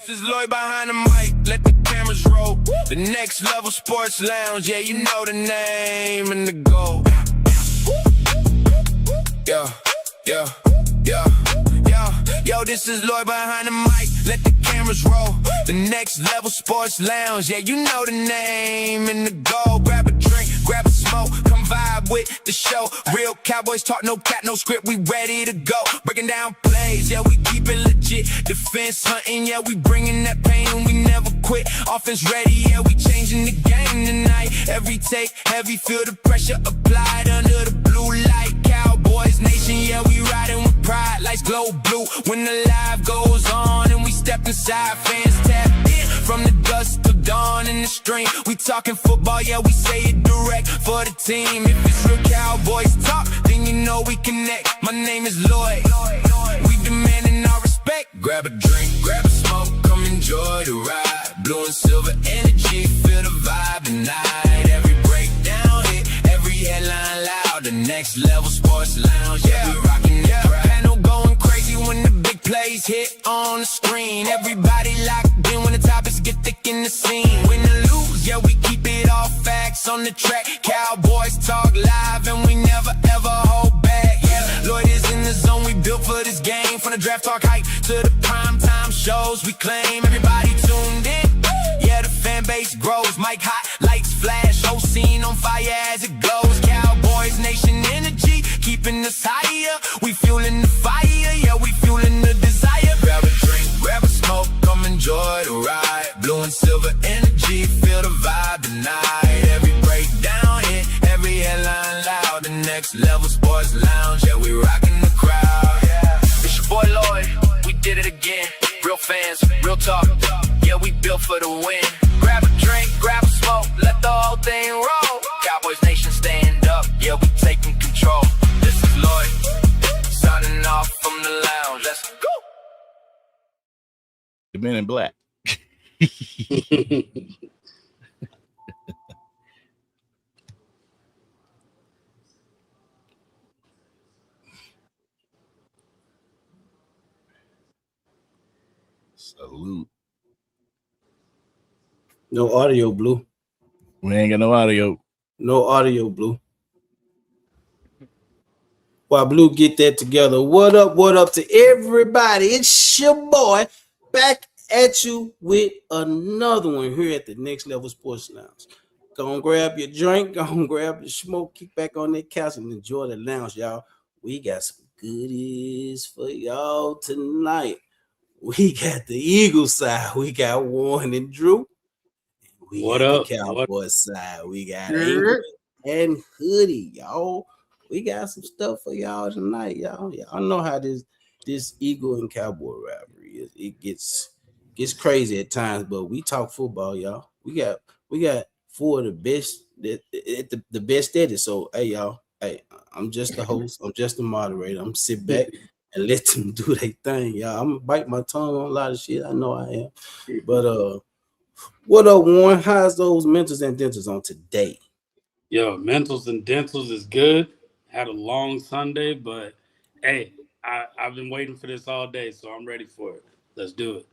This is Lloyd behind the mic, let the cameras roll. The Next Level Sports Lounge, yeah, you know the name and the goal. Yeah, yeah, yeah, yeah. Yo, this is Lloyd behind the mic, let the cameras roll. The Next Level Sports Lounge, yeah, you know the name and the goal. Grab a drink, grab a smoke, come vibe with the show. Real Cowboys talk, no cat, no script, we ready to go. Breaking down plays, yeah, we keep it legit. Defense hunting, yeah, we bringing that pain and we never quit. Offense ready, yeah, we changing the game tonight. Every take, heavy, feel the pressure applied under the blue light. Cowboys Nation, yeah, we riding with pride. Lights glow blue when the live goes on and we step inside. Fans tap in from the dusk till dawn in the stream. We talking football, yeah, we say it direct for the team. If it's real Cowboys talk, then you know we connect. My name is Lloyd, we demanding our respect. Grab a drink, grab a smoke, come enjoy the ride. Blue and silver energy, feel the vibe tonight. Every breakdown hit, every headline loud. The Next Level Sports Lounge, yeah, we rocking the crowd. Panel going crazy when the big plays hit on the screen. Everybody locked in when the topics get thick in the scene. Win or lose, yeah, we keep it all facts on the track. Cowboys talk live and we never ever hold back. Yeah, Lloyd is in the zone, we built for this game. From the draft talk hype to the primetime shows, we claim everybody tuned in. Yeah, the fan base grows, mic hot, lights flash, whole scene on fire as it glows. Cowboys Nation energy, keeping us higher. We fueling the fire, yeah, we fueling the desire. Grab a drink, grab a smoke, come enjoy the ride. Blue and silver energy, feel the vibe tonight. Every breakdown hit, every headline loud. The Next Level Sports Lounge, yeah, we rocking the crowd. Yeah, it's your boy Lloyd, we did it again. Real fans, real talk, yeah, we built for the win. Grab a drink, grab a smoke, let the whole thing roll. Cowboys Nation stand up, yeah, we taking control. This is Lloyd, signing off from the lounge, let's go. The Men in Black. Salute. No audio, Blue. We ain't got no audio. No audio, Blue. While Blue get that together, what up to everybody? It's your boy back at you with another one here at the Next Level Sports Lounge. Go on, grab your drink, go on, grab your smoke, kick back on that couch and enjoy the lounge, y'all. We got some goodies for y'all tonight. We got the Eagles side. We got Warren and Drew. We What got up? the Cowboys side. We got Ingrid and Hoodie, y'all. We got some stuff for y'all tonight, y'all. Y'all know how this Eagle and Cowboy rivalry is. It gets crazy at times, but we talk football, y'all. We got four of the best the best at it. So hey, y'all. Hey, I'm just the host. I'm just the moderator. I'm sit back and let them do their thing, y'all. I'm gonna bite my tongue on a lot of shit. I know I am. But what up, Warren? How's those mentals and dentals on today? Yo, mentals and dentals is good. Had a long Sunday, but hey, I've been waiting for this all day, so I'm ready for it. Let's do it.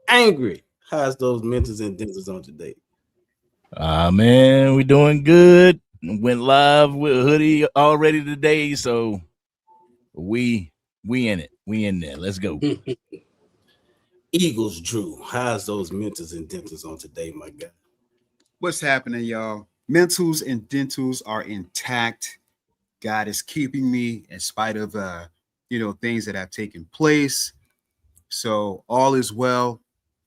Angry. How's those mentals and dentals on today? Man, we doing good. Went live with Hoodie already today, so we in it. We in there. Let's go. Eagles, Drew. How's those mentals and dentals on today, my guy? What's happening, y'all? Mentals and dentals are intact. God is keeping me in spite of things that have taken place. So all is well,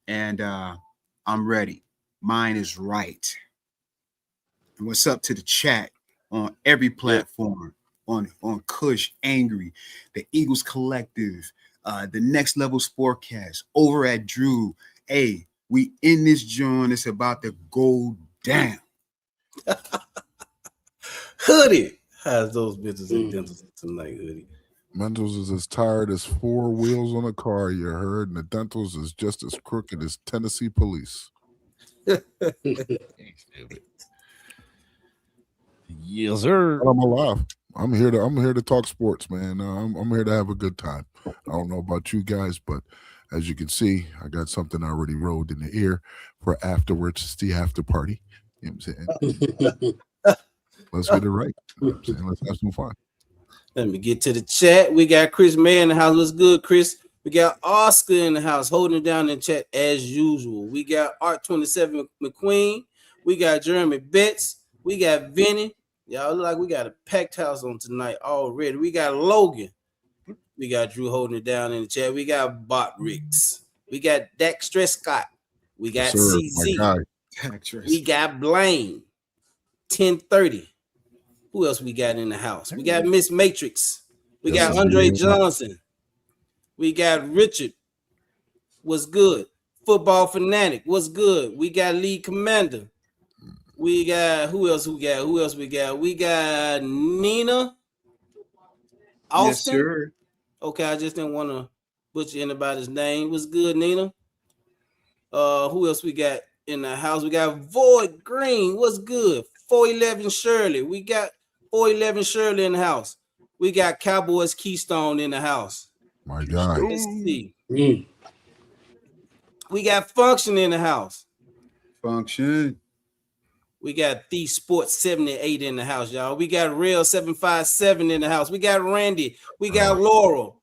and I'm ready. Mine is right. And what's up to the chat on every platform, on Kush, Angry, the Eagles Collective, the Next Level Sportcast, over at Drew. Hey, we in this joint. It's about to go down. Hoodie. How's those mentals and dentals tonight, Hoodie? Mentals is as tired as four wheels on a car, you heard, and the dentals is just as crooked as Tennessee police. Yes, sir. I'm alive. I'm here to talk sports, man. I'm here to have a good time. I don't know about you guys, but As you can see, I got something already rolled in the ear for afterwards. It's the after party. You know what I'm saying? Let's get it right. You know what I'm saying? Let's have some fun. Let me get to the chat. We got Chris May in the house. What's good, Chris? We got Oscar in the house, holding it down in the chat as usual. We got Art 27 McQueen. We got Jeremy Betts. We got Vinny. Y'all look like we got a packed house on tonight already. We got Logan. We got Drew holding it down in the chat. We got Bot Riggs. We got Dak Scott. We got Sir, my guy. CZ. We got Blaine. 1030. Who else we got in the house? We got Miss Matrix. We got Andre Johnson. We got Richard. What's good? Football Fanatic. What's good? We got Lead Commander. We got who else we got? We got Nina Austin. Yes, sir. Okay, I just didn't want to butcher anybody's name. What's good, Nina? Who else we got in the house? We got Void Green. What's good? 411 Shirley. We got 411 Shirley in the house. We got Cowboys Keystone in the house. My God. Let's see. We got Function in the house. Function. We got The Sports 78 in the house, y'all. We got Real 757 in the house. We got Randy. We got Laurel.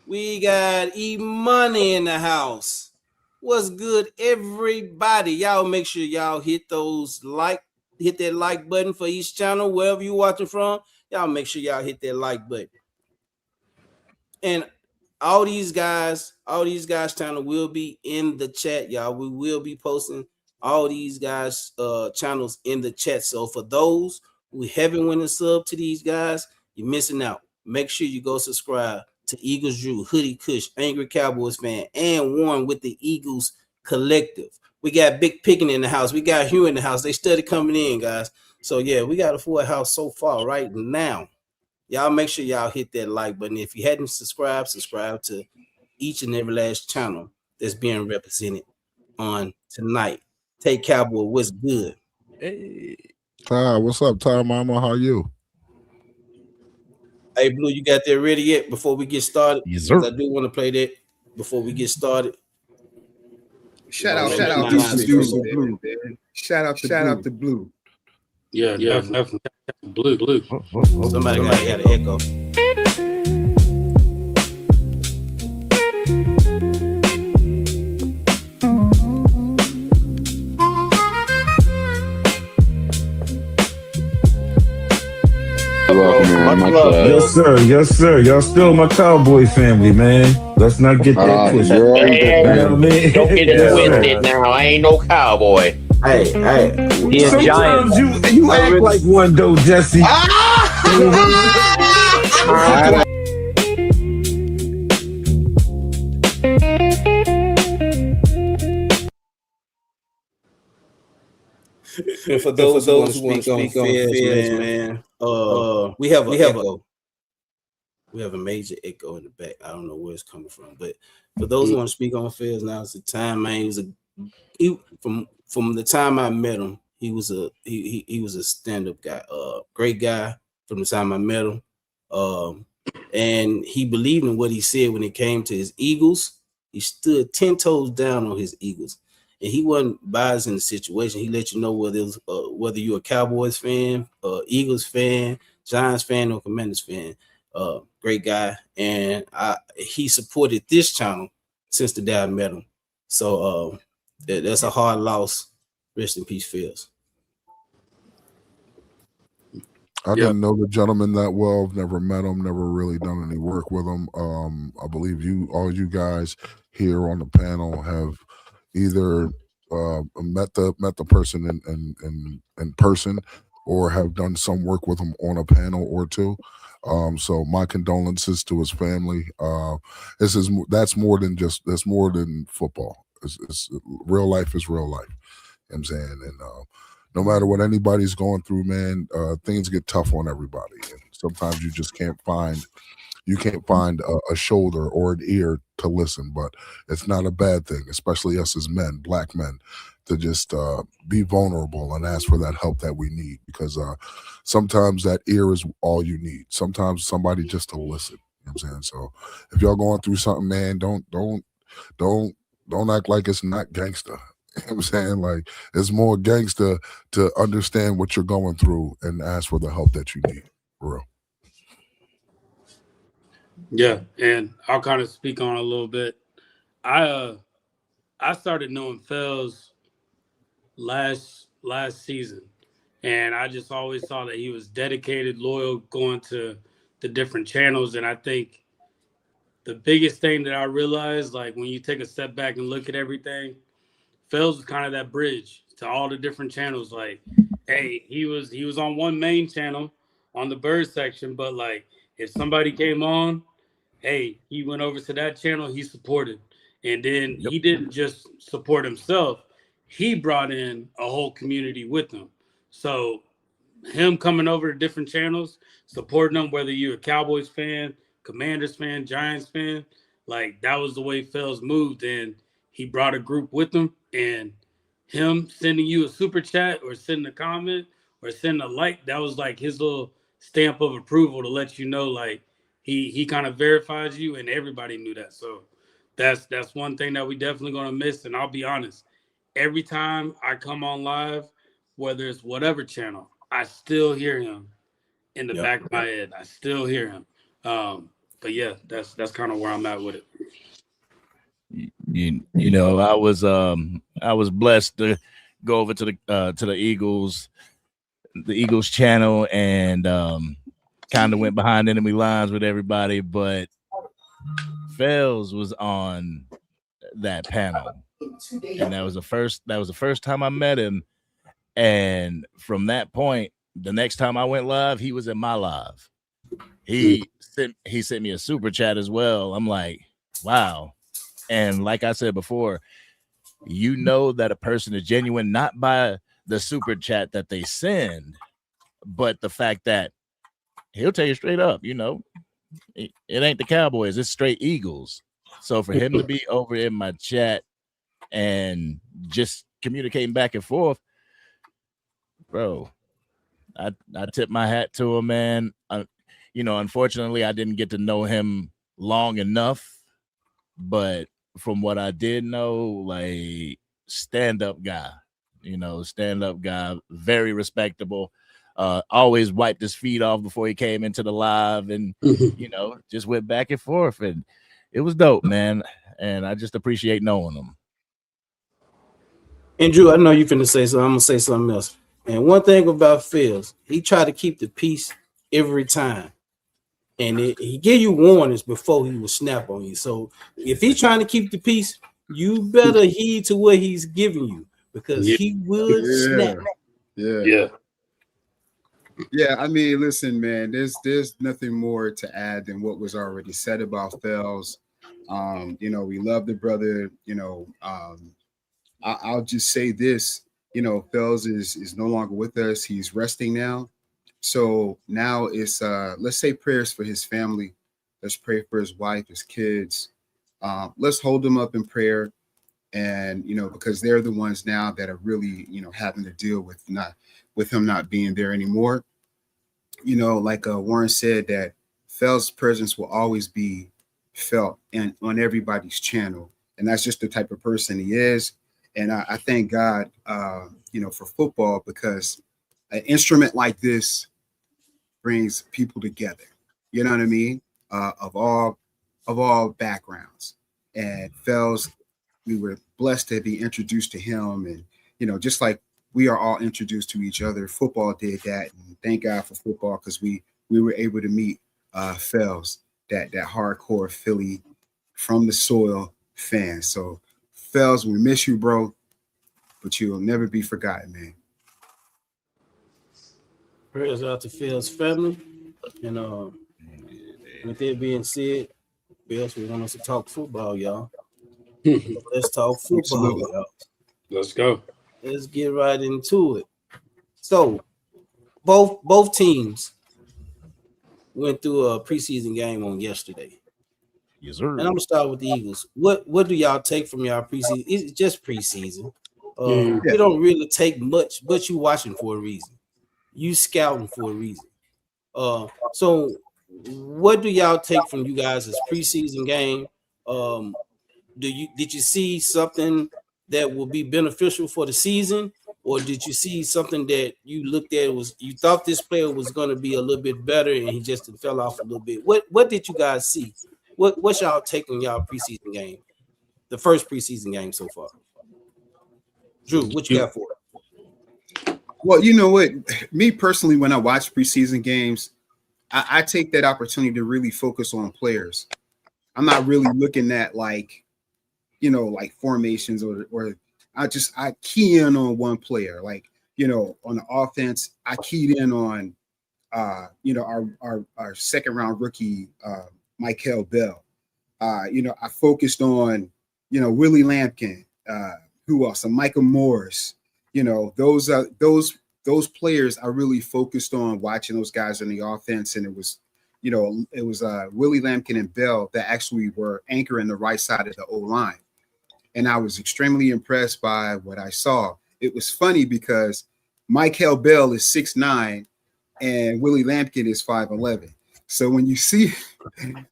We got E-Money in the house. What's good, everybody? Y'all make sure y'all hit that like button for each channel, wherever you're watching from. Y'all make sure y'all hit that like button. And all these guys' channel will be in the chat, y'all. We will be posting all these guys' channels in the chat. So for those who haven't went and sub to these guys, you're missing out. Make sure you go subscribe to Eagles Drew, Hoodie Kush, Angry Cowboys Fan, and Warren with the Eagles Collective. We got Big Picking in the house. We got Hugh in the house. They study coming in, guys. So yeah, we got a full house so far right now. Y'all make sure y'all hit that like button. If you hadn't subscribe to each and every last channel that's being represented on tonight. Take Cowboy, what's good? Hey. Ty, what's up, Ty Mama? How you? Hey, Blue, you got that ready yet before we get started? Yes, sir. I do want to play that before we get started. Shout out to Producer Blue. Shout out to Blue. Yeah, definitely. Blue. Somebody got an echo. Yes, sir. Y'all still my Cowboy family, man. Let's not get that twisted. You know what I mean? Don't get it twisted now. I ain't no cowboy. Hey. Sometimes you act like one though, Jesse. For those who want to speak on Feds, man, we have echo. We have a major echo in the back. I don't know where it's coming from, but for those who want to speak on Feds, now it's the time, man. From the time I met him, he was a stand-up guy, great guy from the time I met him, and he believed in what he said when it came to his Eagles. He stood 10 toes down on his Eagles. And he wasn't biased in the situation. He let you know whether you're a Cowboys fan, Eagles fan, Giants fan, or Commanders fan. Great guy, and he supported this channel since the day I met him. So that's a hard loss. Rest in peace, Phils. I didn't know the gentleman that well. I've never met him, never really done any work with him. I believe all you guys here on the panel have either met the person in person or have done some work with him on a panel or two. So my condolences to his family. That's more than football. It's real life is real life. You know what I'm saying? And no matter what anybody's going through, man, things get tough on everybody. And sometimes you just can't find a shoulder or an ear to listen, but it's not a bad thing, especially us as men, black men, to just be vulnerable and ask for that help that we need, because sometimes that ear is all you need. Sometimes somebody just to listen. You know what I'm saying? So if y'all going through something, man, don't Don't act like it's not gangster. You know what I'm saying? Like, it's more gangster to understand what you're going through and ask for the help that you need. For real. Yeah, and I'll kind of speak on it a little bit. I started knowing Fells last season, and I just always saw that he was dedicated, loyal, going to the different channels. And I think the biggest thing that I realized, like when you take a step back and look at everything, Fells was kind of that bridge to all the different channels. Like, hey, he was on one main channel on the bird section, but like if somebody came on, hey, he went over to that channel, he supported. And then Yep. he didn't just support himself, he brought in a whole community with him. So him coming over to different channels, supporting them, whether you're a Cowboys fan, Commanders fan, Giants fan, like that was the way Fells moved. And he brought a group with him. And him sending you a super chat or sending a comment or sending a like, that was like his little stamp of approval to let you know, like, he kind of verified you, and everybody knew that. So that's one thing that we definitely gonna miss. And I'll be honest, every time I come on live, whether it's whatever channel, I still hear him in the back of my head. I still hear him. But yeah, that's kind of where I'm at with it. You know, I was blessed to go over to the Eagles channel and kind of went behind enemy lines with everybody, but Fells was on that panel, and that was the first time I met him. And from that point, the next time I went live, he was in my live. He sent me a super chat as well. I'm like, wow. And like I said before, you know that a person is genuine not by the super chat that they send, but the fact that he'll tell you straight up, you know, it ain't the Cowboys, it's straight Eagles. So for him to be over in my chat and just communicating back and forth, bro, I tip my hat to him, man. You know, unfortunately, I didn't get to know him long enough, but from what I did know, like, stand-up guy, very respectable. Always wiped his feet off before he came into the live, and you know, just went back and forth, and it was dope, man. And I just appreciate knowing him. And Drew, I know you're finna say something. I'm gonna say something else. And one thing about Fields, he tried to keep the peace every time. And he give you warnings before he will snap on you. So if he's trying to keep the peace, you better heed to what he's giving you, because he will snap. Yeah. I mean, listen, man, there's nothing more to add than what was already said about Fells. You know, we love the brother. You know, I'll just say this. You know, Fells is no longer with us. He's resting now. So now it's let's say prayers for his family. Let's pray for his wife, his kids. Let's hold them up in prayer. And you know, because they're the ones now that are really, you know, having to deal with him not being there anymore. You know, like Warren said, that Fells' presence will always be felt and on everybody's channel. And that's just the type of person he is. And I thank God, you know, for football, because an instrument like this brings people together. You know what I mean? Of all backgrounds. And Fells, we were blessed to be introduced to him. And, you know, just like we are all introduced to each other, football did that. And thank God for football, because we were able to meet Fells, that hardcore Philly from the soil fan. So Fells, we miss you, bro, but you will never be forgotten, man. Prayers out to Phil's family. And with that being said, Bills, we want us to talk football, y'all. Let's talk football, y'all. Let's go. Let's get right into it. So both teams went through a preseason game on yesterday. Yes, sir. And I'm gonna start with the Eagles. What do y'all take from y'all preseason? It's just preseason. You don't really take much, but you watching for a reason. You scouting for a reason. So what do y'all take from you guys' preseason game? did you see something that will be beneficial for the season, or did you see something that you looked at you thought this player was going to be a little bit better and he just fell off a little bit? What did you guys see? What's y'all take on y'all preseason game, the first preseason game so far? Drew, what you got for it? Well, you know what? Me personally, when I watch preseason games, I take that opportunity to really focus on players. I'm not really looking at like formations or I key in on one player. Like, on the offense, I keyed in on our second round rookie, Michael Bell. I focused on, Willie Lampkin, who else? Michael Morris. Those players I really focused on watching those guys in the offense, and it was Willie Lampkin and Bell that actually were anchoring the right side of the O-line. And I was extremely impressed by what I saw. It was funny because Michael Bell is 6'9" and Willie Lampkin is 5'11". So when you see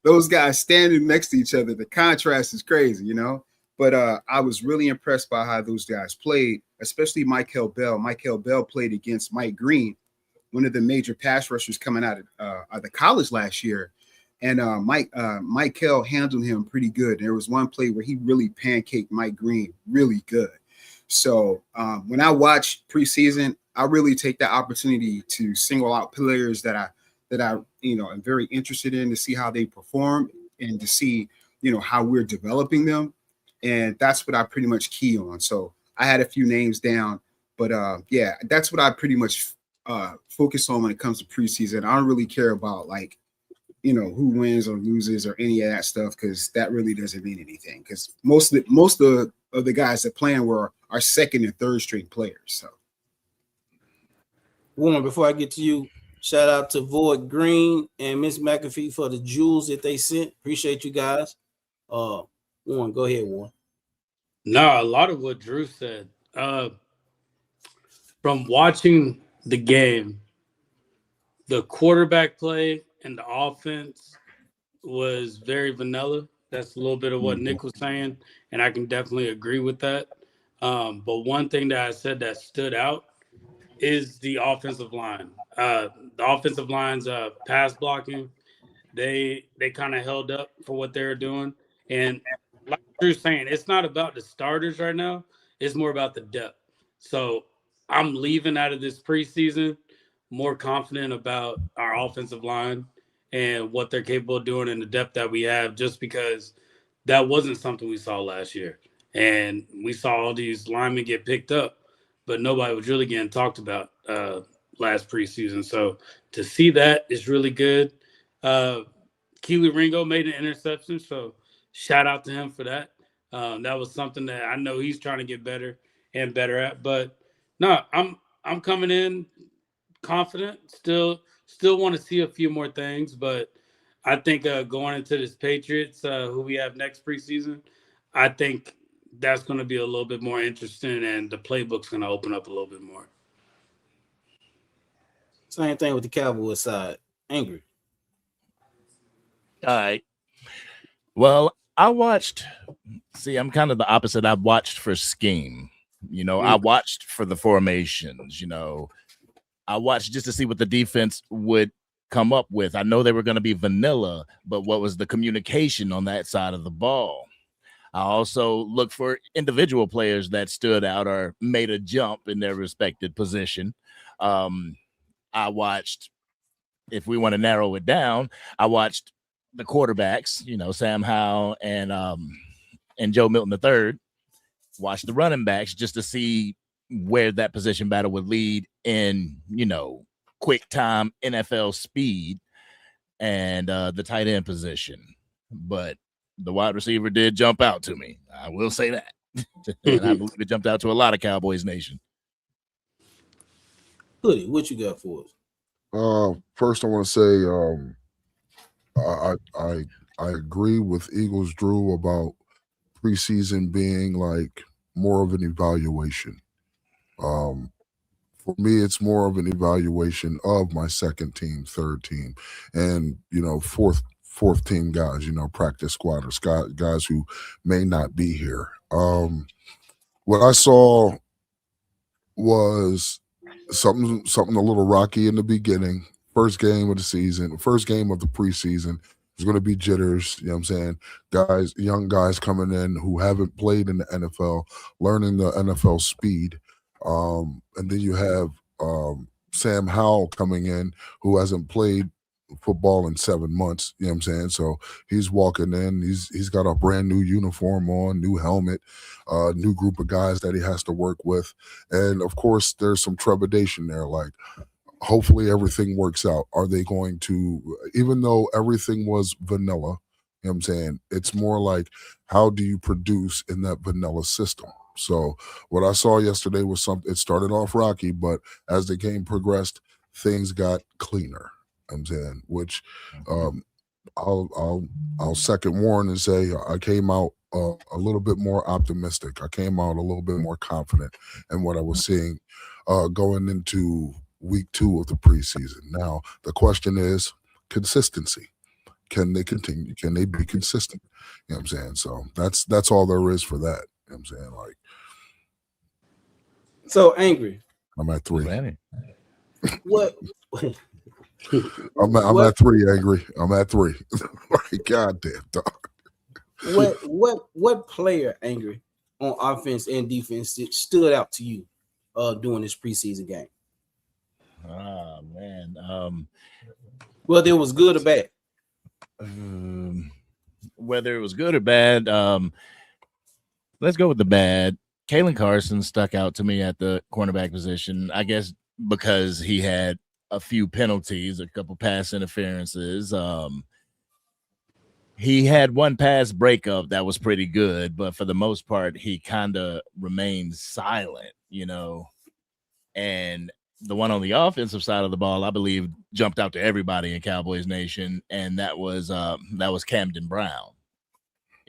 those guys standing next to each other, the contrast is crazy, But I was really impressed by how those guys played, especially Michael Bell. Michael Bell played against Mike Green, one of the major pass rushers coming out of the college last year. And Michael handled him pretty good. There was one play where he really pancaked Mike Green really good. So when I watch preseason, I really take that opportunity to single out players that I am very interested in, to see how they perform and to see, how we're developing them. And that's what I pretty much key on. So I had a few names down, but that's what I pretty much focus on when it comes to preseason. I don't really care about who wins or loses or any of that stuff, because that really doesn't mean anything. Because most of the guys that playing are second and third string players. So, Warren, before I get to you, shout out to Void Green and Miss McAfee for the jewels that they sent. Appreciate you guys. Warren, go ahead, Warren. No, a lot of what Drew said. From watching the game, the quarterback play and the offense was very vanilla. That's a little bit of what Nick was saying, and I can definitely agree with that. But one thing that I said that stood out is the offensive line. The offensive line's pass blocking, they kind of held up for what they were doing. And like Drew's saying, it's not about the starters right now. It's more about the depth. So I'm leaving out of this preseason more confident about our offensive line and what they're capable of doing and the depth that we have, just because that wasn't something we saw last year. And we saw all these linemen get picked up, but nobody was really getting talked about last preseason. So to see that is really good. Keely Ringo made an interception, so shout out to him for that. That was something that I know he's trying to get better and better at. But no, I'm coming in confident. Still want to see a few more things, but I think going into this Patriots, who we have next preseason, I think that's going to be a little bit more interesting, and the playbook's going to open up a little bit more. Same thing with the Cowboys side. Angry. All right. Well, I'm kind of the opposite. I watched for scheme. I watched for the formations. I watched just to see what the defense would come up with. I know they were going to be vanilla, but what was the communication on that side of the ball? I also looked for individual players that stood out or made a jump in their respected position. I watched, if we want to narrow it down, I watched the quarterbacks, Sam Howell and Joe Milton III. Watched the running backs just to see where that position battle would lead in, quick time NFL speed, and the tight end position. But the wide receiver did jump out to me. I will say that. And I believe it jumped out to a lot of Cowboys Nation. Hoodie, what you got for us? First, I want to say I agree with Eagles Drew about preseason being like more of an evaluation. For me, it's more of an evaluation of my second team, third team, and fourth fourth team guys, practice squatters, guys who may not be here. What I saw was something a little rocky in the beginning. First game of the season, first game of the preseason. There's going to be jitters, you know what I'm saying? Young guys coming in who haven't played in the NFL, learning the NFL speed. And then you have Sam Howell coming in who hasn't played football in 7 months, you know what I'm saying? So he's walking in, he's got a brand new uniform on, new helmet, new group of guys that he has to work with. And of course, there's some trepidation there, like, hopefully everything works out. Are they going to, even though everything was vanilla, you know what I'm saying, it's more like, how do you produce in that vanilla system? So what I saw yesterday was something, it started off rocky, but as the game progressed, things got cleaner. I'm saying, which I'll second Warren and say I came out a little bit more optimistic. I came out a little bit more confident in what I was seeing going into week 2 of the preseason. Now the question is consistency. Can they continue? Can they be consistent? You know what I'm saying? So that's all there is for that. You know what I'm saying? Like, so Angry. I'm at 3. What? I'm at 3, Angry. I'm at 3. Like, goddamn dog. What player, Angry, on offense and defense stood out to you during this preseason game? Oh man. Whether it was good or bad. Whether it was good or bad, let's go with the bad. Kalen Carson stuck out to me at the cornerback position, I guess because he had a few penalties, a couple pass interferences. He had one pass breakup that was pretty good, but for the most part, he kind of remained silent, and the one on the offensive side of the ball, I believe, jumped out to everybody in Cowboys Nation, and that was Camden Brown.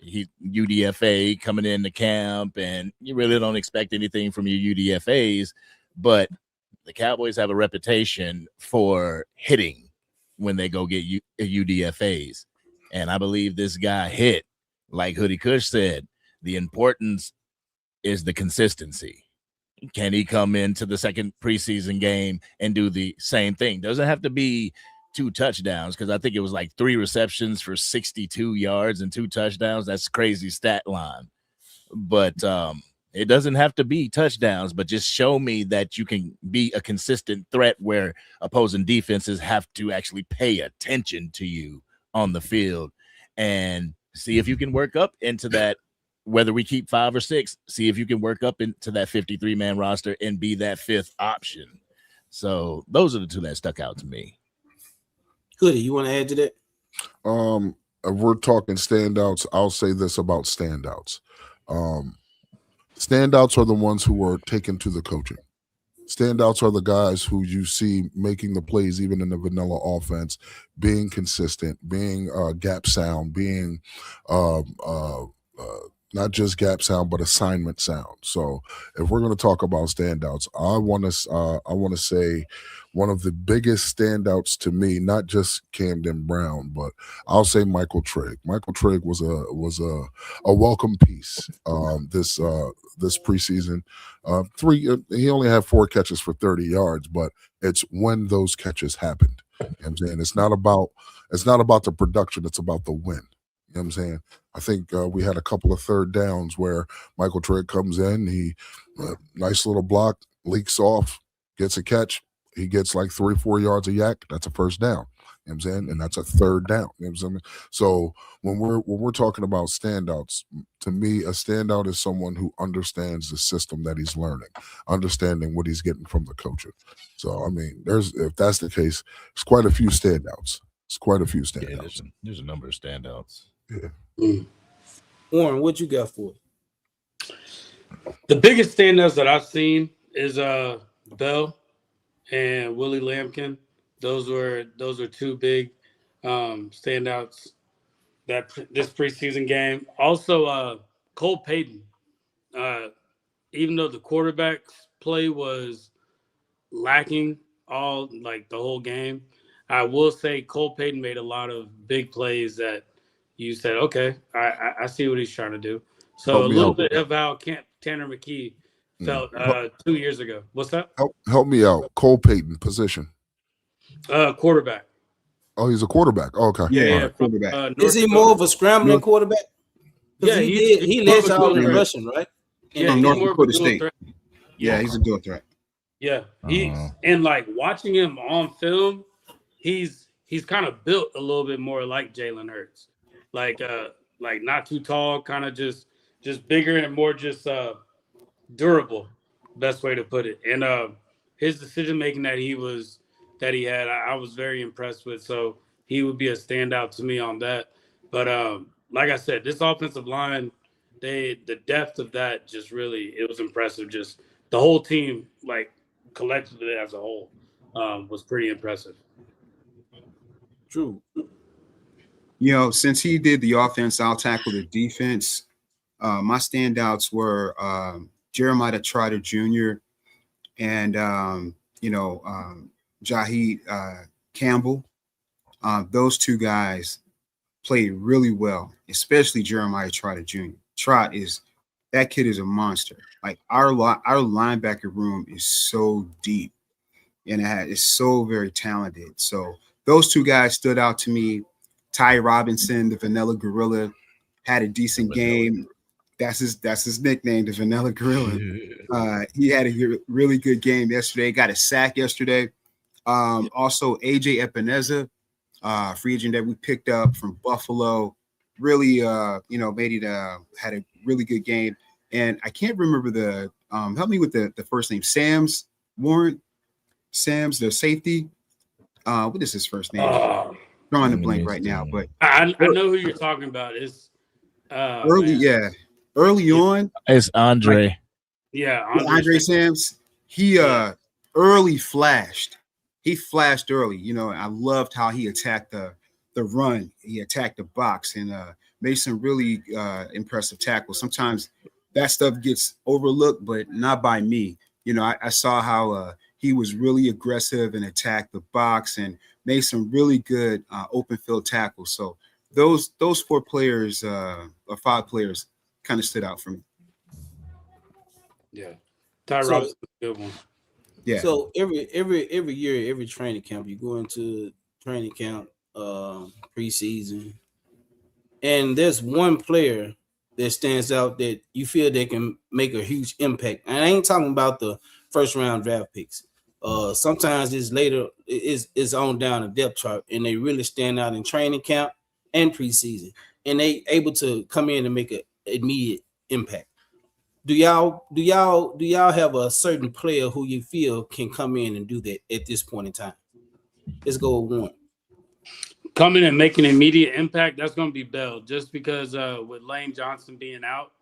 He UDFA coming into camp, and you really don't expect anything from your UDFAs, but the Cowboys have a reputation for hitting when they go get UDFAs, and I believe this guy hit. Like Hoodie Kush said, the importance is the consistency. Can he come into the second preseason game and do the same thing? Doesn't have to be 2 touchdowns, because I think it was like 3 receptions for 62 yards and 2 touchdowns. That's crazy stat line. But it doesn't have to be touchdowns, but just show me that you can be a consistent threat where opposing defenses have to actually pay attention to you on the field, and see if you can work up into that. Whether we keep 5 or 6, see if you can work up into that 53-man roster and be that 5th option. So those are the 2 that stuck out to me. Hoodie, you want to add to that? If we're talking standouts, I'll say this about standouts. Standouts are the ones who are taken to the coaching. Standouts are the guys who you see making the plays even in the vanilla offense, being consistent, being gap sound, being not just gap sound, but assignment sound. So if we're going to talk about standouts, I want to say one of the biggest standouts to me, not just Camden Brown, but I'll say Michael Trigg. Michael Trigg was a welcome piece this preseason. He only had 4 catches for 30 yards, but it's when those catches happened. You know what I'm saying? It's not about the production, it's about the win. You know what I'm saying? I think we had a couple of 3rd downs where Michael Trigg comes in, he nice little block, leaks off, gets a catch. He gets like 3 or 4 yards of yak. That's a 1st down. You know what I'm saying? And that's a 3rd down. You know what I'm saying? So when we're talking about standouts, to me, a standout is someone who understands the system that he's learning, understanding what he's getting from the coaches. So I mean, if that's the case, it's quite a few standouts. Yeah, there's a number of standouts. Yeah. Warren, what you got for it? The biggest standouts that I've seen is Bell and Willie Lampkin. Those were 2 big standouts this preseason game. Also, Cole Payton. Even though the quarterback's play was lacking the whole game, I will say Cole Payton made a lot of big plays that you said, okay, I see what he's trying to do. So Help a me little out. bit of how Tanner McKee felt Help, 2 years ago. What's that? help me out. Cole Payton position. Quarterback. Oh, he's a quarterback. Oh, okay. Yeah, All right. From, quarterback. North Is he Dakota. more of a scrambling North- quarterback? Because Yeah, he more led of a y'all dual in threat. rushing, right? Yeah, From he's North more of a Dakota dual State. threat. Yeah, he's a dual threat. Yeah, and like watching him on film, he's kind of built a little bit more like Jalen Hurts, like not too tall, kind of just bigger and more just durable. Best way to put it. And his decision making that he had, I was very impressed with. So he would be a standout to me on that. But like I said, this offensive line, the depth of that just really, it was impressive. Just the whole team, like collectively as a whole, was pretty impressive. True. You know, since he did the offense, I'll tackle the defense. My standouts were Jeremiah Trotter Jr. and Jaheed Campbell. Those two guys played really well, especially Jeremiah Trotter Jr. That kid is a monster. Like our linebacker room is so deep and it's so very talented. So those two guys stood out to me. Ty Robinson, the Vanilla Gorilla, had a decent game. That's his nickname, the Vanilla Gorilla. He had a really good game yesterday. Got a sack yesterday. Also, AJ Epineza, free agent that we picked up from Buffalo, really made it had a really good game. And I can't remember the help me with the first name. Sam's the safety. What is his first name? Drawing the blank right now, but I know who you're talking about. It's early on. It's Andre. Andre Sam's. He early flashed. He flashed early. You know, I loved how he attacked the run. He attacked the box and made some really impressive tackles. Sometimes that stuff gets overlooked, but not by me. You know, I saw how he was really aggressive and attacked the box and made some really good open field tackles. So those 4 players or 5 players kind of stood out for me. Yeah, Ty Robinson, good one. Yeah. So every year, every training camp, you go into training camp, preseason, and there's one player that stands out that you feel they can make a huge impact. And I ain't talking about the first round draft picks. Sometimes it's later, it's on down the depth chart, and they really stand out in training camp and preseason, and they able to come in and make an immediate impact. Do y'all have a certain player who you feel can come in and do that at this point in time? Let's go with one. Coming and making an immediate impact, that's going to be Bell, just because with Lane Johnson being out,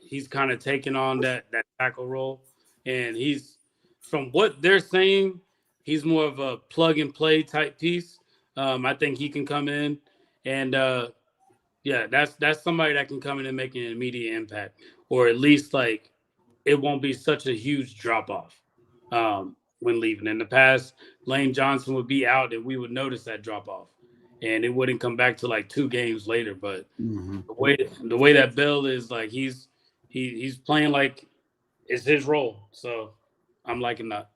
he's kind of taking on that tackle role, and he's, from what they're saying, he's more of a plug and play type piece. I think he can come in and that's somebody that can come in and make an immediate impact, or at least like it won't be such a huge drop off when leaving. In the past, Lane Johnson would be out and we would notice that drop off, and it wouldn't come back to like 2 games later. But the way that Bell is, like he's playing like it's his role. So I'm liking that.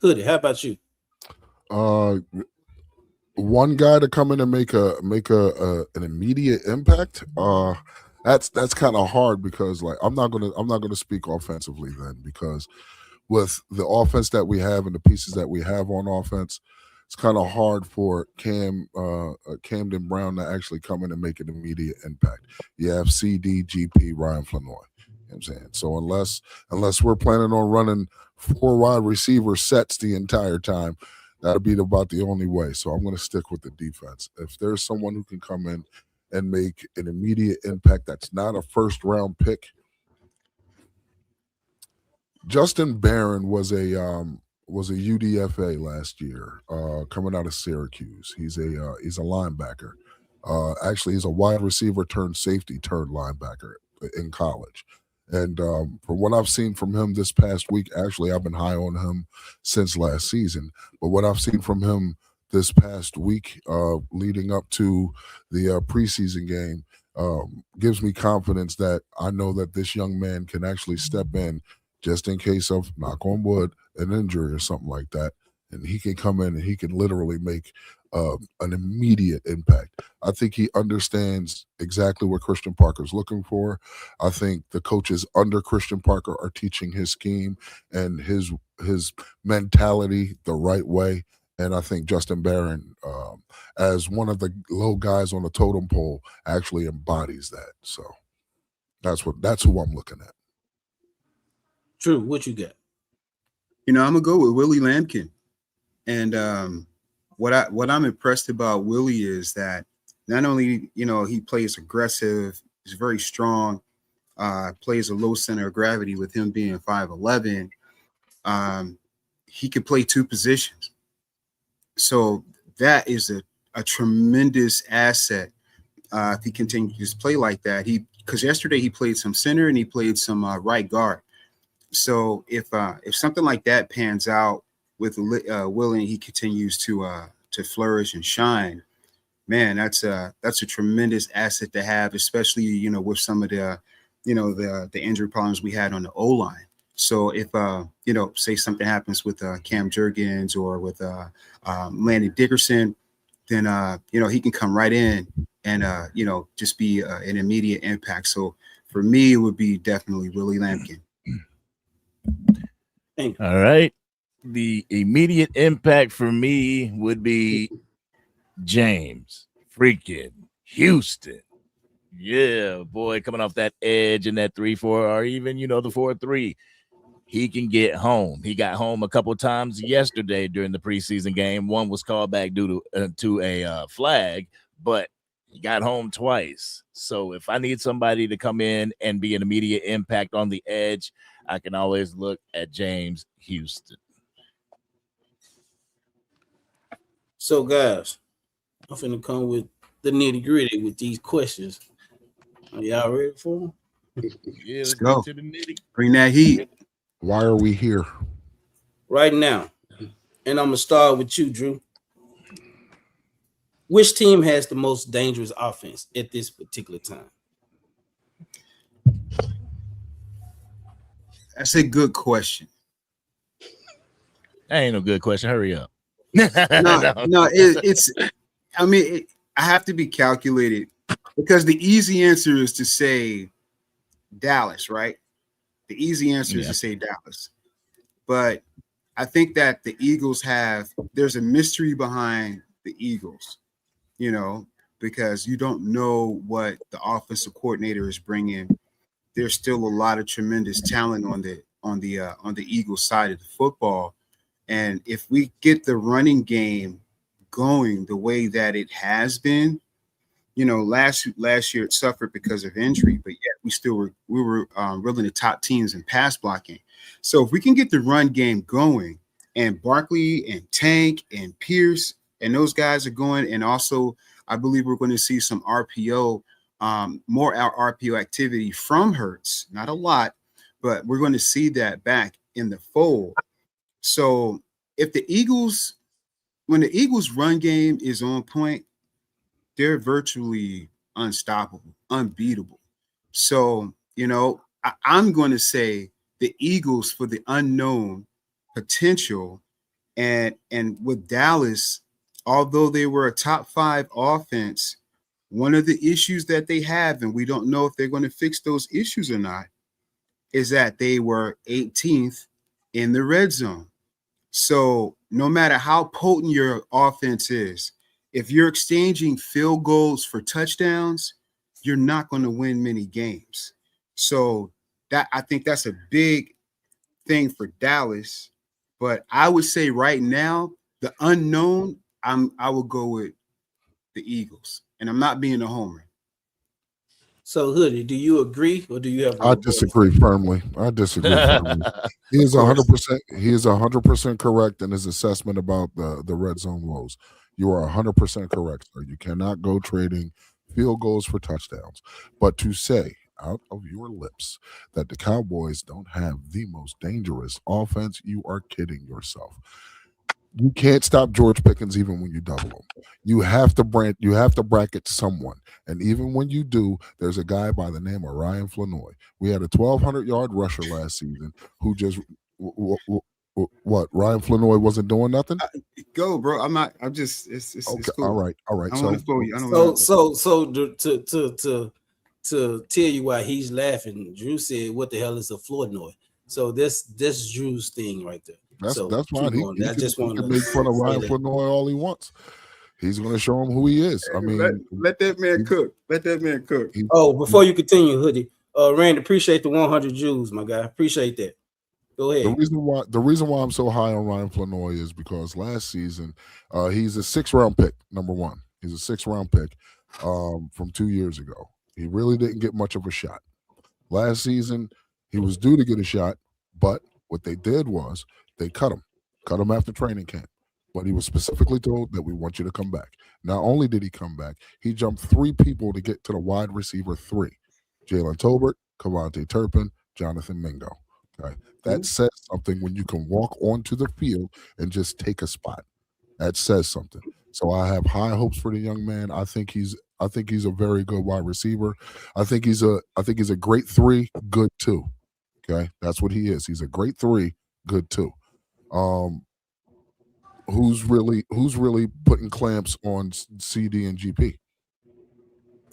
Hoodie, how about you? One guy to come in and make an immediate impact. That's kind of hard because like I'm not gonna speak offensively then, because with the offense that we have and the pieces that we have on offense, it's kind of hard for Camden Brown to actually come in and make an immediate impact. You have CD, GP, Ryan Flanoy. You know what I'm saying? So unless we're planning on running 4 wide receiver sets the entire time, that'll be about the only way. So I'm going to stick with the defense. If there's someone who can come in and make an immediate impact that's not a first round pick. Justin Barron was a UDFA last year, coming out of Syracuse. He's a linebacker. Actually, he's a wide receiver turned safety turned linebacker in college. And from what I've seen from him this past week, actually, I've been high on him since last season. But what I've seen from him this past week leading up to the preseason game gives me confidence that I know that this young man can actually step in just in case of, knock on wood, an injury or something like that. And he can come in and he can literally make an immediate impact. I think he understands exactly what Christian Parker's looking for. I think the coaches under Christian Parker are teaching his scheme and his mentality the right way. And I think Justin Barron, as one of the low guys on the totem pole, actually embodies that. So that's who I'm looking at. True. What you got? I'm gonna go with Willie Lampkin. And what I'm impressed about Willie is that not only he plays aggressive, he's very strong, plays a low center of gravity with him being 5'11". He can play two positions, so that is a tremendous asset if he continues to play like that. Because yesterday he played some center and he played some right guard. So if something like that pans out with Willie, he continues to flourish and shine, man, that's a tremendous asset to have, especially with some of the the injury problems we had on the O-line. So if say something happens with Cam Jurgens or with Landon Dickerson, then he can come right in and just be an immediate impact. So for me, it would be definitely Willie Lampkin. All right. The immediate impact for me would be James freaking Houston. Yeah, boy, coming off that edge in that 3-4 or even, the 4-3, he can get home. He got home a couple times yesterday during the preseason game. One was called back due to a flag, but he got home twice. So if I need somebody to come in and be an immediate impact on the edge, I can always look at James Houston. So, guys, I'm finna come with the nitty gritty with these questions. Are y'all ready for them? Yeah, let's go. To the nitty. Bring that heat. Why are we here? Right now. And I'm gonna start with you, Drew. Which team has the most dangerous offense at this particular time? That's a good question. That ain't no good question. Hurry up. It's. I mean, I have to be calculated because the easy answer is to say Dallas, right? The easy answer is to say Dallas, but I think that the Eagles there's a mystery behind the Eagles, because you don't know what the offensive coordinator is bringing. There's still a lot of tremendous talent on the Eagles side of the football. And if we get the running game going the way that it has been, last year it suffered because of injury, but yet we were really the top teams in pass blocking. So if we can get the run game going, and Barkley and Tank and Pierce and those guys are going, and also I believe we're going to see some RPO, more RPO activity from Hurts, not a lot, but we're going to see that back in the fold. So if when the Eagles run game is on point, they're virtually unstoppable, unbeatable. So, I'm going to say the Eagles for the unknown potential. And with Dallas, although they were a top 5 offense, one of the issues that they have, and we don't know if they're going to fix those issues or not, is that they were 18th in the red zone. So no matter how potent your offense is, if you're exchanging field goals for touchdowns, you're not going to win many games. So I think that's a big thing for Dallas. But I would say right now, the unknown, I will go with the Eagles. And I'm not being a homer. So, Hoodie, do you agree or do you have? I disagree firmly. He is 100%. He is 100% correct in his assessment about the red zone woes. You are 100% correct, sir. You cannot go trading field goals for touchdowns. But to say out of your lips that the Cowboys don't have the most dangerous offense, you are kidding yourself. You can't stop George Pickens even when you double him. You have to bracket someone. And even when you do, there's a guy by the name of Ryan Flanoy. We had a 1,200-yard rusher last season who just what? Ryan Flanoy wasn't doing nothing? Go, bro. I'm not. I'm just. It's Okay. cool. All right. I don't want to fool you. I don't to tell you why he's laughing, Drew said, "What the hell is a Flournoy?" So that's Drew's thing right there. That's fine. He can make fun of Ryan Flanoy all he wants. He's going to show him who he is. I mean, let that man cook. Let that man cook. Before you continue, Hoodie, Randy, appreciate the 100 Jews, my guy. Appreciate that. Go ahead. The reason why I'm so high on Ryan Flanoy is because last season he's a 6th-round pick. Number one, he's a 6th-round pick from 2 years ago. He really didn't get much of a shot. Last season, he was due to get a shot, but what they did was they cut him after training camp. But he was specifically told that we want you to come back. Not only did he come back, he jumped 3 people to get to the wide receiver 3. Jalen Tolbert, Kavontae Turpin, Jonathan Mingo. Okay. That says something when you can walk onto the field and just take a spot. That says something. So I have high hopes for the young man. I think he's a very good wide receiver. I think he's a great 3, good 2. Okay. That's what he is. He's a great 3, good 2. Who's really putting clamps on CD and GP?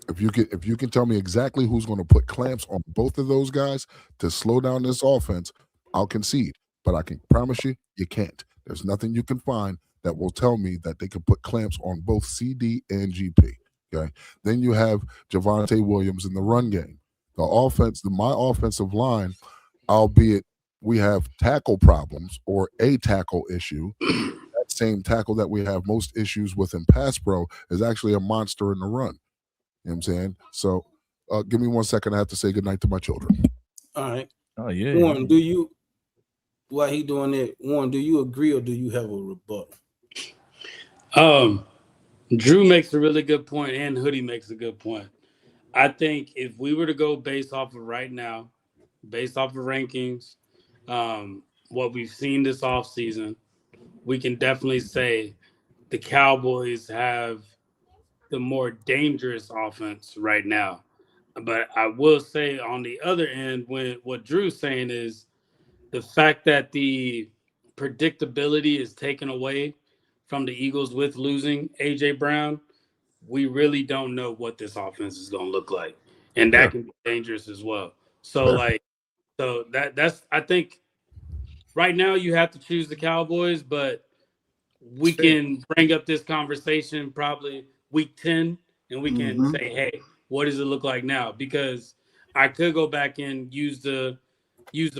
If you can tell me exactly who's going to put clamps on both of those guys to slow down this offense, I'll concede. But I can promise you can't. There's nothing you can find that will tell me that they can put clamps on both CD and GP. Okay. Then you have Javonte Williams in the run game. My offensive line, albeit we have tackle problems or a tackle issue. That same tackle that we have most issues with in pass pro is actually a monster in the run. You know what I'm saying? So give me 1 second. I have to say goodnight to my children. All right. Oh, yeah. Warren, while he doing that, Warren, do you agree or do you have a rebuttal? Drew makes a really good point and Hoodie makes a good point. I think if we were to go based off of right now, based off of rankings, what we've seen this offseason, we can definitely say the Cowboys have the more dangerous offense right now. But I will say on the other end, when what Drew's saying is the fact that the predictability is taken away from the Eagles with losing A.J. Brown, we really don't know what this offense is going to look like. And that can be dangerous as well. So, that's I think right now you have to choose the Cowboys, but we can bring up this conversation probably week 10 and we can say, hey, what does it look like now? Because I could go back and use the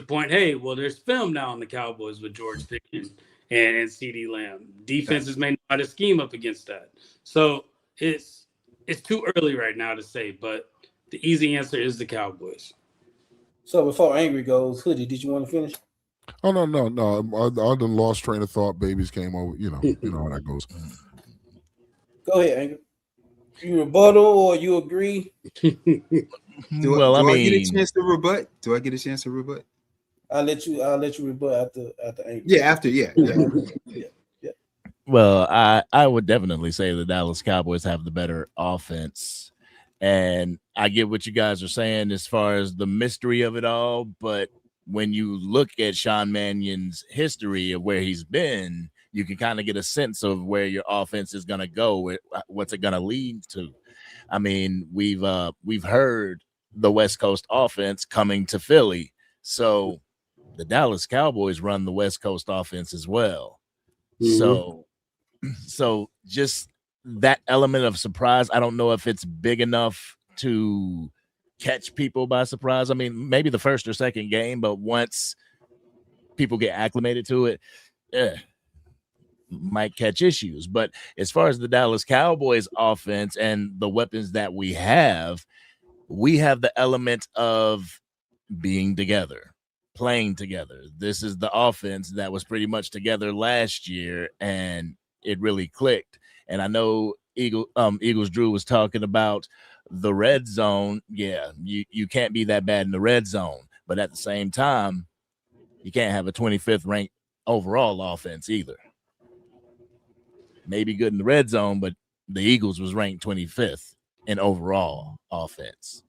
point, hey, well, there's film now on the Cowboys with George Pickens and CeeDee Lamb. Defenses may know how to scheme up against that. So it's too early right now to say, but the easy answer is the Cowboys. So before Angry goes, Hoodie, did you want to finish? Oh no. I done lost train of thought. Babies came over. You know how that goes. Go ahead, Angry. You rebuttal or you agree? Do I get a chance to rebut? Do I get a chance to rebut? I'll let you rebut after Angry. Yeah, after yeah. Well, I would definitely say the Dallas Cowboys have the better offense. And I get what you guys are saying as far as the mystery of it all, but when you look at Sean Mannion's history of where he's been, you can kind of get a sense of where your offense is going to go, what's it going to lead to. I mean, we've heard the West Coast offense coming to Philly, so the Dallas Cowboys run the West Coast offense as well. So just that element of surprise, I don't know if it's big enough to catch people by surprise. I mean, maybe the first or second game, but once people get acclimated to it, might catch issues. But as far as the Dallas Cowboys offense and the weapons that we have the element of being together, playing together. This is the offense that was pretty much together last year, and it really clicked. And I know Eagles Drew was talking about the red zone. Yeah, you can't be that bad in the red zone, but at the same time, you can't have a 25th ranked overall offense either. maybe good in the red zone, but the Eagles was ranked 25th in overall offense.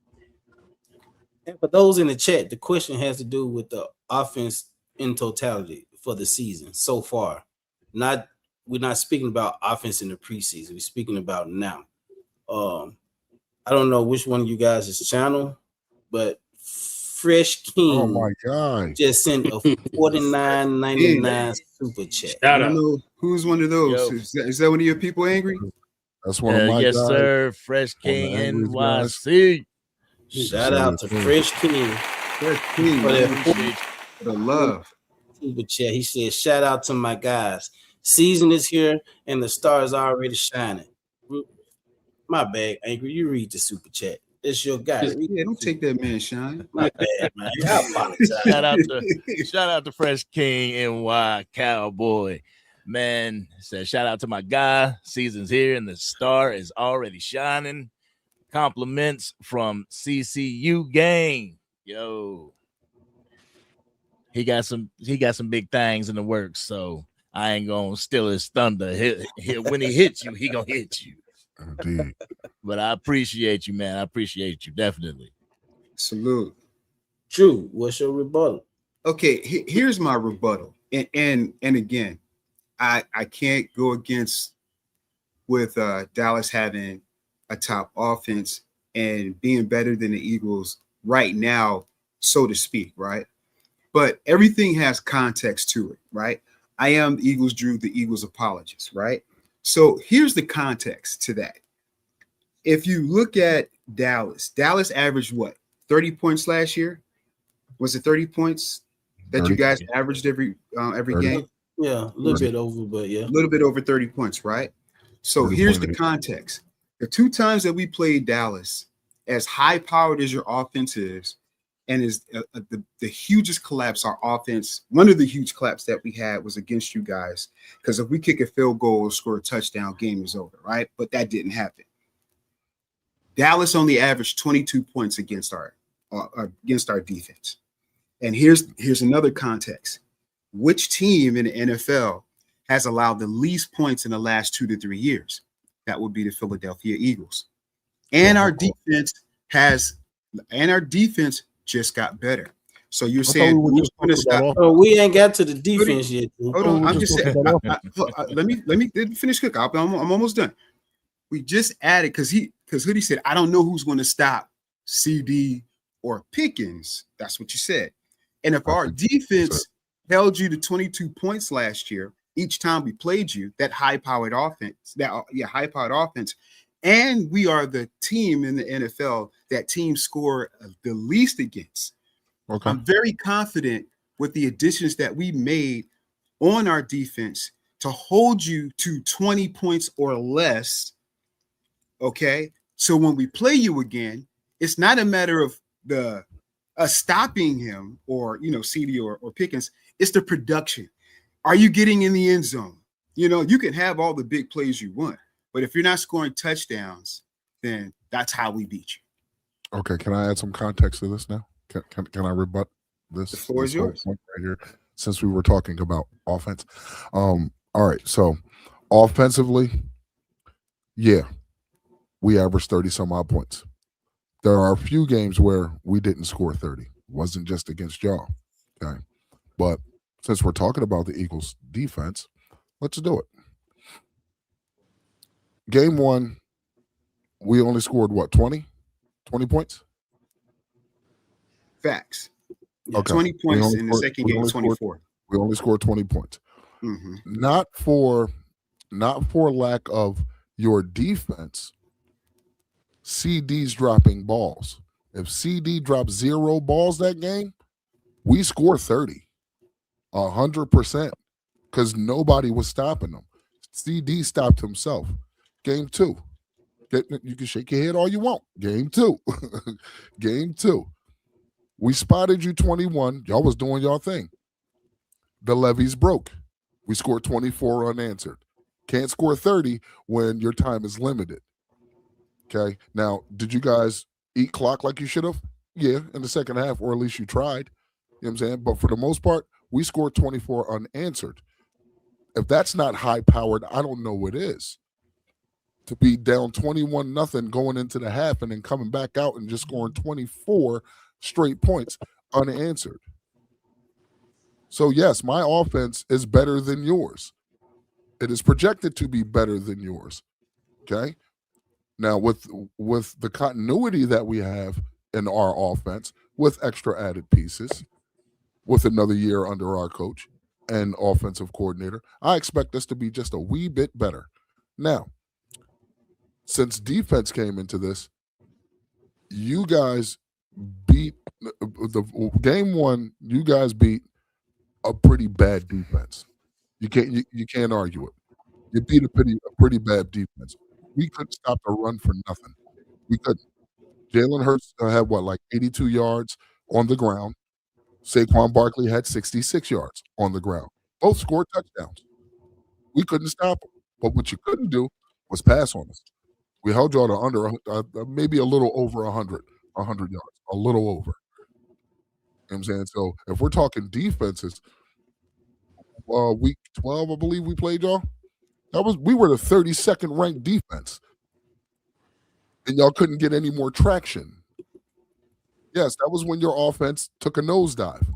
And for those in the chat, the question has to do with the offense in totality for the season so far. We're not speaking about offense in the preseason. We're speaking about now. I don't know which one of you guys is channel, but Fresh King Oh my God. just sent a $49.99 super chat. I don't know who's one of those. Is that one of your people angry? That's one of my yes, guys. sir. Fresh King NYC. Shout out to Fresh King. Fresh King. For the love. Super chat. He said, shout out to my guys. Season is here and the stars are already shining. My bad, Angry. You read the super chat. It's your guy. Yeah, don't take that man shine. My bad, man. I apologize. Shout out to Fresh King NY Cowboy. Man, said shout out to my guy. Season's here and the star is already shining. Compliments from CCU gang. Yo. He got some big things in the works, so I ain't gonna steal his thunder. When he hits you, he gonna hit you. Indeed. But I appreciate you, man. I appreciate you, definitely. Salute. Drew, what's your rebuttal? Okay, here's my rebuttal. And again, I can't go against with Dallas having a top offense and being better than the Eagles right now, so to speak, right? But everything has context to it, right? I am the Eagles Drew, the Eagles apologist, right? So here's the context to that. If you look at Dallas averaged what? 30 points last year? Was it 30 points that 30. you guys averaged every 30. game? Yeah, a little bit over, but yeah. A little bit over 30 points, right? So here's the context. The two times that we played Dallas, as high-powered as your offense is, and is the hugest collapse our offense, one of the huge collapse that we had was against you guys, because if we kick a field goal or score a touchdown, game is over, right? But that didn't happen. Dallas only averaged 22 points against our defense. And here's another context. Which team in the NFL has allowed the least points in the last 2 to 3 years? That would be the Philadelphia Eagles. And our defense just got better. So you're saying who's going to stop? Oh, we ain't got to the defense yet. Hold on, I'm just saying. Let me finish quick. I'm almost done. We just added because Hoodie said, I don't know who's going to stop CD or Pickens. That's what you said. And if our defense held you to 22 points last year, each time we played you, that high-powered offense, and we are the team in the NFL that teams score the least against. Okay. I'm very confident with the additions that we made on our defense to hold you to 20 points or less. Okay. So when we play you again, it's not a matter of stopping him or, CD or Pickens. It's the production. Are you getting in the end zone? You can have all the big plays you want, but if you're not scoring touchdowns, then that's how we beat you. Okay. Can I add some context to this now? Can I rebut this? The floor is yours. Right here, since we were talking about offense. All right. So offensively, yeah, we averaged 30 some odd points. There are a few games where we didn't score 30. It wasn't just against y'all. Okay. But since we're talking about the Eagles defense, let's do it. Game 1, we only scored what, 20 points? Facts. Yeah, okay. 20 points in the second game, 24. We only scored 20 points. Mm-hmm. Not for lack of your defense. CD's dropping balls. If CD drops 0 balls that game, we score 30, 100%, because nobody was stopping them. CD stopped himself. Game 2, you can shake your head all you want. Game 2, Game 2, we spotted you 21. Y'all was doing y'all thing. The levees broke. We scored 24 unanswered. Can't score 30 when your time is limited. Okay. Now, did you guys eat clock like you should have? Yeah, in the second half, or at least you tried. You know what I'm saying? But for the most part, we scored 24 unanswered. If that's not high powered, I don't know what is. To be down 21-0 going into the half and then coming back out and just scoring 24 straight points unanswered. So yes, my offense is better than yours. It is projected to be better than yours. Okay. Now with the continuity that we have in our offense, with extra added pieces, with another year under our coach and offensive coordinator, I expect us to be just a wee bit better. Now, since defense came into this, you guys beat the game one. You guys beat a pretty bad defense. You can't argue it. You beat a pretty bad defense. We couldn't stop the run for nothing. We couldn't. Jalen Hurts had like 82 yards on the ground. Saquon Barkley had 66 yards on the ground. Both scored touchdowns. We couldn't stop them. But what you couldn't do was pass on us. We held y'all to under maybe a little over 100 yards, a little over. You know what I'm saying? So if we're talking defenses, week 12, I believe we played y'all. We were the 32nd ranked defense. And y'all couldn't get any more traction. Yes, that was when your offense took a nosedive.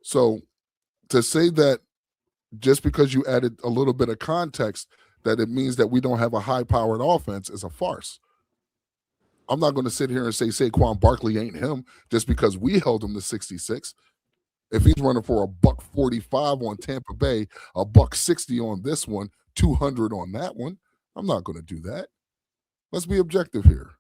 So to say that just because you added a little bit of context that it means that we don't have a high-powered offense is a farce. I'm not going to sit here and say Saquon Barkley ain't him just because we held him to 66. If he's running for a $145 on Tampa Bay, a $160 on this one, 200 on that one, I'm not going to do that. Let's be objective here.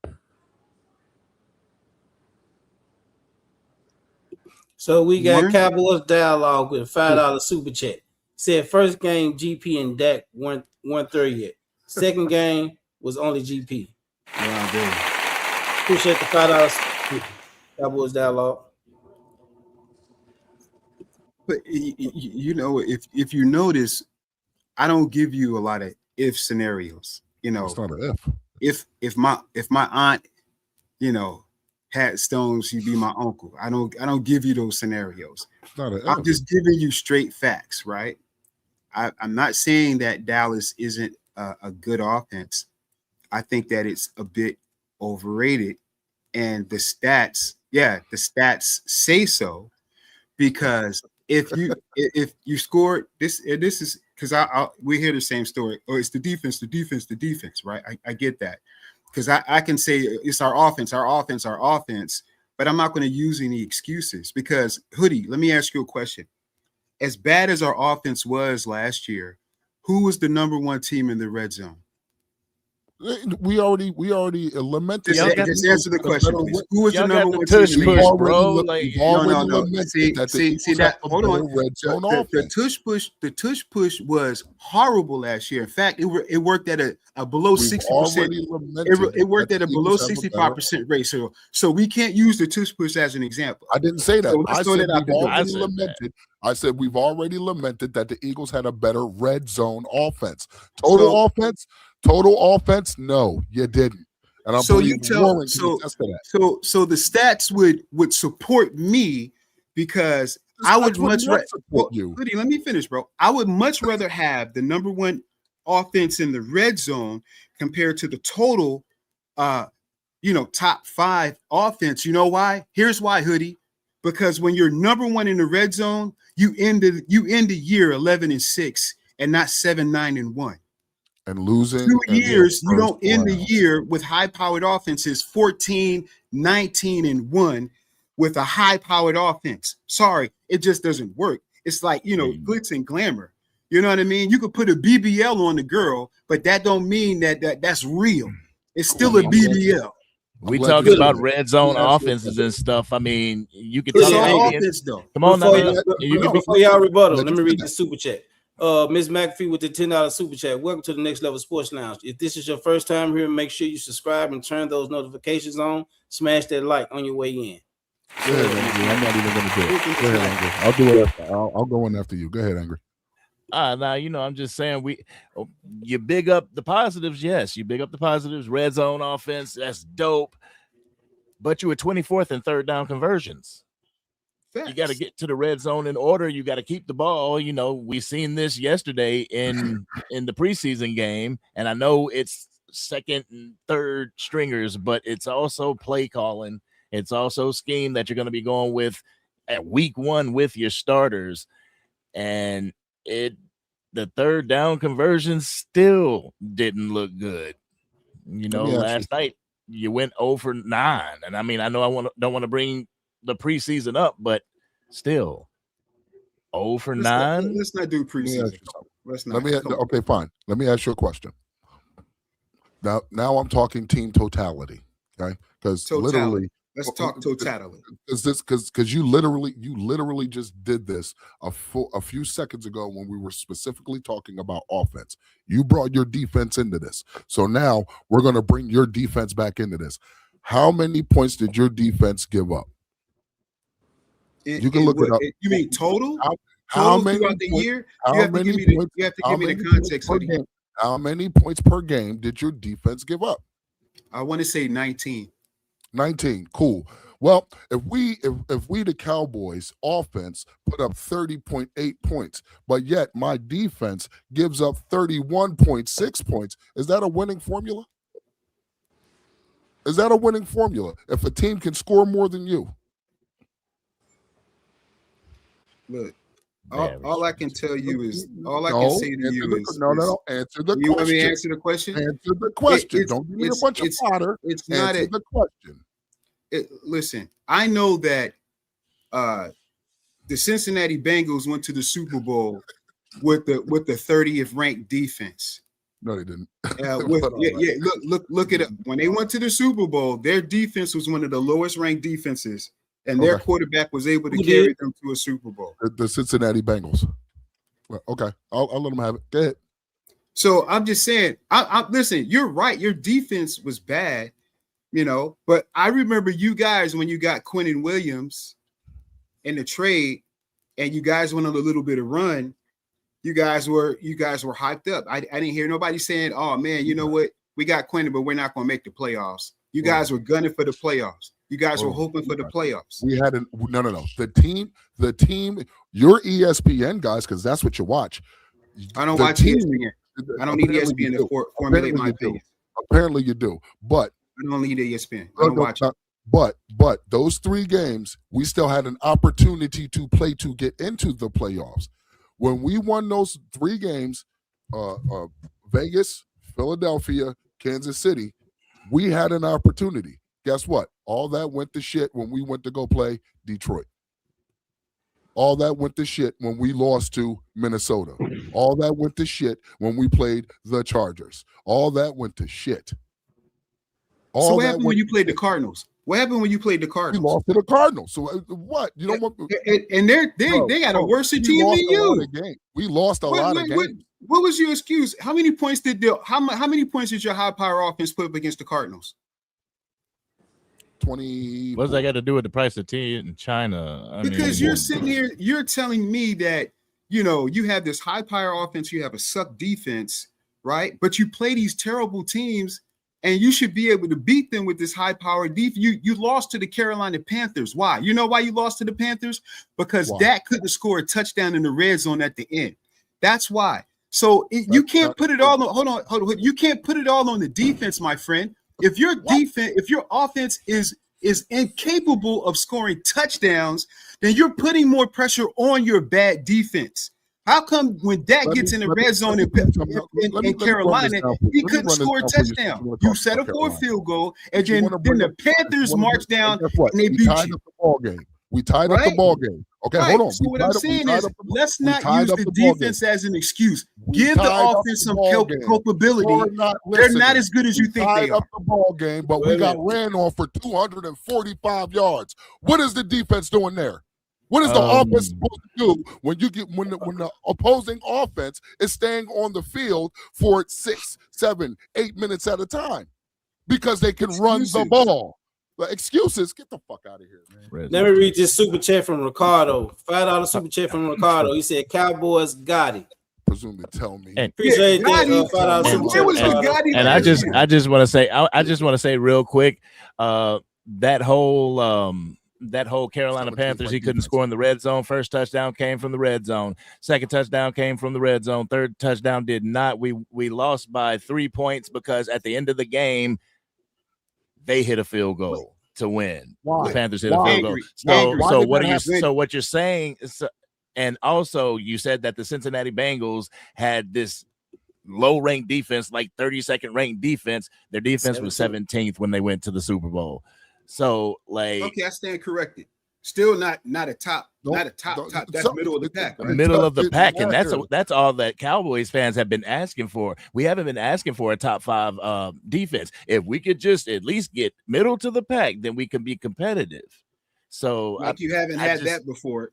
So we got Cowboys dialogue with $5 super chat. Said first game GP and Dak weren't there yet. Second game was only GP. Wow, dude. Appreciate the $5 Cowboys dialogue. But you know, if you notice, I don't give you a lot of if scenarios. You know, it's not an if. If my aunt, you know, had stones, she'd be my uncle. I don't give you those scenarios. I'm just giving you straight facts, right? I'm not saying that Dallas isn't a good offense. I think that it's a bit overrated, and the stats say so, because if you scored this is because we hear the same story. Oh, it's the defense, right? I get that. Because I can say it's our offense, but I'm not going to use any excuses because, Hoodie, let me ask you a question. As bad as our offense was last year, who was the number one team in the red zone? We already lamented. Just answer the question, please. Who was the number one tush team? push, bro. No. See that. Hold on. The tush push was horrible last year. In fact, it worked at a below 60%. It worked at a below 65% rate. So we can't use the tush push as an example. I didn't say that. I said we've already lamented that the Eagles had a better red zone offense. Total offense, no, you didn't. And I believe Warren can attest to that. So the stats would support me because I would much rather support you. Hoodie, let me finish, bro. I would much rather have the number one offense in the red zone compared to the total top 5 offense. You know why? Here's why, Hoodie. Because when you're number one in the red zone, you end the year 11-6 and not 7-9-1. And losing 2 years, you don't end the year with high-powered offenses 14-19-1 with a high-powered offense. Sorry, it just doesn't work. It's like, glitz and glamour. You know what I mean? You could put a BBL on the girl, but that don't mean that's real. It's still a BBL. We talking about red zone offenses and stuff. I mean, you can tell offense though. Come on now. Before y'all rebuttal, let me read the super chat. Ms. McAfee with the $10 super chat. Welcome to the Next Level Sports Lounge. If this is your first time here, make sure you subscribe and turn those notifications on. Smash that like on your way in. Go ahead, Angry. I'm not even going to do it. Go ahead, Angry. I'll do it. I'll go in after you. Go ahead, Angry. Now, I'm just saying you big up the positives. Yes, you big up the positives. Red zone offense, that's dope. But you were 24th in third down conversions. You got to get to the red zone in order. You got to keep the ball. You know, we seen this yesterday in the preseason game, and I know it's second and third stringers, but it's also play calling. It's also scheme that you're going to be going with at week 1 with your starters, and the third down conversion still didn't look good. You know, last night you went 0 for 9, and I mean, I know don't want to bring the preseason up, but still 0 for 9. Let's not do preseason. Okay, fine. Let me ask you a question. Now I'm talking team totality. Okay, because literally, let's talk totality. Because you literally just did this a few seconds ago when we were specifically talking about offense. You brought your defense into this, so now we're going to bring your defense back into this. How many points did your defense give up? You can look it up. You mean total? How many throughout the year? You have to give me the context of the game. How many points per game did your defense give up? I want to say 19. 19. Cool. Well, if we the Cowboys offense put up 30.8 points, but yet my defense gives up 31.6 points, is that a winning formula? Is that a winning formula if a team can score more than you? Look, all I can tell you is answer the question. You want me to answer the question? Answer the question. Don't give me a bunch of fodder. It's not the question. Listen, I know that the Cincinnati Bengals went to the Super Bowl with the 30th ranked defense. No, they didn't. Look at it. When they went to the Super Bowl, their defense was one of the lowest ranked defenses. And their quarterback was able to carry them to a Super Bowl. The Cincinnati Bengals. Well, okay, I'll let them have it. Go ahead. So I'm just saying, listen, you're right. Your defense was bad, but I remember you guys when you got Quinnen Williams in the trade and you guys went on a little bit of run. You guys were hyped up. I didn't hear nobody saying, oh man, you know what? We got Quinnen, but we're not going to make the playoffs. You guys were gunning for the playoffs. You guys were hoping for the playoffs. We had no. The team, your ESPN guys, because that's what you watch. I don't watch ESPN. I don't need ESPN to formulate my opinion. Apparently you do, but I don't need ESPN. I don't watch it. But those 3 games, we still had an opportunity to play to get into the playoffs. When we won those 3 games, Vegas, Philadelphia, Kansas City, we had an opportunity. Guess what? All that went to shit when we went to go play Detroit. All that went to shit when we lost to Minnesota. All that went to shit when we played the Chargers. All that went to shit. So what happened when you played the Cardinals? What happened when you played the Cardinals? We lost to the Cardinals. So what? You don't want and they got a worse team than you. We lost a lot of games. What was your excuse? How many points did your high power offense put up against the Cardinals? 20. What does that got to do with the price of tea in China? Because you're sitting here, you're telling me that you have this high power offense, you have a suck defense, right? But you play these terrible teams, and you should be able to beat them with this high power defense. You lost to the Carolina Panthers. Why? You know why you lost to the Panthers? Because Dak couldn't score a touchdown in the red zone at the end. That's why. So you can't put it all on. Hold on. You can't put it all on the defense, my friend. If your offense is incapable of scoring touchdowns, then you're putting more pressure on your bad defense. How come when Dak gets in the red zone in Carolina, he couldn't score a touchdown? You set up for a field goal, and then the Panthers march down and they beat you. We tied up the ball game. Okay, hold on. So what I'm saying is, let's not use the defense as an excuse. Give the offense some culpability. They're not as good as you think they are. The ball game, but we got ran on for 245 yards. What is the defense doing there? What is the offense supposed to do when the opposing offense is staying on the field for 6, 7, 8 minutes at a time because they can run the ball? The excuses, get the fuck out of here, man. Let me read this super chat from Ricardo. $5 super chat from Ricardo. He said Cowboys got it. Presumably tell me. Appreciate that. $5 super chat. And I just want to say real quick, that whole that whole Carolina 17th Panthers, he ranked couldn't defense. score in the red zone. First touchdown came from the red zone. Second touchdown came from the red zone. Third touchdown did not. We lost by 3 points because at the end of the game, they hit a field goal to win. Why? The Panthers hit Why? a field goal. Angry. Why So did what that are you? happen? So what you're saying is, and also you said that the Cincinnati Bengals had this low-ranked defense, like 32nd ranked defense. Their defense was 17th when they went to the Super Bowl. So, like, Okay, I stand corrected. Still not a top. That's middle of the pack. Right? middle of the pack, and matter. that's all that Cowboys fans have been asking for. We haven't been asking for a top 5 defense. If we could just at least get middle to the pack, then we can be competitive. So, Like you haven't had that before.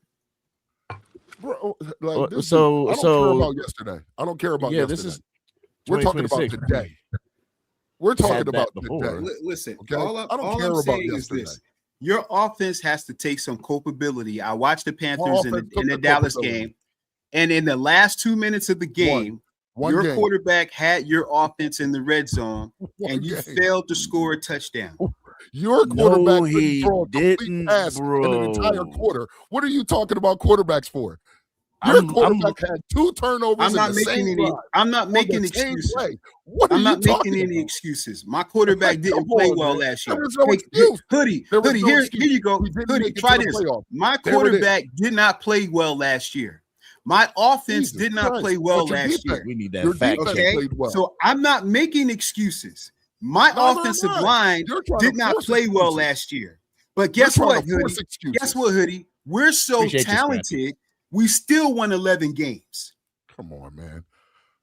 Bro, like this so- I don't so- care about yesterday. I don't care about yeah, yesterday. this is We're talking about 2026. today. We're talking Had that about before. today. Listen, Okay? all I don't all care I'm about saying is yesterday. this: your offense has to take some culpability. I watched the Panthers in offense took the the Dallas culpability. game, and in the last 2 minutes of the game, One your game. quarterback had your offense in the red zone, One and you game. failed to score a touchdown. Your No, quarterback he couldn't throw a complete didn't, pass in an entire bro. quarter. What are you talking about quarterbacks for? Your I'm- quarterback had 2 turnovers I'm in not the making same any. drive. I'm not on making the same excuses. play. What are I'm you not making talking any about? excuses. My quarterback Like, didn't come play on, well man. last year. There was no Hey, excuse. Hoodie, There was Hoodie, no here excuse. you go. We didn't Hoodie, make it try to the this. playoffs. My There it is. quarterback did not play well last year. My offense Jesus did not Christ. play well But your last defense- year. We need that Your fact defense check. Okay, played well. so I'm not making excuses. My Neither am offensive I. line You're trying did to not force play well excuses. last year. But You're guess trying what, to force Hoodie? excuses. Guess what, Hoodie? We're so Appreciate you, Scrappy. talented. We still won 11 games. Come on, man.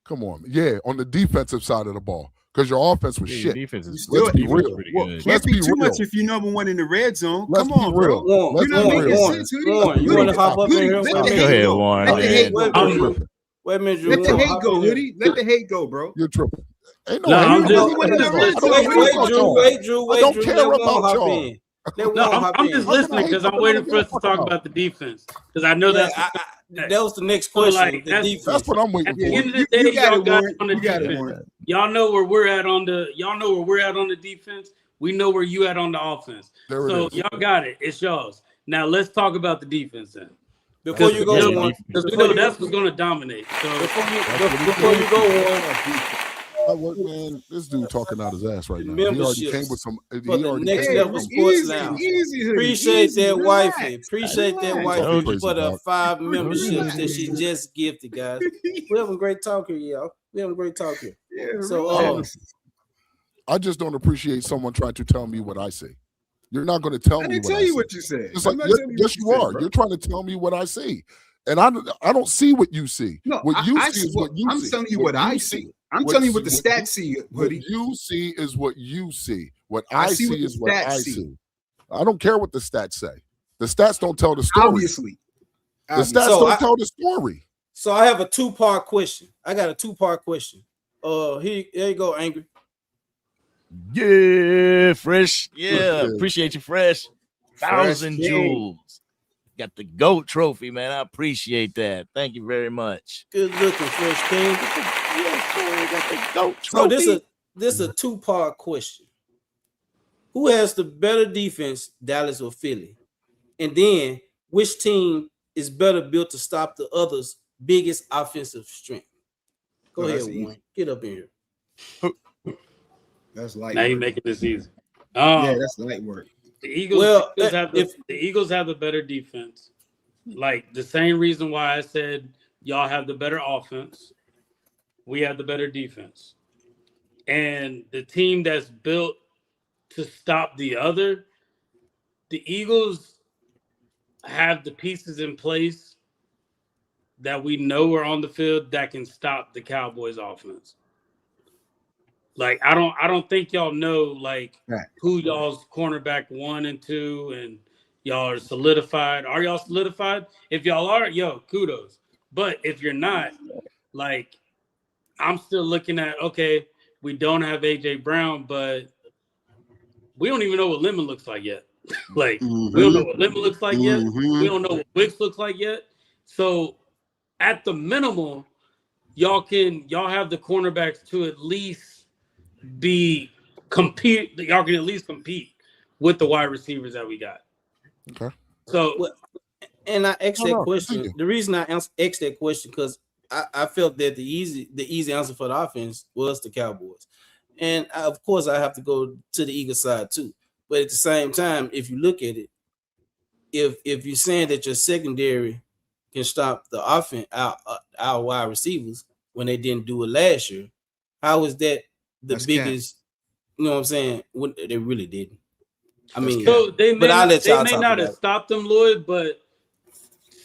Come on. Yeah, on the defensive side of the ball. Because your offense was Yeah, your shit. defense is Still- Let's be defense is real. pretty Well, good. can't Let's be be too real. much if you're number one in the red zone. Let's Come be on, real. bro. Warren, Let's You're not be making real. Warren, sense, Hoodie. Warren, you Hoodie, want to hop up in Hoodie, here? let Wait a the Go hate ahead, go. Warren. Let Go the ahead. hate go. Wait, Hoodie. Drew. Wait a minute, Drew. Let We the gonna hate hop go, in here. Hoodie. Let the hate go, bro. You're tripping. Ain't No, hate. I'm just- I I'm don't just care listening. about Wait, y'all. Drew. Wait, Drew. I don't Drew. care Let Warren about hop y'all. in. Let No, Warren hop I'm in. just I'm gonna listening hate because I'm something I waiting don't for us give a to talk fuck about the defense because I know Yeah, that's that was the next So, question. like, the that's- defense. That's what I'm waiting at the for. end of the You day. got Y'all it, got Warren. on the You got it, defense. Warren. Y'all know where we're at on the. Y'all know where we're at on the defense. We know where you at on the offense. There it So is. y'all got it. It's y'all's. Now let's talk about the defense then. Before you go, Yeah, Warren. defense. Because we Before know you that's go, what's going to dominate. So before you go, Warren. Man, this dude talking out his ass right now. Memberships He already came with some. for He the already next came level with some. sports Easy, lounge. easy, Hoodie. Appreciate Easy. that Relax. wifey. Appreciate that Relax. wifey Told you. for the 5 you. memberships that she just gifted, guys. We having great talk here, y'all. We having great talk here. Yeah, So, relax. I just don't appreciate someone trying to tell me what I see. You're not going to tell I me didn't what tell I you see. what you said. It's I'm like, not telling you yes, what you said, are. bro. You're trying to tell me what I see, and I don't see what you see. No, what you I see is what you I'm see. telling you what I see. I'm What telling you what the you- stats see, What Hoodie. you see is what you see. What I I see see what the is what stats I see. see. I don't care what the stats say. The stats don't tell the story. Obviously. The stats So don't I- tell the story. So I have a 2-part question. I got a 2-part question. Here you go, Angry. Yeah, Fresh. Yeah, Yeah. appreciate you, Fresh. 1,000 King. jewels. Got the GOAT trophy, man. I appreciate that. Thank you very much. Good looking, Fresh King. Yes, sir. Got the GOAT So trophy. this a 2-part question. Who has the better defense, Dallas or Philly? And then which team is better built to stop the other's biggest offensive strength? Go Oh, ahead, that's Warren. easy. Get up in here. That's light now work. you're making this easy. Yeah, that's light work. The Eagles, Well, the Eagles have the better defense. Like the same reason why I said y'all have the better offense. We have the better defense. And the team that's built to stop the other, the Eagles have the pieces in place that we know are on the field that can stop the Cowboys offense. Like I don't think y'all know like Right. who y'all's cornerback 1 and 2 and y'all are solidified. Are y'all solidified? If y'all are, yo, kudos. But if you're not, like I'm still looking at okay, we don't have AJ Brown, but we don't even know what Lemon looks like yet. Like we don't know what Lemon looks like yet. We don't know what Wicks looks like yet. So at the minimum, y'all have the cornerbacks to at least compete. Y'all can at least compete with the wide receivers that we got. Okay. So Well, and I asked that question. Continue. The reason I asked that question because I felt that the easy answer for the offense was the Cowboys, and of course I have to go to the Eagles side too. But at the same time, if you look at it, if you're saying that your secondary can stop the offense, our wide receivers when they didn't do it last year, how is that the That's biggest? You know what I'm saying? When they really didn't. I That's mean, cap. so they but may I'll let they y'all may talk not about have it. stopped them, Lloyd, but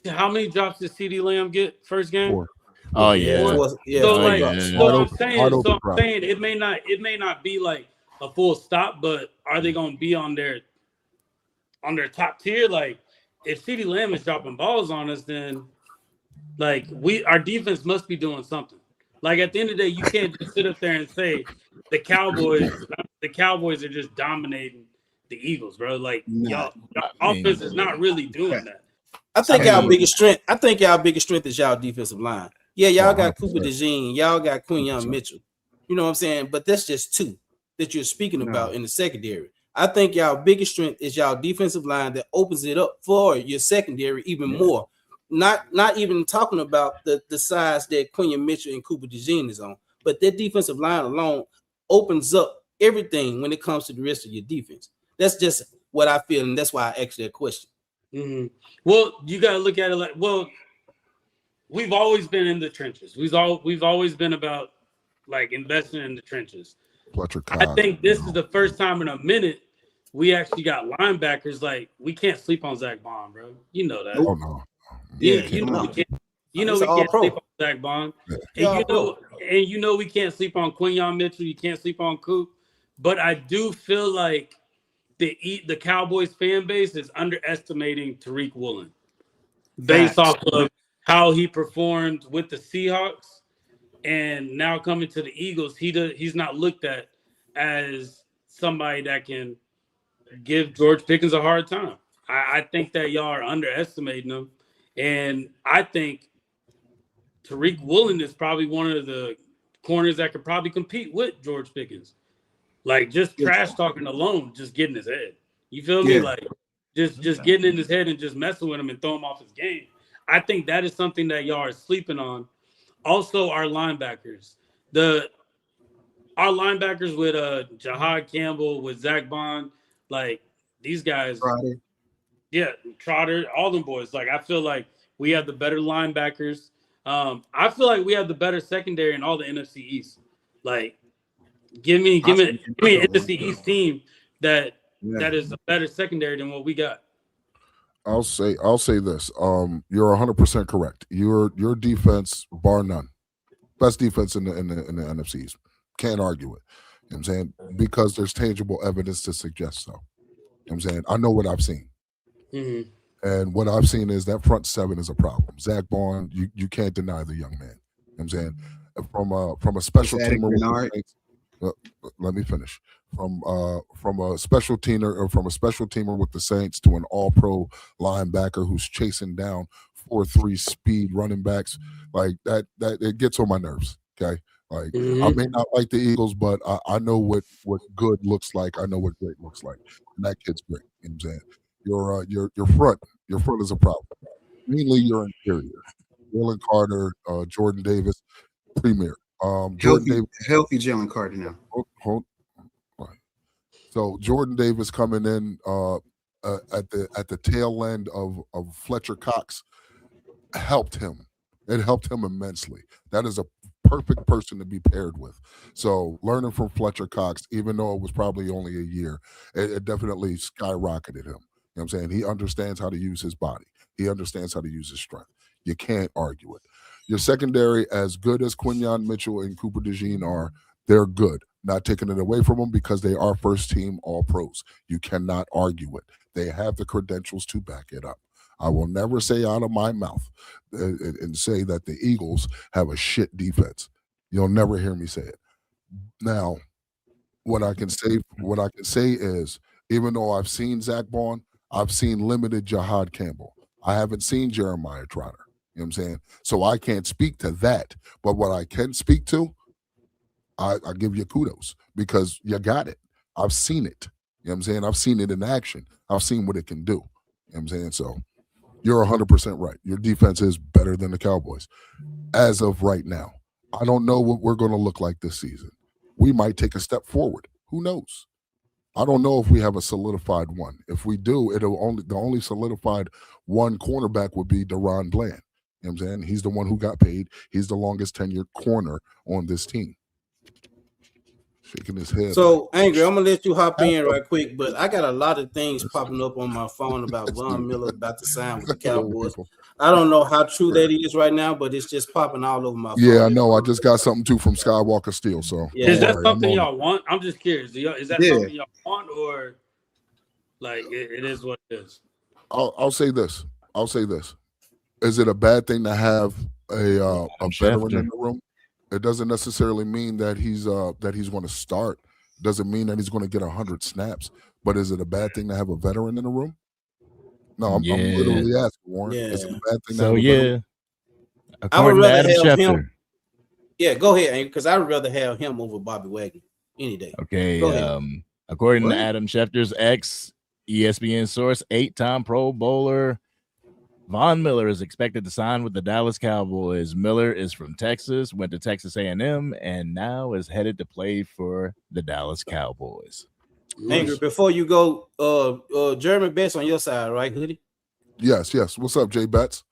how many drops did CD Lamb get first game? 4. Oh Yeah, yeah. So Oh, four like, drops. yeah. Wide so I'm open. Wide saying, open drop. it may not be like a full stop, but are they going to be on their top tier? Like, if CD Lamb is dropping balls on us, then like our defense must be doing something. Like at the end of the day, you can't just sit up there and say the Cowboys are just dominating the Eagles, bro. Like Nah. y'all I mean, offense is not really doing that. I think Hey, y'all biggest strength. I think y'all biggest strength is y'all defensive line. Yeah, y'all got Cooper 100%. DeJean, y'all got Quinyon 100%. Mitchell. You know what I'm saying? But that's just two that you're speaking No. about in the secondary. I think y'all biggest strength is y'all defensive line that opens it up for your secondary even more. Not even talking about the size that Quinyon Mitchell and Cooper DeJean is on, but that defensive line alone opens up everything when it comes to the rest of your defense. That's just what I feel, and that's why I asked that question. Mm-hmm. Well, you got to look at it like, well, we've always been in the trenches. We've always been about like investing in the trenches. Fletcher I Cox. think this is the first time in a minute we actually got linebackers. Like we can't sleep on Zach Bond, bro. You know that. Oh no. You, Yeah, you come know on. we can't. You He's know we all can't pro. sleep on Zach Bond, He all and you know we can't sleep on Quinyon Mitchell. You can't sleep on Coop. But I do feel like the Cowboys fan base is underestimating Tariq Woolen based Facts. off of how he performed with the Seahawks, and now coming to the Eagles, he's not looked at as somebody that can give George Pickens a hard time. I think that y'all are underestimating him, and I think Tariq Woolen is probably one of the corners that could probably compete with George Pickens. Like just trash talking alone, just getting his head. You feel me? Yeah. Like just getting in his head and just messing with him and throw him off his game. I think that is something that y'all are sleeping on. Also, our linebackers. Our linebackers with Jahad Campbell, with Zach Bond, like these guys, Friday. yeah, Trotter, all them boys. Like I feel like we have the better linebackers. I feel like we have the better secondary in all the NFC East. Like, give me an NFC East team that is a better secondary than what we got. I'll say this. You're 100% correct. Your defense, bar none, best defense in the NFCs. Can't argue it. You know what I'm saying? Because there's tangible evidence to suggest so. You know what I'm saying? I know what I've seen. Mm-hmm. And what I've seen is that front seven is a problem. Zach Bond, you can't deny the young man. You know what I'm saying? From a special teamer with the Saints, let me finish. From a special teamer with the Saints to an all-pro linebacker who's chasing down 4.3 speed running backs, like that it gets on my nerves. Okay. Like I may not like the Eagles, but I know what good looks like. I know what great looks like. And that kid's great. You know what I'm saying? Your front is a problem. Mainly your interior. Jalen Carter, Jordan Davis, premier. Healthy Jalen Carter now. Hold. So Jordan Davis coming in at the tail end of Fletcher Cox helped him. It helped him immensely. That is a perfect person to be paired with. So learning from Fletcher Cox, even though it was probably only a year, it definitely skyrocketed him. You know what I'm saying? He understands how to use his body. He understands how to use his strength. You can't argue it. Your secondary, as good as Quinyon Mitchell and Cooper DeJean are, they're good. Not taking it away from them because they are first team all pros. You cannot argue it. They have the credentials to back it up. I will never say out of my mouth and say that the Eagles have a shit defense. You'll never hear me say it. Now, what I can say is, even though I've seen Zach Bond, I've seen limited Jahad Campbell. I haven't seen Jeremiah Trotter. You know what I'm saying? So I can't speak to that. But what I can speak to, I give you kudos because you got it. I've seen it. You know what I'm saying? I've seen it in action. I've seen what it can do. You know what I'm saying? So you're 100% right. Your defense is better than the Cowboys as of right now. I don't know what we're going to look like this season. We might take a step forward. Who knows? I don't know if we have a solidified one. If we do, the only solidified one cornerback would be Deron Bland. You know what I'm saying? He's the one who got paid. He's the longest tenured corner on this team. Shaking his head. So, Angry, I'm gonna let you hop in right quick, but I got a lot of things popping up on my phone about Von Miller about to sign with the Cowboys. I don't know how true that is right now, but it's just popping all over my phone. Yeah, I know. I just got something too from Skywalker Steel. So is that something y'all want? I'm just curious. Is that something y'all want, or like it is what it is? I'll say this. Is it a bad thing to have a veteran in the room? It doesn't necessarily mean that he's going to start. Doesn't mean that he's going to get 100 snaps. But is it a bad thing to have a veteran in the room? No, I'm literally asking, Warren. Yeah. Is it a bad thing? So yeah, I would rather have Schefter. him. Yeah, go ahead, Angry, because I would rather have him over Bobby Wagner any day. Okay. According to Adam Schefter's ex ESPN source, 8-time Pro Bowler, Von Miller is expected to sign with the Dallas Cowboys. Miller is from Texas, went to Texas A&M, and now is headed to play for the Dallas Cowboys. Angry, before you go, Jeremy Betts on your side, right, Hoodie? Yes. What's up, Jay Betts?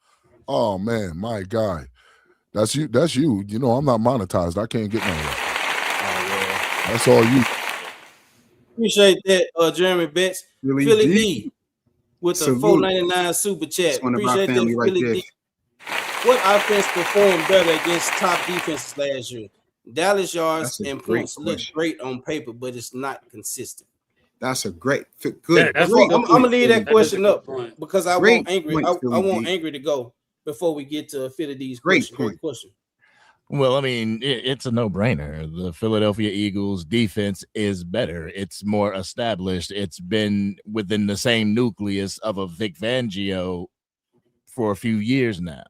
Oh man, my guy. That's you. You know, I'm not monetized. I can't get nowhere. That's all you. Appreciate that, Jeremy Betts. Philly D with the $4.99 super chat. Appreciate that, Philly D. What offense performed better against top defenses last year? Dallas yards and points look great on paper, but it's not consistent. That's a great, good. Yeah, I'm gonna leave that question up because I want Angry. I want Angry to go before we get to Philly D's question. Great question. Well, I mean, it's a no-brainer. The Philadelphia Eagles defense is better. It's more established. It's been within the same nucleus of a Vic Fangio for a few years now.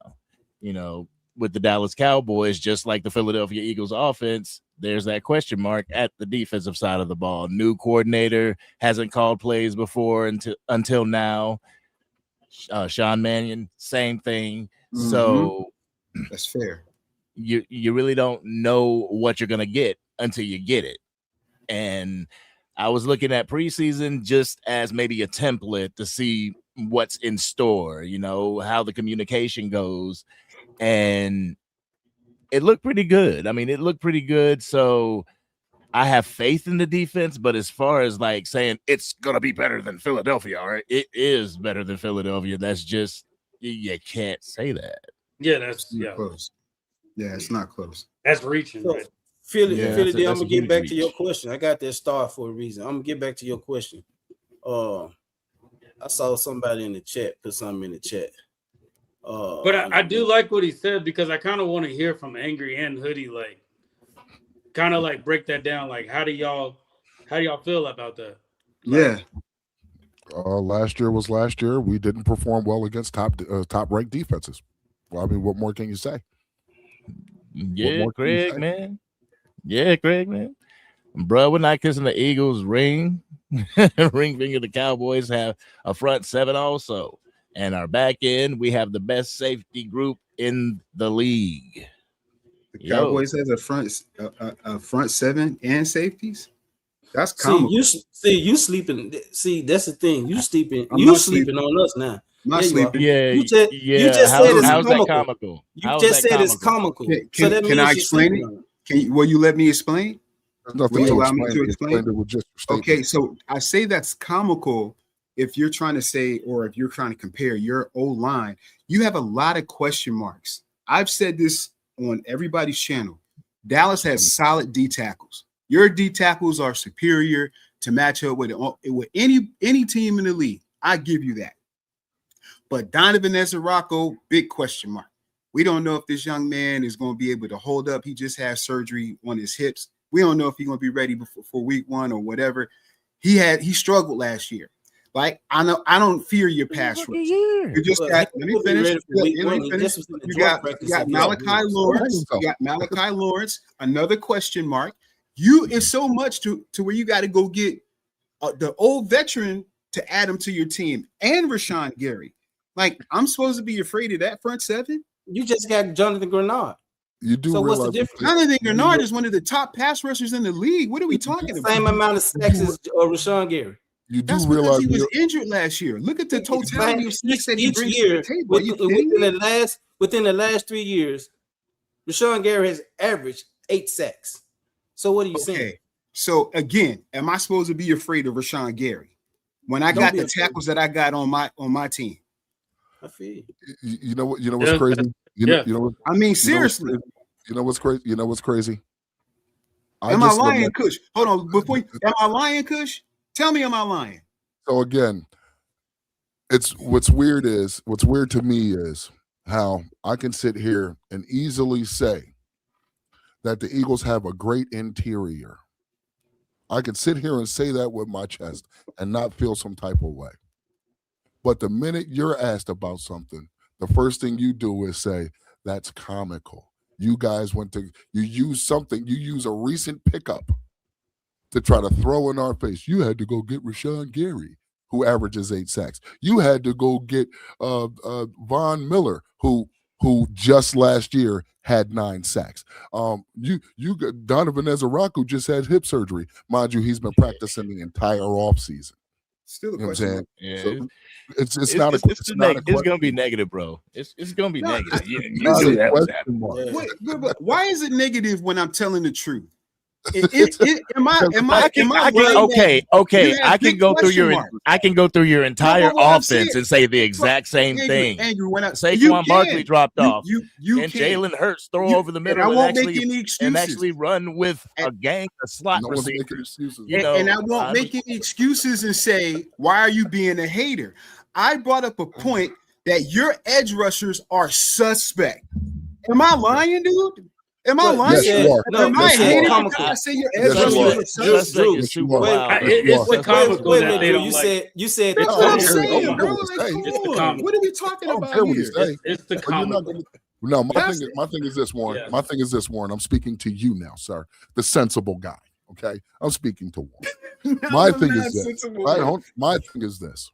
You know, with the Dallas Cowboys, just like the Philadelphia Eagles offense, there's that question mark at the defensive side of the ball. New coordinator, hasn't called plays before until now. Sean Mannion, same thing. Mm-hmm. So that's fair. You really don't know what you're gonna get until you get it. And I was looking at preseason just as maybe a template to see what's in store, you know, how the communication goes. And it looked pretty good. I mean, it looked pretty good. So I have faith in the defense, but as far as like saying it's gonna be better than Philadelphia, all right, it is better than Philadelphia. That's just, you can't say that. Yeah, that's close. Yeah, it's not close. That's reaching. So, right? Philly, I'm gonna get back to your question. I got that star for a reason. I'm gonna get back to your question. I saw somebody in the chat put something in the chat. But I do like what he said because I kind of want to hear from Angry and Hoodie, like kind of like break that down. Like, how do y'all feel about that? Yeah. Last year was last year. We didn't perform well against top ranked defenses. Well, I mean, what more can you say? Yeah, Greg, man. Yeah, Greg, man. Bro, we're not kissing the Eagles ring. Ring finger. The Cowboys have a front seven also. And our back end, we have the best safety group in the league. The Cowboys has a front seven and safeties. That's comical. You sleeping. See, that's the thing. You sleeping. You sleeping on us now. Not sleeping. Yeah, you just said it's comical. You just said it's comical. Can I explain it? Will you let me explain? Will you allow me to explain? Okay, so I say that's comical if you're trying to say, or if you're trying to compare your O-line. You have a lot of question marks. I've said this on everybody's channel. Dallas has solid D tackles. Your D tackles are superior to match up with any team in the league. I give you that. But Donovan Ezeracco, big question mark. We don't know if this young man is going to be able to hold up. He just had surgery on his hips. We don't know if he's going to be ready for week one or whatever. He struggled last year. Like, I don't fear your pass rush. You just got, let me finish. You got Malachi Lawrence. You got Malachi Lawrence, another question mark. It's so much to where you got to go get the old veteran to add him to your team and Rashawn Gary. Like, I'm supposed to be afraid of that front seven? You just got Jonathan Grenard. You do So what's the realize difference? Jonathan Grenard is one of the top pass rushers in the league. What are we talking about? Same amount of sacks as Rashawn Gary. you do That's because realize he was injured last year. Look at the totality of sacks that he Each brings year, to the table. Are you kidding within the last 3 years, Rashawn Gary has averaged 8 sacks. So what are you saying? Okay. So again, am I supposed to be afraid of Rashawn Gary when I got the tackles that I got on my team? I feel you. you know what's crazy? You know I mean, seriously. You know what's crazy? You know what's crazy? Am I lying, Kush? Hold on. Before am I lying, Kush? Tell me, am I lying? So again, what's weird to me is how I can sit here and easily say that the Eagles have a great interior. I can sit here and say that with my chest and not feel some type of way. But the minute you're asked about something, the first thing you do is say, that's comical. You guys use a recent pickup to try to throw in our face. You had to go get Rashawn Gary, who averages 8 sacks. You had to go get Von Miller, who just last year had 9 sacks. You got Donovan Ezaraku just had hip surgery. Mind you, he's been practicing the entire offseason. Still a You know what I'm question. saying? Yeah. So it's not a question. It's gonna be negative, bro. It's gonna be negative. You Not knew a that was question happening. mark. But why is it negative when I'm telling the truth? Am I right? Okay. You have I can big go through question your marks. entire what I'm offense saying- and say the exact same thing. Andrew, when Saquon Barkley dropped off, you and can. Jalen Hurts throw over the And middle I and won't make actually any excuses. actually run with a gang of slot No one's making receivers. excuses. You know, And I won't make any excuses and say, why are you being a hater? I brought up a point that your edge rushers are suspect. Am I lying, dude? Am I lying? Yes, you are. No, Am I Yes, you hating are. because I say your Yes, edge you rushers are. are suspect? Suspect is super Wait, wild. It's the comical Wait a that minute, they Drew. don't like. You said That's I what I'm don't care. saying, I bro. don't care Like, what he come say. on. What are we talking I don't about care what he here? say. It's the But you're not comical. gonna. No, my That's thing is this, Warren. Yeah. My thing is this, Warren. I'm speaking to you now, sir, the sensible guy. Okay, I'm speaking to Warren. My thing is this. My thing is this.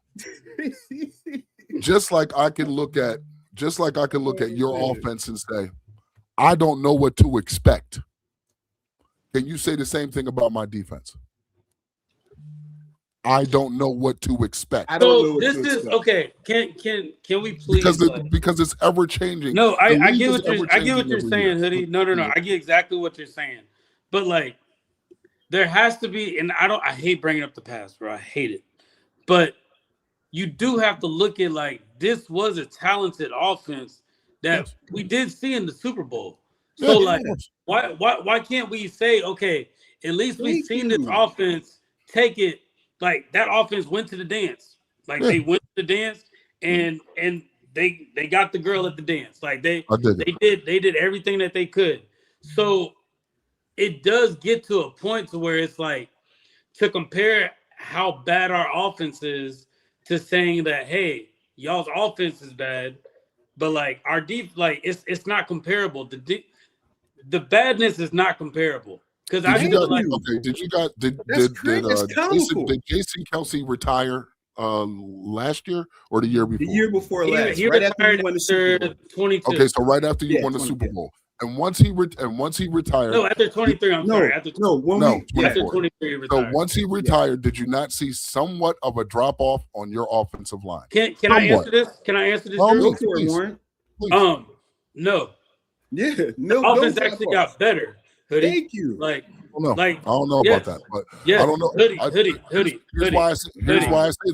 Just like I can look at your offense and say, I don't know what to expect. Can you say the same thing about my defense? I don't know what to expect. I don't know So what this to is expect. okay. Can we please? Because it's ever changing. No, The I league get is what you're ever I get what changing you're every saying, year. Hoodie. No. I get exactly what you're saying. But like there has to be, and I hate bringing up the past, bro. I hate it. But you do have to look at like this was a talented offense that we did see in the Super Bowl. So like why can't we say, okay, at least we've seen this offense take it, like that offense went to the dance. Like they went to the dance and they got the girl at the dance. Like they did everything that they could. So it does get to a point to where it's like to compare how bad our offense is to saying that, hey, y'all's offense is bad, but like our deep, like it's not comparable. The badness is not comparable because I feel like did Jason Kelsey retire last year or the year before? The year before last, he right retired after you won the Super Bowl. 22. Okay, so right after you won the Super Bowl, and once he retired, no, after 23. I'm sorry, after 23 he retired. So once he retired, did you not see somewhat of a drop off on your offensive line? Can I answer this? Can I answer this? No, Warren. No. Yeah, the offense actually got better. Hoodie. Thank you. Like, I don't know about that, but I don't know. Hoodie. Here's why I say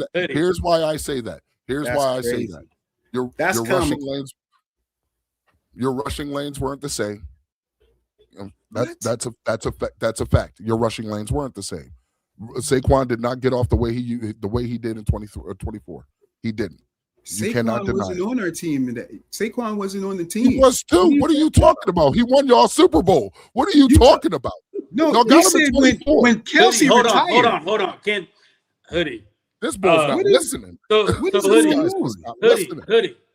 that. Here's why I say that. Your rushing lanes weren't the same. That's a fact. Your rushing lanes weren't the same. Saquon did not get off the way he did in 24. He didn't. You cannot deny wasn't it. on our team. Saquon wasn't on the team. He was too. What are you talking about? He won y'all Super Bowl. What are you talking about? No, he said when Kelsey retired. Hold on. Hoodie. This boy's not listening. So Hoodie.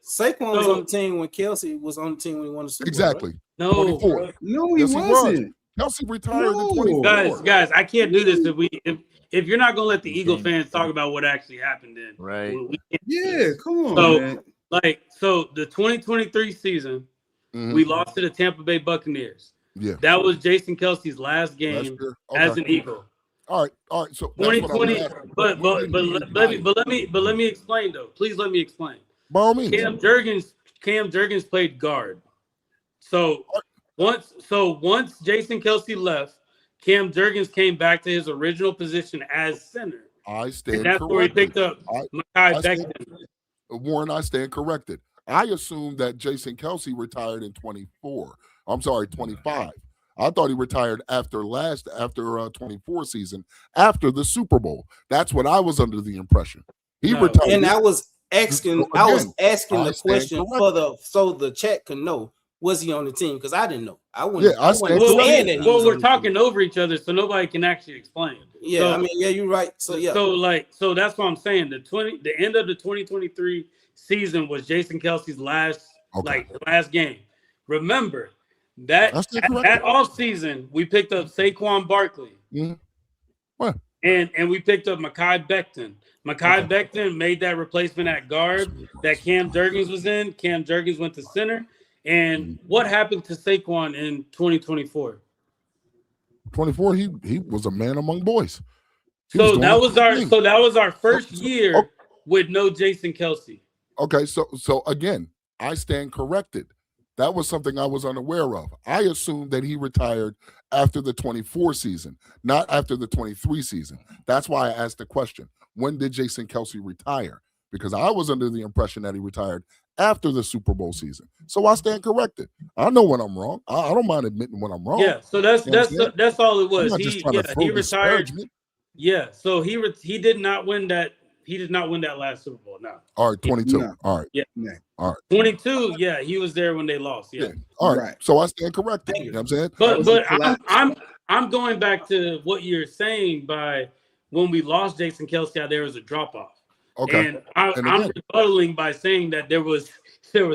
Saquon was on the team when Kelsey was on the team when he won the Super Bowl. Exactly. Right? No, 24. No, he wasn't. Kelsey retired in No. 24. Guys, I can't do this if you're not gonna let the Eagle fans talk about what actually happened. Then Right. we can't do Yeah, this. come on, So, man. So the 2023 season, Mhm. we lost to the Tampa Bay Buccaneers. Yeah. That was Jason Kelsey's last Last game year. as Okay. an Eagle. All right. So that's what I was 2020, asking. but When did he retire? let me explain though. Please let me explain. By all means. Cam Jurgens played guard. So once Jason Kelsey left, Cam Jurgens came back to his original position as center. I stand And that's corrected. where he picked up Mekhi stand- Becton. Warren, I stand corrected. I assumed that Jason Kelsey retired in 24. I'm sorry, 25. I thought he retired after 24 season, after the Super Bowl. That's what I was under the impression. He No. retired. And I was asking So again, the I stand question corrected. so the chat could know, was he on the team? Because I didn't know. I Yeah, wasn't. I I stand wasn't corrected. saying that. he was We're on the talking team. over each other, so nobody can actually explain. Yeah, So- I mean, yeah, you're right. So yeah, So that's what I'm saying. The end of the 2023 season was Jason Kelsey's last game. Remember that That's correct. that off season we picked up Saquon Barkley. Mhm. What? And we picked up Mekhi Becton. Mekhi Becton made that replacement at guard that Cam Jurgens was in. Cam Jurgens went to center. And what happened to Saquon in 2024? 24, he was a man among boys. So that was our first year with no Jason Kelsey. Okay, so again, I stand corrected. That was something I was unaware of. I assumed that he retired after the 24 season, not after the 23 season. That's why I asked the question. When did Jason Kelsey retire? Because I was under the impression that he retired after the Super Bowl season. So I stand corrected. I know when I'm wrong. I don't mind admitting when I'm wrong. Yeah, so that's all it was. I'm not just trying to throw He retired. disparagement. Yeah, so he did not win that. He did not win that last Super Bowl. No. All right, 22. No. All right. Yeah. Yeah. All right. 22. Yeah, he was there when they lost. Yeah. Yeah. All right. Right. So I stand corrected. You know what I'm saying? But I'm going back to what you're saying by when we lost Jason Kelsey, there was a drop off. Okay. And I'm rebuttaling by saying that there was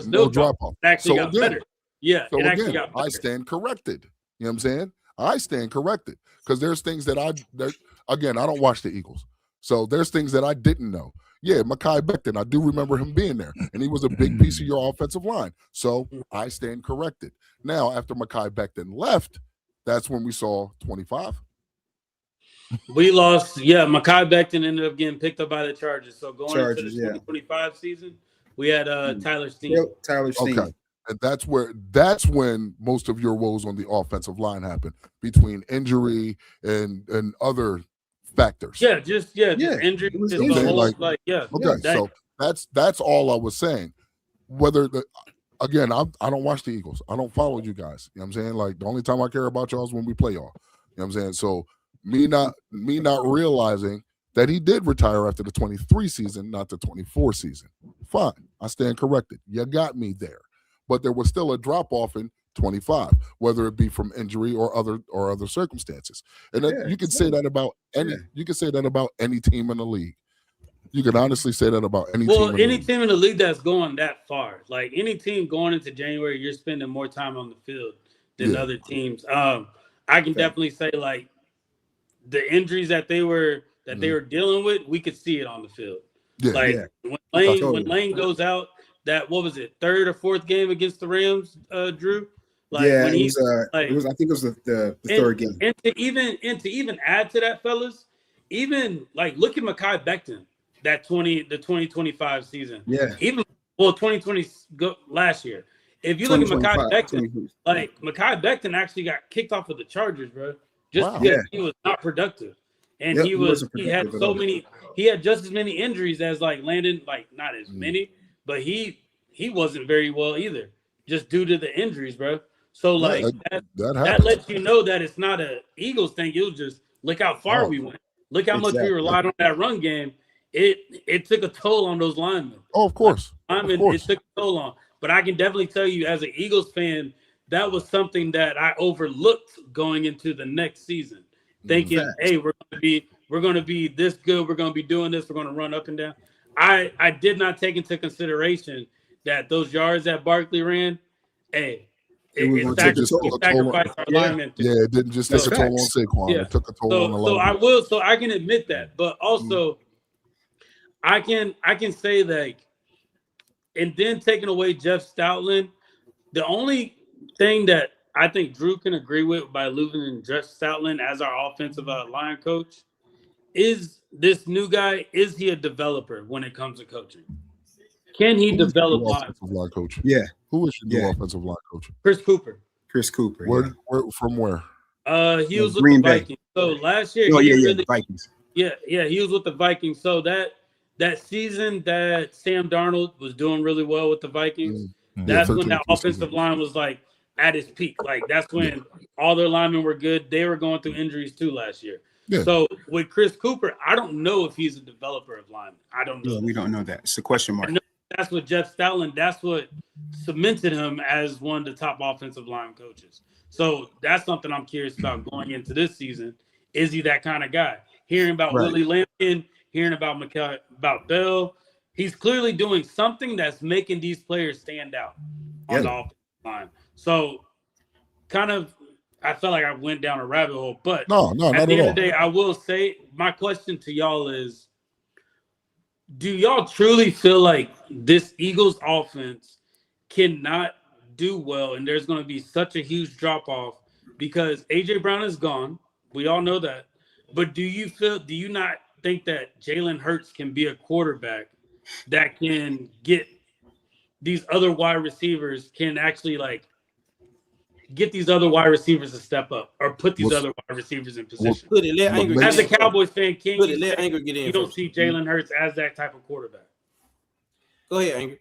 no drop off. It actually got better. Yeah. So it actually again, got better. I stand corrected. You know what I'm saying? I stand corrected because there's things that again, I don't watch the Eagles. So there's things that I didn't know. Yeah, Mekhi Becton, I do remember him being there, and he was a big piece of your offensive line. So I stand corrected. Now, after Mekhi Becton left, that's when we saw 25. We lost. Yeah, Mekhi Becton ended up getting picked up by the Chargers. So going into the 2025 season, we had Tyler Steen. Yep, Tyler Steen. Okay. And that's when most of your woes on the offensive line happened, between injury and other factors. Yeah, just injury. It was just injury. the whole, Okay, yeah. so that's all I was saying. Whether again, I don't watch the Eagles. I don't follow you guys. You know what I'm saying? Like, the only time I care about y'all is when we play y'all. You know what I'm saying? So me not realizing that he did retire after the 23 season, not the 24 season. Fine. I stand corrected. You got me there. But there was still a drop off in 25, whether it be from injury or other circumstances. And you can say that about any team in the league. You can honestly say that about any team. Any team in the league that's going that far, like any team going into January, you're spending more time on the field than other teams. I can definitely say, like, the injuries that they were dealing with, we could see it on the field. Yeah. When Lane goes out, that what was it, third or fourth game against the Rams, Drew? Like, yeah, when it was. I think it was the third game. And to even add to that, fellas, even like look at Mekhi Becton, the 2025 season. Yeah. 2020 last year. If you look at Mekhi Becton, Mekhi Becton actually got kicked off of the Chargers, bro, just because he was not productive, and he had just as many injuries as like Landon, like not as many, but he wasn't very well either, just due to the injuries, bro. So that lets you know that it's not a Eagles thing. It was just look how far we went. Look how much we relied on that run game. It took a toll on those linemen. Oh, of course. It took a toll on. But I can definitely tell you, as an Eagles fan, that was something that I overlooked going into the next season, thinking, "Hey, we're going to be this good. We're going to be doing this. We're going to run up and down." I did not take into consideration that those yards that Barkley ran, it sacrificed our linemen. It didn't just take a toll on Saquon. Yeah. It took a toll on a lot. So I can admit that, but also I can say that, and then taking away Jeff Stoutland, the only thing that I think Drew can agree with by losing Jeff Stoutland as our offensive line coach is this new guy. Is he a developer when it comes to coaching? Can he develop offensive line coach? Yeah. Who is your new offensive line coach? Chris Cooper. Where from where? He was with Green the Vikings. So last year, the Vikings. Yeah, he was with the Vikings. So that season that Sam Darnold was doing really well with the Vikings, that's when that offensive line was like at its peak. Like that's when all their linemen were good. They were going through injuries too last year. Yeah. So with Chris Cooper, I don't know if he's a developer of linemen. I don't know. Yeah, we don't know that. It's a question mark. That's what Jeff Stoutland, that's what cemented him as one of the top offensive line coaches. So that's something I'm curious about going into this season. Is he that kind of guy? Hearing about Willie Lampkin, hearing about Bell, he's clearly doing something that's making these players stand out on the offensive line. So kind of, I felt like I went down a rabbit hole, but at the end of the day, I will say my question to y'all is, do y'all truly feel like this Eagles offense cannot do well and there's going to be such a huge drop off because A.J. Brown is gone? We all know that. But do you not think that Jalen Hurts can be a quarterback that can get these other wide receivers, can actually like get these other wide receivers to step up or put these other wide receivers in position? As a Cowboys fan, you don't see Jalen Hurts as that type of quarterback? Go ahead, Angry.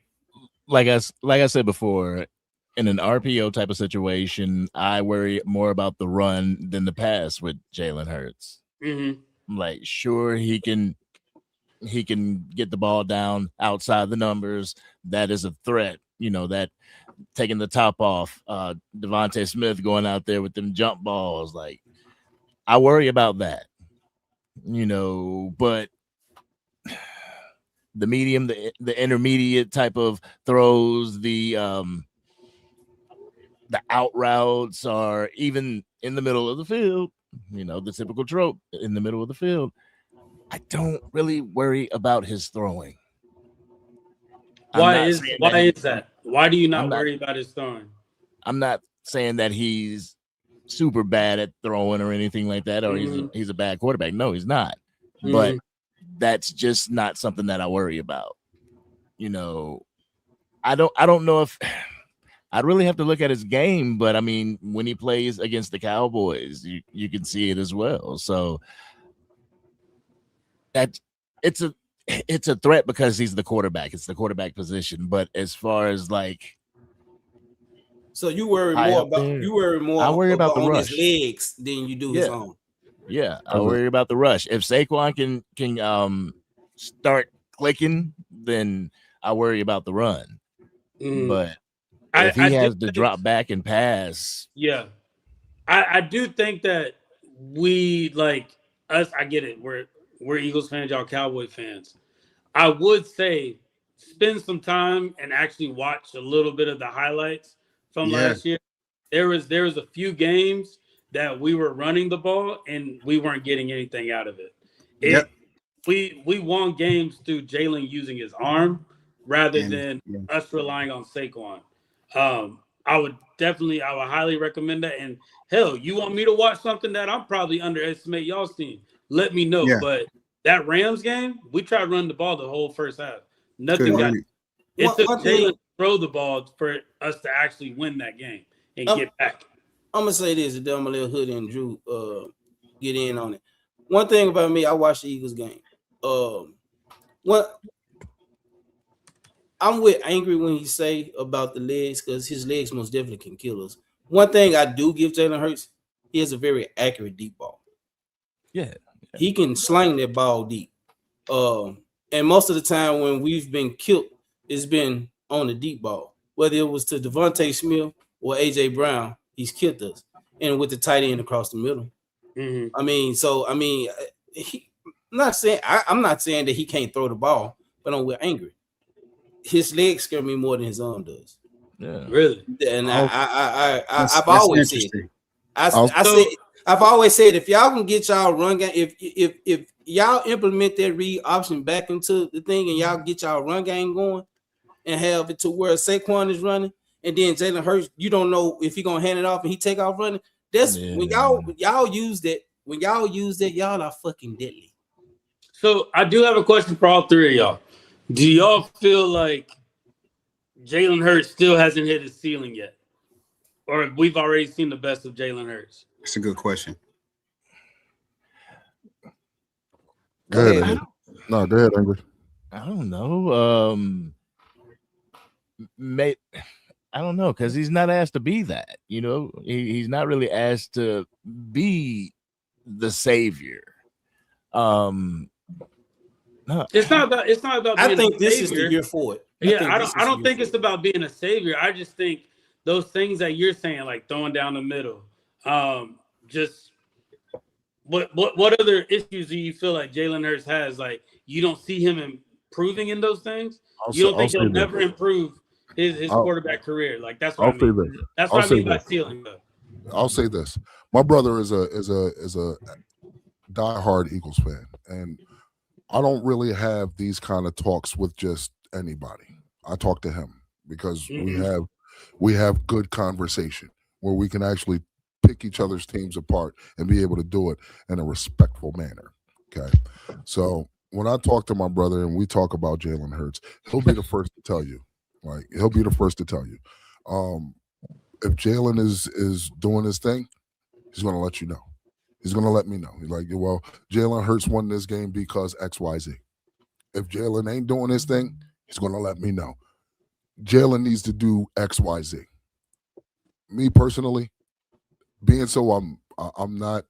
Like I said before, in an RPO type of situation, I worry more about the run than the pass with Jalen Hurts. Mm-hmm. Like, sure, he can get the ball down outside the numbers. That is a threat, that taking the top off. Devontae Smith going out there with them jump balls. Like, I worry about that, but the medium, the intermediate type of throws, the out routes are even in the middle of the field, the typical trope in the middle of the field. I don't really worry about his throwing. Why is that? Why do you not worry about his throwing? I'm not saying that he's super bad at throwing or anything like that, or he's a bad quarterback. No, he's not. But that's just not something that I worry about. I don't know if I'd really have to look at his game, but I mean, when he plays against the Cowboys, you can see it as well. So that it's a threat because he's the quarterback. It's the quarterback position. But as far as like, so you worry more about I worry about the rush. His legs than you do his own. Yeah, I worry about the rush. If Saquon can start clicking, then I worry about the run. But if he has to drop back and pass, I do think that we like us. I get it. We're Eagles fans, y'all Cowboy fans. I would say spend some time and actually watch a little bit of the highlights from last year. There was a few games that we were running the ball and we weren't getting anything out of it. We won games through Jalen using his arm rather than us relying on Saquon. I would highly recommend that. And hell, you want me to watch something that I'm probably underestimate y'all's team? Let me know. Yeah. But that Rams game, we tried to run the ball the whole first half. Nothing got it. It took Jalen to throw the ball for us to actually win that game and get back. I'm gonna say this, and then I'm gonna let Hood and Drew get in on it. One thing about me, I watched the Eagles game. I'm with Angry when he say about the legs, because his legs most definitely can kill us. One thing I do give Jalen Hurts, he has a very accurate deep ball. Yeah. He can sling that ball deep. And most of the time when we've been killed, it's been on the deep ball. Whether it was to Devontae Smith or A.J. Brown, he's killed us. And with the tight end across the middle. Mm-hmm. I'm not saying that he can't throw the ball, but I'm with Angry. His legs scare me more than his arm does. Yeah. Really? And That's I've always said, interesting. I've always said, if y'all can get y'all run game, if y'all implement that read option back into the thing, and y'all get y'all run game going, and have it to where Saquon is running, and then Jalen Hurts, you don't know if he gonna hand it off and he take off running. That's when y'all use that. When y'all use that, y'all are fucking deadly. So I do have a question for all three of y'all. Do y'all feel like Jalen Hurts still hasn't hit his ceiling yet? Or we've already seen the best of Jalen Hurts? That's a good question. Go ahead. No, go ahead, Ingrid. I don't know. I don't know, because he's not asked to be that. You know, he's not really asked to be the savior. No, it's not about being I think a this savior. is the year for it. I don't think it's about being a savior. I just think those things that you're saying, like throwing down the middle, just what other issues do you feel like Jalen Hurts has? Like, you don't see him improving in those things. You don't think he'll never improve his quarterback career? Like, that's what I mean. That's what I mean by ceiling, though. I'll say this: my brother is a diehard Eagles fan, and I don't really have these kind of talks with just anybody. I talk to him because we have good conversation where we can actually pick each other's teams apart and be able to do it in a respectful manner. Okay, so when I talk to my brother and we talk about Jalen Hurts, he'll be the first to tell you. Like, he'll be the first to tell you. If Jalen is doing his thing, he's going to let you know. He's going to let me know. He's like, well, Jalen Hurts won this game because X, Y, Z. If Jalen ain't doing his thing, he's going to let me know. Jalen needs to do X, Y, Z. Me personally, being so I'm not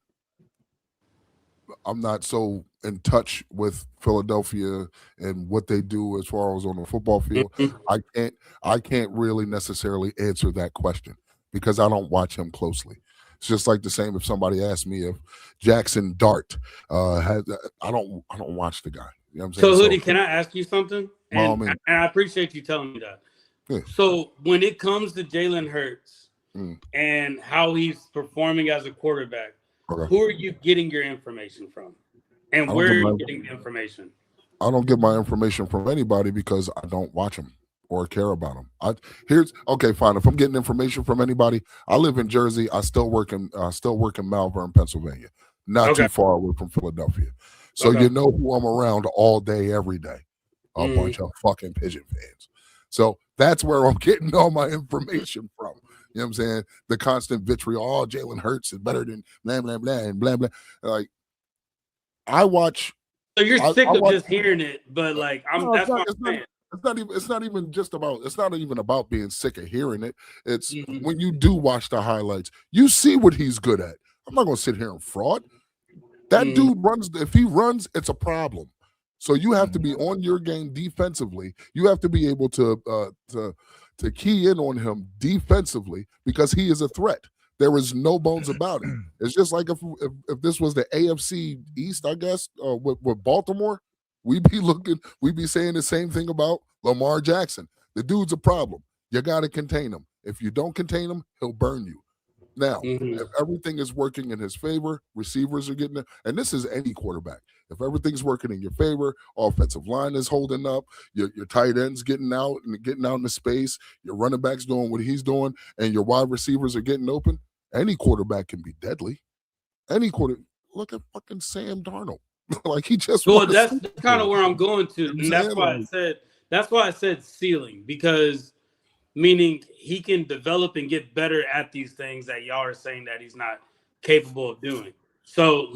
so in touch with Philadelphia and what they do as far as on the football field. I can't really necessarily answer that question because I don't watch him closely. It's just like the same if somebody asked me if Jackson Dart I don't watch the guy. You know what I'm saying? So, Hoodie, can I ask you something? And I appreciate you telling me that. Yeah. So when it comes to Jalen Hurts and how he's performing as a quarterback, who are you getting your information from? And where are you getting the information? I don't get my information from anybody because I don't watch them or care about them. Okay, fine. If I'm getting information from anybody, I live in Jersey. I still work in Malvern, Pennsylvania, not too far away from Philadelphia. So you know who I'm around all day, every day. A bunch of fucking Pigeon fans. So that's where I'm getting all my information from. You know what I'm saying? The constant vitriol. Oh, Jalen Hurts is better than blah, blah, blah, and blah, blah. Like, I watch. So you're sick of just hearing it, but like, that's what I'm saying. It's not even about being sick of hearing it. It's when you do watch the highlights, you see what he's good at. I'm not going to sit here and fraud. That dude runs. If he runs, it's a problem. So you have to be on your game defensively. You have to be able to key in on him defensively because he is a threat. There is no bones about it. It's just like if this was the AFC East, I guess, with Baltimore, we'd be saying the same thing about Lamar Jackson. The dude's a problem. You got to contain him. If you don't contain him, he'll burn you. Now, if everything is working in his favor, receivers are getting it, and this is any quarterback. If everything's working in your favor, offensive line is holding up, your tight end's getting out into space, your running back's doing what he's doing, and your wide receivers are getting open, any quarterback can be deadly. Look at fucking Sam Darnold. Like, he just that's kind of where I'm going to. And that's why I said ceiling, because meaning he can develop and get better at these things that y'all are saying that he's not capable of doing. So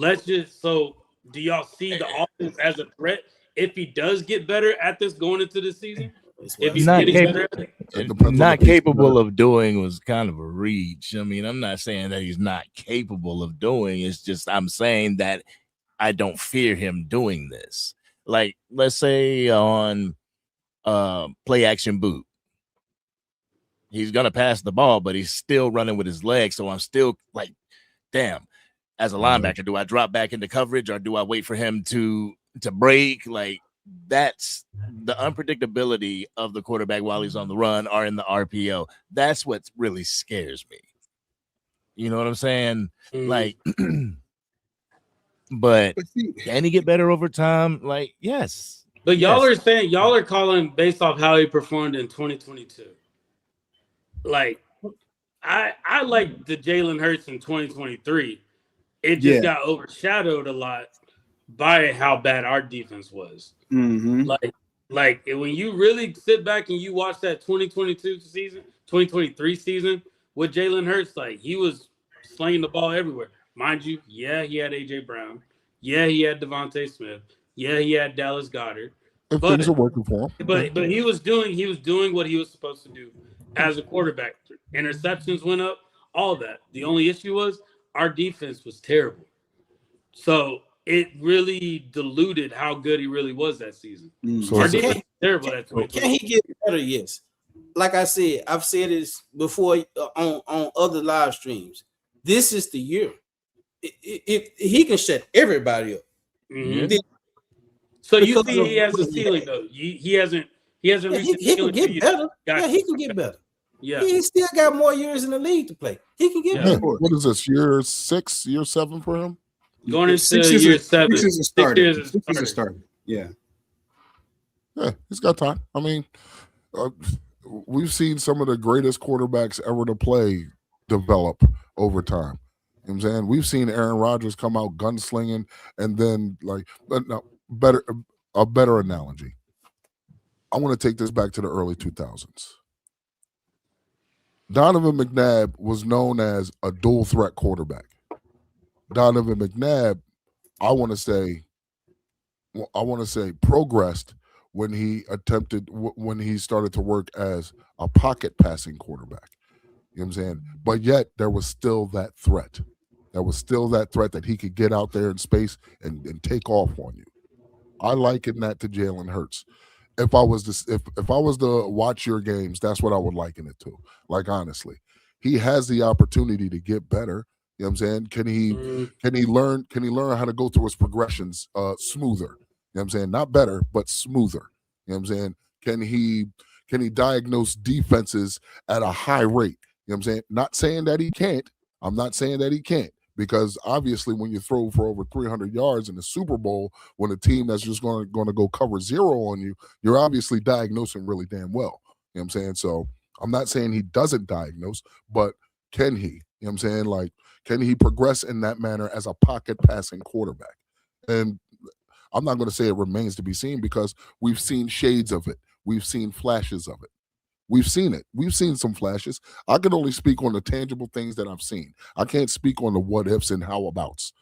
do y'all see the offense as a threat if he does get better at this going into the season? If he's not capable of doing was kind of a reach. I mean, I'm not saying that he's not capable of doing. It's just I'm saying that I don't fear him doing this. Like, let's say on play action boot. He's gonna pass the ball, but he's still running with his legs. So I'm still like, damn. As a linebacker, do I drop back into coverage or do I wait for him to break? Like, that's the unpredictability of the quarterback while he's on the run or in the RPO. That's what really scares me. You know what I'm saying? Like, but can he get better over time? Like, yes. But y'all are saying y'all are calling based off how he performed in 2022. Like, I like the Jalen Hurts in 2023. It just got overshadowed a lot by how bad our defense was. Mm-hmm. Like when you really sit back and you watch that 2022 season, 2023 season with Jalen Hurts, like he was slinging the ball everywhere. Mind you, yeah, he had AJ Brown. Yeah, he had Devontae Smith. Yeah, he had Dallas Goedert. If things are working for him. But he was doing what he was supposed to do as a quarterback. Interceptions went up, all that. The only issue was our defense was terrible. So it really diluted how good he really was that season. So our defense was terrible that 2020. Can he get better? Yes. Like I said, I've said this before on other live streams. This is the year. If he can shut everybody up. Mm-hmm. So you see, he has a ceiling though. He hasn't reached the ceiling. He can get better. Yeah, he can get better. Yeah, he still got more years in the league to play. He can get better. What is this, year 6, year 7 for him? Going into year 7. 6 is a starter. 6 is a starter. Yeah, he's got time. I mean, we've seen some of the greatest quarterbacks ever to play develop over time. You know what I'm saying? We've seen Aaron Rodgers come out gunslinging, and then a better analogy. I want to take this back to the early 2000s. Donovan McNabb was known as a dual threat quarterback. Donovan McNabb, I want to say progressed when he started to work as a pocket passing quarterback. You know what I'm saying? But yet there was still that threat. There was still that threat that he could get out there in space and take off on you. I liken that to Jalen Hurts. If I was to watch your games, that's what I would liken it to. Like, honestly, he has the opportunity to get better. You know what I'm saying? Can he learn how to go through his progressions smoother? You know what I'm saying? Not better, but smoother. You know what I'm saying? Can he diagnose defenses at a high rate? You know what I'm saying? Not saying that he can't. I'm not saying that he can't, because obviously when you throw for over 300 yards in the Super Bowl, when a team that's just going to go cover zero on you, you're obviously diagnosing really damn well. You know what I'm saying? So I'm not saying he doesn't diagnose, but can he? You know what I'm saying? Like, can he progress in that manner as a pocket passing quarterback? And I'm not going to say it remains to be seen, because we've seen shades of it. We've seen flashes of it. We've seen it. We've seen some flashes. I can only speak on the tangible things that I've seen. I can't speak on the what ifs and how abouts.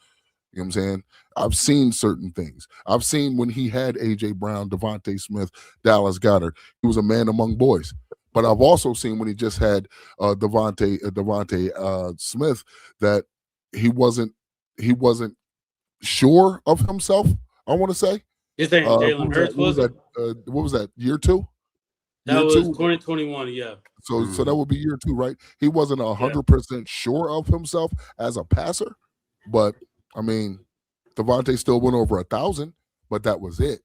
You know what I'm saying? I've seen certain things. I've seen when he had AJ Brown, Devontae Smith, Dallas Goedert, he was a man among boys. But I've also seen when he just had Devontae Smith, that he wasn't sure of himself, I want to say. You're saying Jalen Hurts wasn't? What was that, year 2? That was 2021, yeah. So that would be year 2, right? He wasn't 100% sure of himself as a passer, but I mean, Devontae still went over 1,000, but that was it.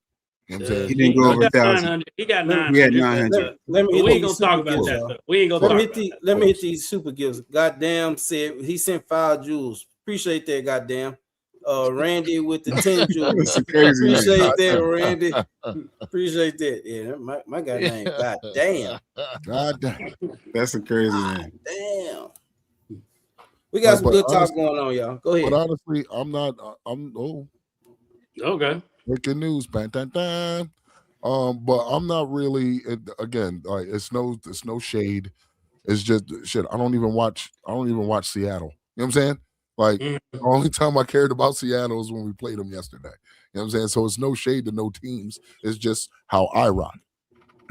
You know what I'm saying? He didn't go over 1,000. He got 900. He had 900. We ain't gonna talk about that. We ain't gonna talk about that. Let me hit these super gifts. Goddamn said he sent 5 jewels. Appreciate that, goddamn. Randy with the 10 jewels. Appreciate that, Randy. Appreciate that. Yeah, my guy name. Goddamn. Goddamn. That's a crazy man. Damn. We got some good talk going on, y'all. Go ahead. But honestly, Okay. Breaking news, bang, bang, bang. But I'm not really. Again, like, it's no shade. It's just shit. I don't even watch Seattle. You know what I'm saying? Like, the only time I cared about Seattle is when we played them yesterday. You know what I'm saying? So it's no shade to no teams. It's just how I rock.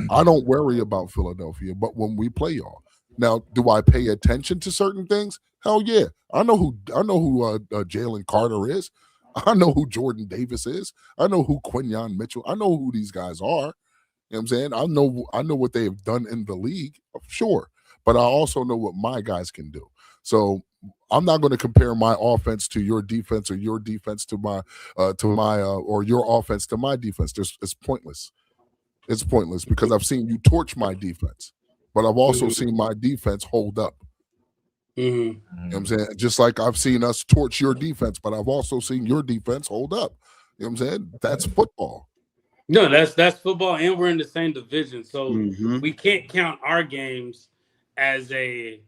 I don't worry about Philadelphia, but when we play y'all. Now, do I pay attention to certain things? Hell yeah. I know who Jalen Carter is. I know who Jordan Davis is. I know who Quinyon Mitchell. I know who these guys are. You know what I'm saying? I know what they have done in the league, sure. But I also know what my guys can do. So I'm not going to compare my offense to your defense or your defense to my or your offense to my defense. It's pointless. It's pointless because I've seen you torch my defense, but I've also seen my defense hold up. Mm-hmm. You know what I'm saying? Just like I've seen us torch your defense, but I've also seen your defense hold up. You know what I'm saying? That's football. No, that's football, and we're in the same division, so Mhm. we can't count our games as a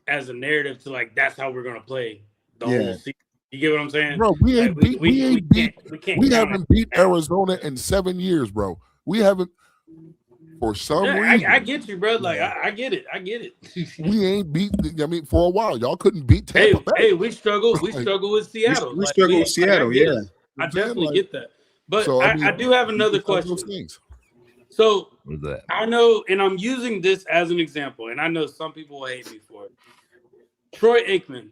narrative to like that's how we're gonna play the whole season. You get what I'm saying? Bro, we ain't Like, we haven't beat Arizona in 7 years, bro. We haven't for some reason. I get you, bro. Like I get it. We ain't beat. I mean, for a while, y'all couldn't beat Tampa Bay. Hey, we struggle. We struggle with Seattle. We struggle with Seattle. Yeah, I definitely get that. But So, I do have another question. So What's that? I know, and I'm using this as an example, and I know some people will hate me for it. Troy Aikman,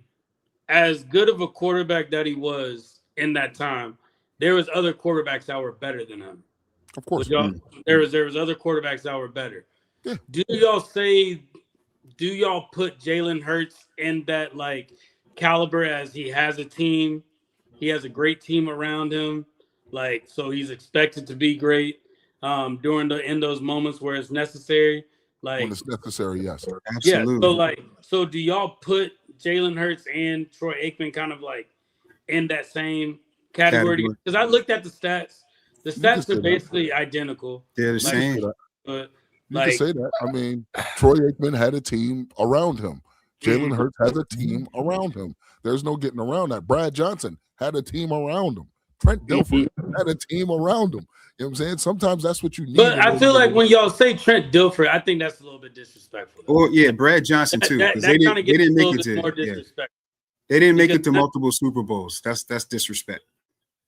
as good of a quarterback that he was in that time, there was other quarterbacks that were better than him. Of course, there was other quarterbacks that were better. Yeah. Do y'all put Jalen Hurts in that like caliber as he has a team? He has a great team around him. Like, so he's expected to be great in those moments where it's necessary. Like when it's necessary, yes. Absolutely. Yeah. So do y'all put Jalen Hurts and Troy Aikman kind of like in that same category? Because I looked at the stats. The stats are basically identical. They're the same. But you can say that. I mean, Troy Aikman had a team around him. Jalen Hurts has a team around him. There's no getting around that. Brad Johnson had a team around him. Trent Dilfer had a team around him. You know what I'm saying? Sometimes that's what you need. But I feel like when y'all say Trent Dilfer, I think that's a little bit disrespectful. Oh yeah, Brad Johnson too. That kind of gets a little bit more disrespectful. They didn't make it to multiple Super Bowls. That's disrespect.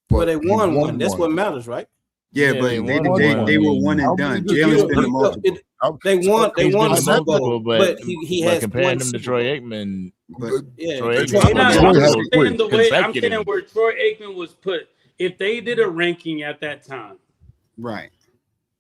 But they won one. That's what matters, right? Yeah, but they were one and done. Jalen's been multiple. They won the Super Bowl, but he has comparing them to Troy Aikman. But Troy I'm saying where Troy Aikman was put. If they did a ranking at that time, right,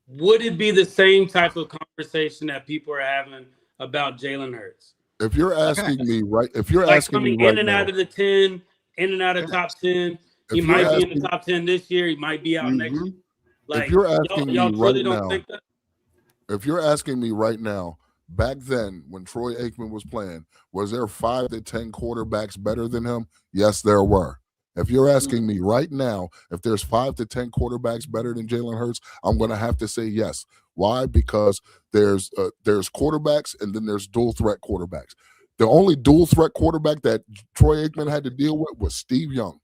would it be the same type of conversation that people are having about Jalen Hurts? If you're asking me, right? If you're like asking me coming right in and now, out of the 10, in and out of top 10, he might be in the top 10 this year. He might be out next year. Like, if you're asking y'all me really right don't now, think that? if you're asking me right now, back then when Troy Aikman was playing, was there 5 to 10 quarterbacks better than him? Yes, there were. If you're asking me right now, if there's 5 to 10 quarterbacks better than Jalen Hurts, I'm going to have to say yes. Why? Because there's quarterbacks and then there's dual threat quarterbacks. The only dual threat quarterback that Troy Aikman had to deal with was Steve Young,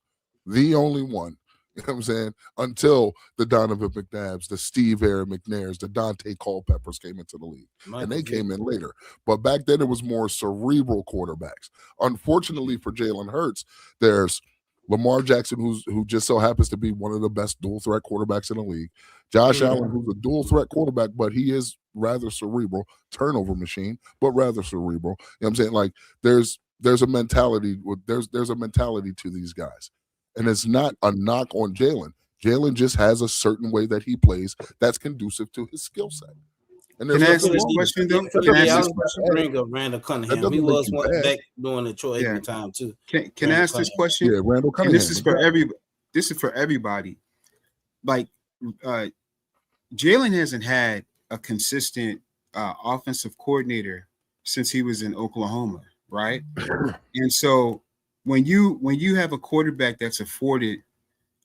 the only one. You know what I'm saying? Until the Donovan McNabbs, the Steve Aaron McNairs, the Dante Culpeppers came into the league. And they came in later. But back then it was more cerebral quarterbacks. Unfortunately for Jalen Hurts, there's Lamar Jackson, who just so happens to be one of the best dual threat quarterbacks in the league. Josh Allen, who's a dual threat quarterback, but he is rather cerebral, turnover machine, but rather cerebral. You know what I'm saying? Like there's a mentality, there's a mentality to these guys. And it's not a knock on Jalen. Jalen just has a certain way that he plays that's conducive to his skill set. And can I ask this question though? Bring up Randall Cunningham. He was one back during the Troy Aikman time too. Can I ask this question? Yeah, Randall Cunningham. And this is for everybody. This is for everybody. Like Jalen hasn't had a consistent offensive coordinator since he was in Oklahoma, right? And so when you have a quarterback that's afforded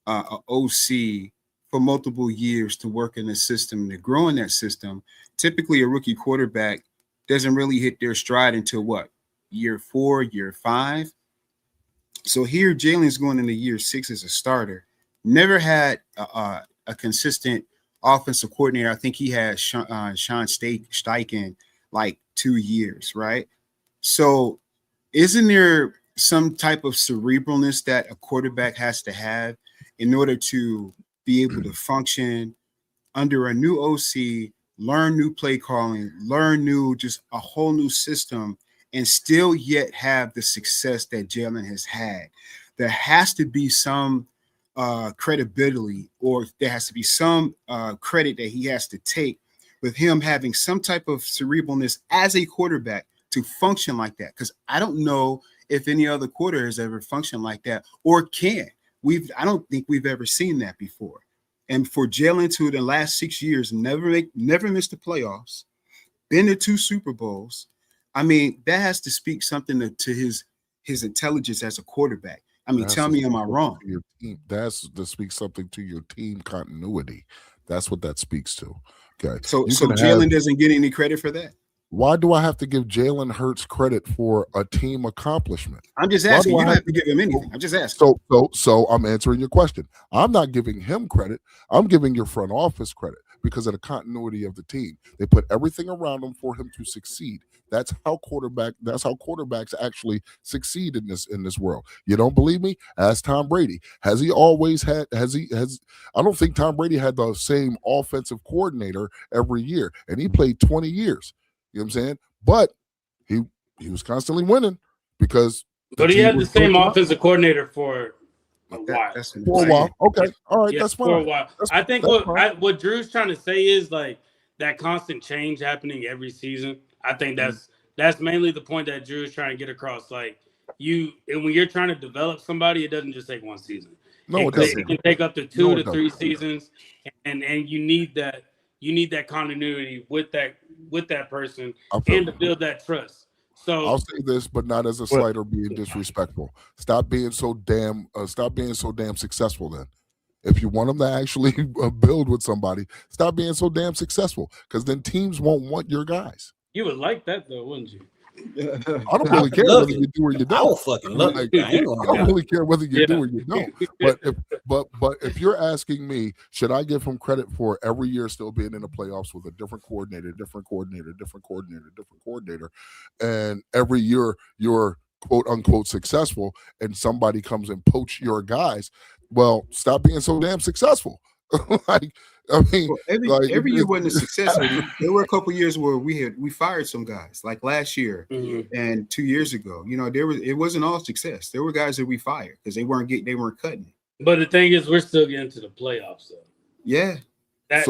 an OC for multiple years to work in the system, to grow in that system, typically a rookie quarterback doesn't really hit their stride until what? Year 4, year 5. So here Jalen's going into year 6 as a starter. Never had a consistent offensive coordinator. I think he had Sean Steichen like 2 years, right? So isn't there some type of cerebralness that a quarterback has to have in order to be able to function under a new OC, learn new play calling, learn just a whole new system, and still yet have the success that Jalen has had? There has to be some credibility, or there has to be some credit that he has to take with him having some type of cerebralness as a quarterback to function like that, because I don't know if any other quarter has ever functioned like that or can. I don't think we've ever seen that before. And for Jalen to the last 6 years never missed the playoffs, been to 2 Super Bowls. I mean, that has to speak something to his intelligence as a quarterback. I mean, tell me, am I wrong? Your team, that's to speak something to your team continuity. That's what that speaks to. Okay. So Jalen doesn't get any credit for that. Why do I have to give Jalen Hurts credit for a team accomplishment? I'm just asking. You don't have to give him anything. I'm just asking. So I'm answering your question. I'm not giving him credit. I'm giving your front office credit because of the continuity of the team. They put everything around him for him to succeed. That's how quarterbacks actually succeed in this world. You don't believe me? Ask Tom Brady. I don't think Tom Brady had the same offensive coordinator every year, and he played 20 years. You know what I'm saying? But he was constantly winning because. But he had the same offensive coordinator for a while. For a while. Okay. All right. Yeah, that's fine. For a while. I think what Drew's trying to say is like that constant change happening every season. I think that's mainly the point that Drew's trying to get across. Like when you're trying to develop somebody, it doesn't just take one season. No, it doesn't. It can take up to 2 to 3 seasons, and you need that. You need that continuity with that person and to build that trust. So I'll say this, but not as a slight or being disrespectful. Stop being so damn successful. Then, if you want them to actually build with somebody, stop being so damn successful, because then teams won't want your guys. You would like that though, wouldn't you? I don't really care whether you do or you don't. I will fucking love it. I don't really care whether you do or you don't. But if you're asking me, should I give him credit for every year still being in the playoffs with a different coordinator, and every year you're quote unquote successful, and somebody comes and poach your guys? Well, stop being so damn successful. Every year wasn't a success. There were a couple years where we fired some guys, like last year and 2 years ago. You know, it wasn't all success. There were guys that we fired because they weren't cutting it. But the thing is, we're still getting to the playoffs, though. Yeah. That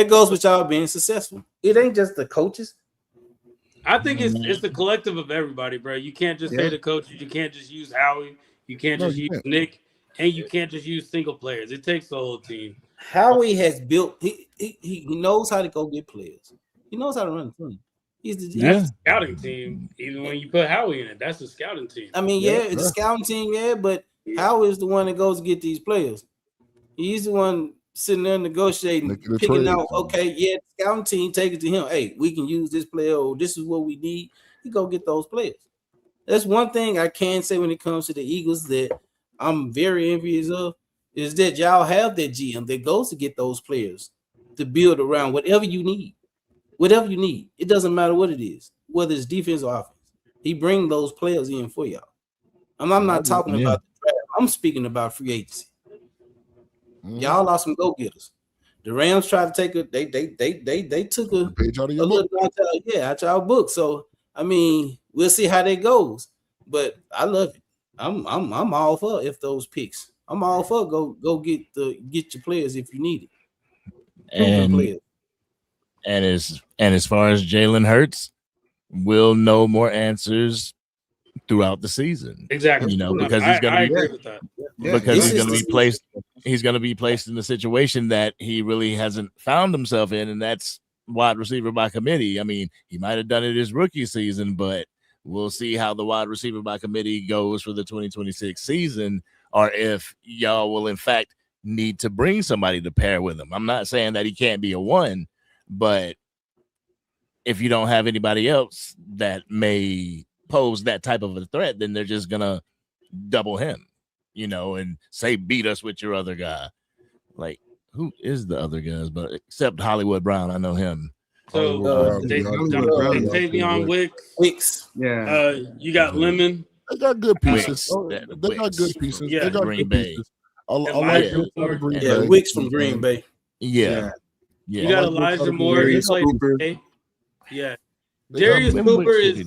goes with y'all being successful. It ain't just the coaches. I think it's the collective of everybody, bro. You can't just say the coaches. You can't just use Howie. You can't just use Nick. And you can't just use single players. It takes the whole team. Howie has built. He knows how to go get players. He knows how to run the team. That's a scouting team. Even when you put Howie in it, that's a scouting team. I mean, it's a scouting team, but Howie is the one that goes to get these players. He's the one sitting there negotiating, picking out. Okay, the scouting team take it to him. Hey, we can use this player. Or this is what we need. He go get those players. That's one thing I can say when it comes to the Eagles that I'm very envious of, is that y'all have that GM that goes to get those players to build around whatever you need. Whatever you need. It doesn't matter what it is, whether it's defense or offense. He brings those players in for y'all. I'm not talking about the draft. I'm speaking about free agency. Y'all lost some go-getters. The Rams tried to take they took a page out of your book. Out y'all book. So I mean, we'll see how that goes. But I love it. I'm all for if those picks. I'm all for go get your players if you need it. And as far as Jalen Hurts, we'll know more answers throughout the season. Exactly. You know, because he's going to be agree with that. Because he's going to be placed. He's going to be placed in the situation that he really hasn't found himself in, and that's wide receiver by committee. I mean, he might have done it his rookie season, but we'll see how the wide receiver by committee goes for the 2026 season, or if y'all will, in fact, need to bring somebody to pair with him. I'm not saying that he can't be a one, but if you don't have anybody else that may pose that type of a threat, then they're just going to double him, you know, and say, beat us with your other guy. Like, who is the other guys? But except Hollywood Brown, I know him. So Tavion Wicks. Yeah. You got Lemon. They got good pieces. They got good pieces. Yeah. They got Green good Bay. pieces. I like Green Bay. Wicks from Green Bay. Yeah. You got Elijah Moore. Darius Cooper. Yeah. Darius Cooper is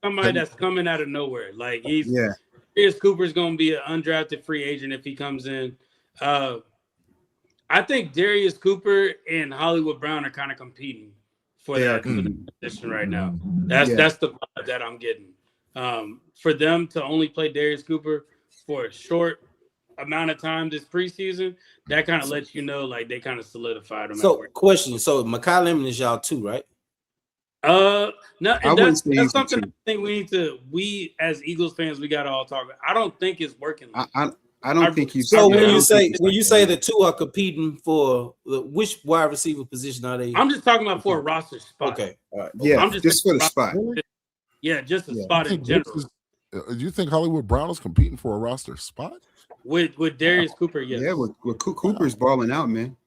somebody that's coming out of nowhere. Like Darius Cooper is going to be an undrafted free agent if he comes in. I think Darius Cooper and Hollywood Brown are kind of competing for that position right now. That's the vibe that I'm getting. For them to only play Darius Cooper for a short amount of time this preseason, that kind of lets you know like they kind of solidified him. So question, so Makai Lemon is y'all too, right? No, and that's something I think we as Eagles fans, we gotta all talk about. I don't think it's working. I don't think he's. So when you say the two are competing for which wide receiver position are they? I'm just talking about for a roster spot. Okay, all right. Yeah, I'm just for the spot. Yeah, just a spot in general. Do you think Hollywood Brown is competing for a roster spot? With Darius Cooper, yes. Yeah, with Cooper's balling out, man.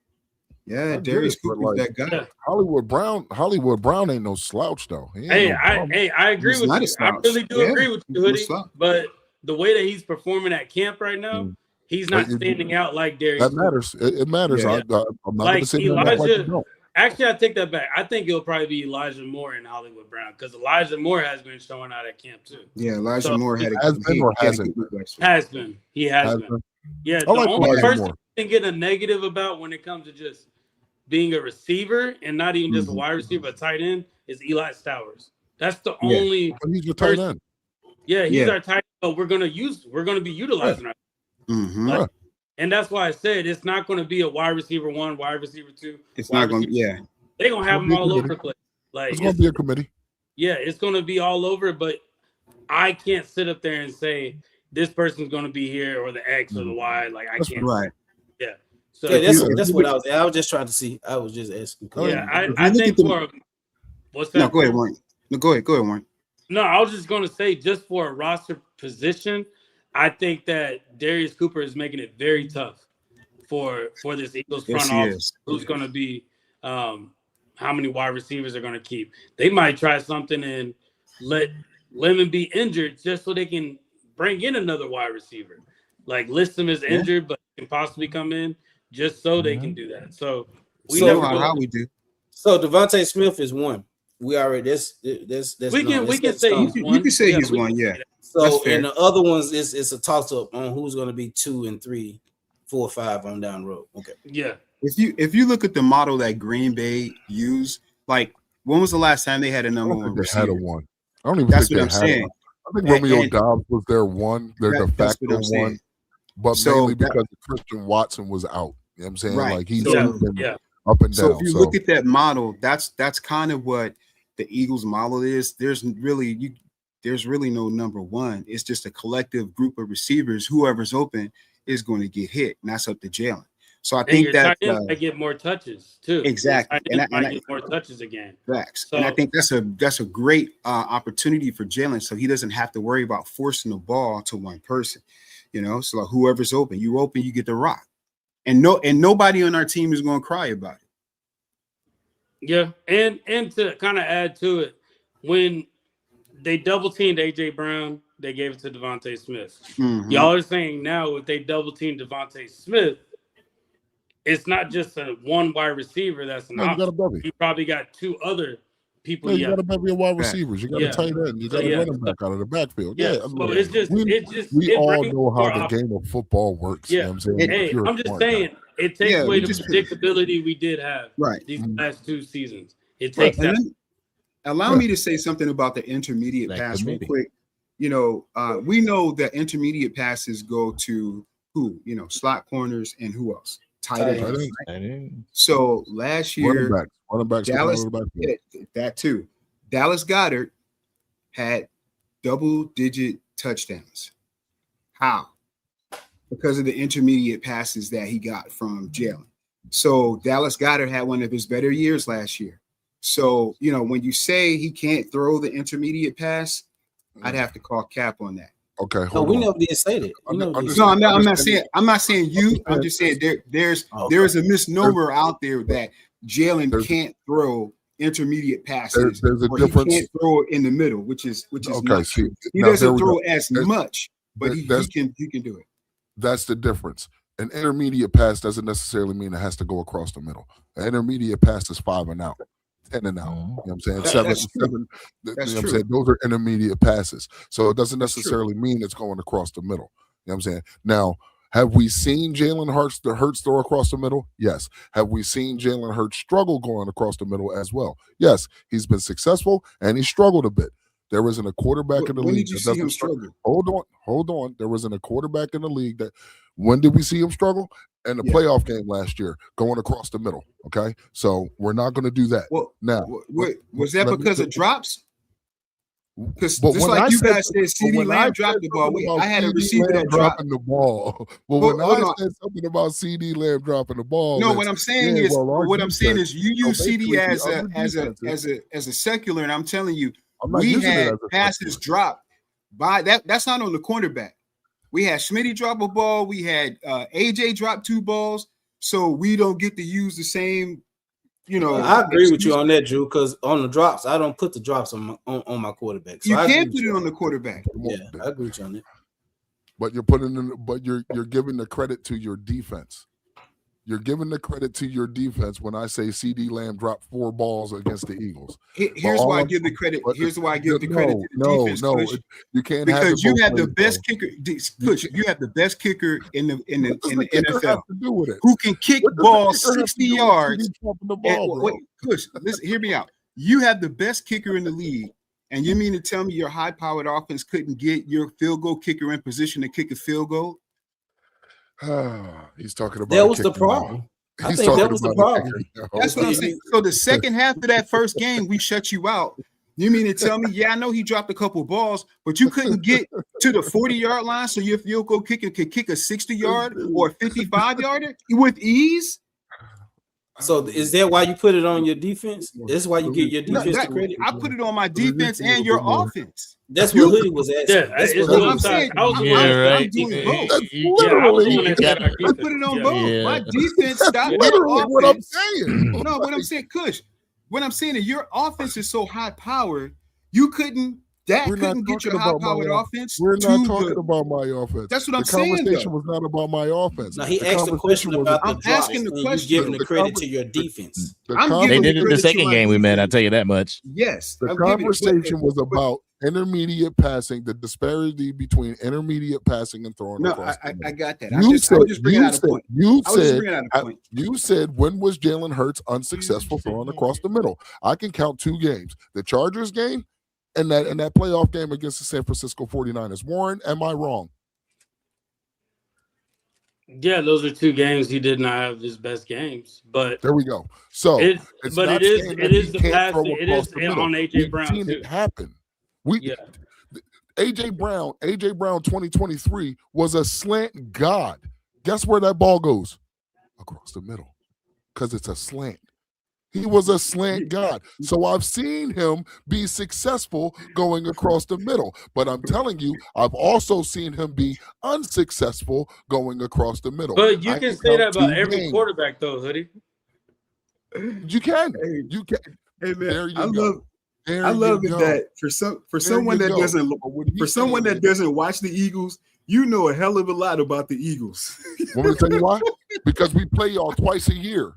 Yeah, Darius Cooper's that guy. Yeah. Hollywood Brown ain't no slouch though. I agree with you. I really do agree with you, Hoodie. But the way that he's performing at camp right now, he's not standing out like Darius. That matters. It matters. Yeah. I'm not like going to say Elijah. Actually, I take that back. I think it'll probably be Elijah Moore and Hollywood Brown because Elijah Moore has been showing out at camp too. Yeah, Elijah Moore has been or hasn't? Has been. He has been. Yeah, the only person you can get a negative about when it comes to just being a receiver and not even just a wide receiver, a tight end, is Eli Stowers. That's the only. He's your tight end. Yeah, he's our tight end. But we're gonna be utilizing him. And that's why I said it's not going to be a wide receiver 1, wide receiver 2. It's not going to. Yeah, they're gonna have them all over the place. Like it's going to be a committee. Yeah, it's going to be all over. But I can't sit up there and say this person's going to be here or the X or the Y. Like I can't. Right. Yeah. So that's what I was. I was just trying to see. I was just asking. Yeah, I think for what's that? No, go ahead, Warren. Go ahead, Warren. No, I was just going to say just for a roster position, I think that Darius Cooper is making it very tough for this Eagles front office. Who's going to be how many wide receivers are going to keep? They might try something and let Lemon be injured just so they can bring in another wide receiver. Like list him as injured, but can possibly come in just so they can do that. So we never know how we do. So Devontae Smith is one. We already that's we can say he's one. You can say he's one, yeah. So and the other ones it's a toss up on who's going to be 2 and 3, 4, 5 on down the road. Okay. Yeah. If you look at the model that Green Bay used, like when was the last time they had a number one receiver? They had a one. I don't even That's think what they I'm had saying. one. I think Romeo Dobbs was their one, their de facto one, but mainly because Christian Watson was out. You know what I'm saying? Right. Like he's been up and down. So if you look at that model, that's kind of what the Eagles model is. There's really no number one. It's just a collective group of receivers. Whoever's open is going to get hit, and that's up to Jalen. So I think that I get more touches too. Exactly, and I get more touches again. Facts. So, and I think that's a great opportunity for Jalen, so he doesn't have to worry about forcing the ball to one person. You know, so like whoever's open, you get the rock, and nobody on our team is going to cry about it. Yeah, and to kind of add to it, when they double teamed AJ Brown, they gave it to Devontae Smith. Mm-hmm. Y'all are saying now if they double team Devontae Smith, it's not just a one wide receiver that's an option. You probably got 2 other people. You got a bevy of wide receivers. You got a tight end. You got a running back out of the backfield. Yeah. So it's just we all know how the game of football works. Yeah. You know what I'm saying? I'm just saying it takes away the predictability we did have these last 2 seasons. It takes that. Allow me to say something about the intermediate pass real quick. You know, we know that intermediate passes go to who? You know, slot corners and who else? Tight ends. So last year, running backs, Dallas, that too. Dallas Goedert had double-digit touchdowns. How? Because of the intermediate passes that he got from Jalen. So Dallas Goedert had one of his better years last year. So, you know, when you say he can't throw the intermediate pass, I'd have to call cap on that. Okay. We never did say that. I'm not saying you. I'm just saying there's a misnomer out there that Jalen can't throw intermediate passes. There's a difference. He can't throw it in the middle, which is okay. Not true. He doesn't throw as much, but he can do it. That's the difference. An intermediate pass doesn't necessarily mean it has to go across the middle. An intermediate pass is 5 and out. 10 and out. You know what I'm saying? 7. You know what I'm saying? Those are intermediate passes. So it doesn't necessarily mean it's going across the middle. You know what I'm saying? Now, Have we seen Jalen Hurts throw across the middle? Yes. Have we seen Jalen Hurts struggle going across the middle as well? Yes. He's been successful and he struggled a bit. There isn't a quarterback in the league. When did you see him struggle? Hold on. There wasn't a quarterback in the league that. When did we see him struggle? In the playoff game last year, going across the middle. Okay, so we're not going to do that. Well, now, was that because of drops? Because just like you guys said, CD Lamb dropped the ball. I had a receiver that dropped the ball. Well, when I said something about CD Lamb dropping the ball, no, what I'm saying is, you use CD as a secular, and I'm telling you, we had passes drop by that. That's not on the cornerback. We had Smitty drop a ball. We had AJ drop 2 balls. So we don't get to use the same, I agree with you on that, Drew, because on the drops, I don't put the drops on my quarterback. So you can't put it on the quarterback. Yeah, I agree with you on that. But you're giving the credit to your defense. You're giving the credit to your defense when I say CD Lamb dropped 4 balls against the Eagles. Here's why I give the credit. Here's why I give the credit to the defense. No, you can't, because you have the best kicker. Kush, you have the best kicker in the NFL who can kick balls 60 yards. Kush, listen, hear me out. You have the best kicker in the league, and you mean to tell me your high-powered offense couldn't get your field goal kicker in position to kick a field goal? He's talking about that was the problem. I think that was the problem. That's what I'm saying. So the second half of that first game, we shut you out. You mean to tell me, yeah, I know he dropped a couple balls, but you couldn't get to the 40-yard line, so your field goal kicker could kick a 60-yard or a 55-yarder with ease? So is that why you put it on your defense? That's why you get your defense credit? I put it on my defense and your offense. That's what Hoodie was asking. Yeah, that's what I'm saying. I'm doing both. I put it on both. My defense stopped literally what I'm saying. No, what I'm saying, Kush. What I'm saying is your offense is so high powered, you couldn't get your high powered offense. We're not talking about my offense. That's what I'm saying. The conversation was not about my offense. Now he asked the question about the drops. I'm asking the question. Giving the credit to your defense. They did it the second game we met. I tell you that much. Yes. The conversation was about intermediate passing, the disparity between intermediate passing and throwing. No, I got that. I was just bringing out a point. You said when was Jalen Hurts unsuccessful throwing across the middle? I can count 2 games: the Chargers game and that playoff game against the San Francisco 49ers. Warren, am I wrong? Yeah, those are 2 games he did not have his best games, but there we go. So, it is the passing. It is on AJ Brown. We've seen it happen. AJ Brown 2023 was a slant god. Guess where that ball goes? Across the middle, because it's a slant. He was a slant god. So I've seen him be successful going across the middle. But I'm telling you, I've also seen him be unsuccessful going across the middle. But you can say that about every quarterback, though, Hoodie. You can. You can. Hey, man, I love it that for someone that doesn't watch the Eagles, you know a hell of a lot about the Eagles. Want me to tell you why? Because we play y'all twice a year.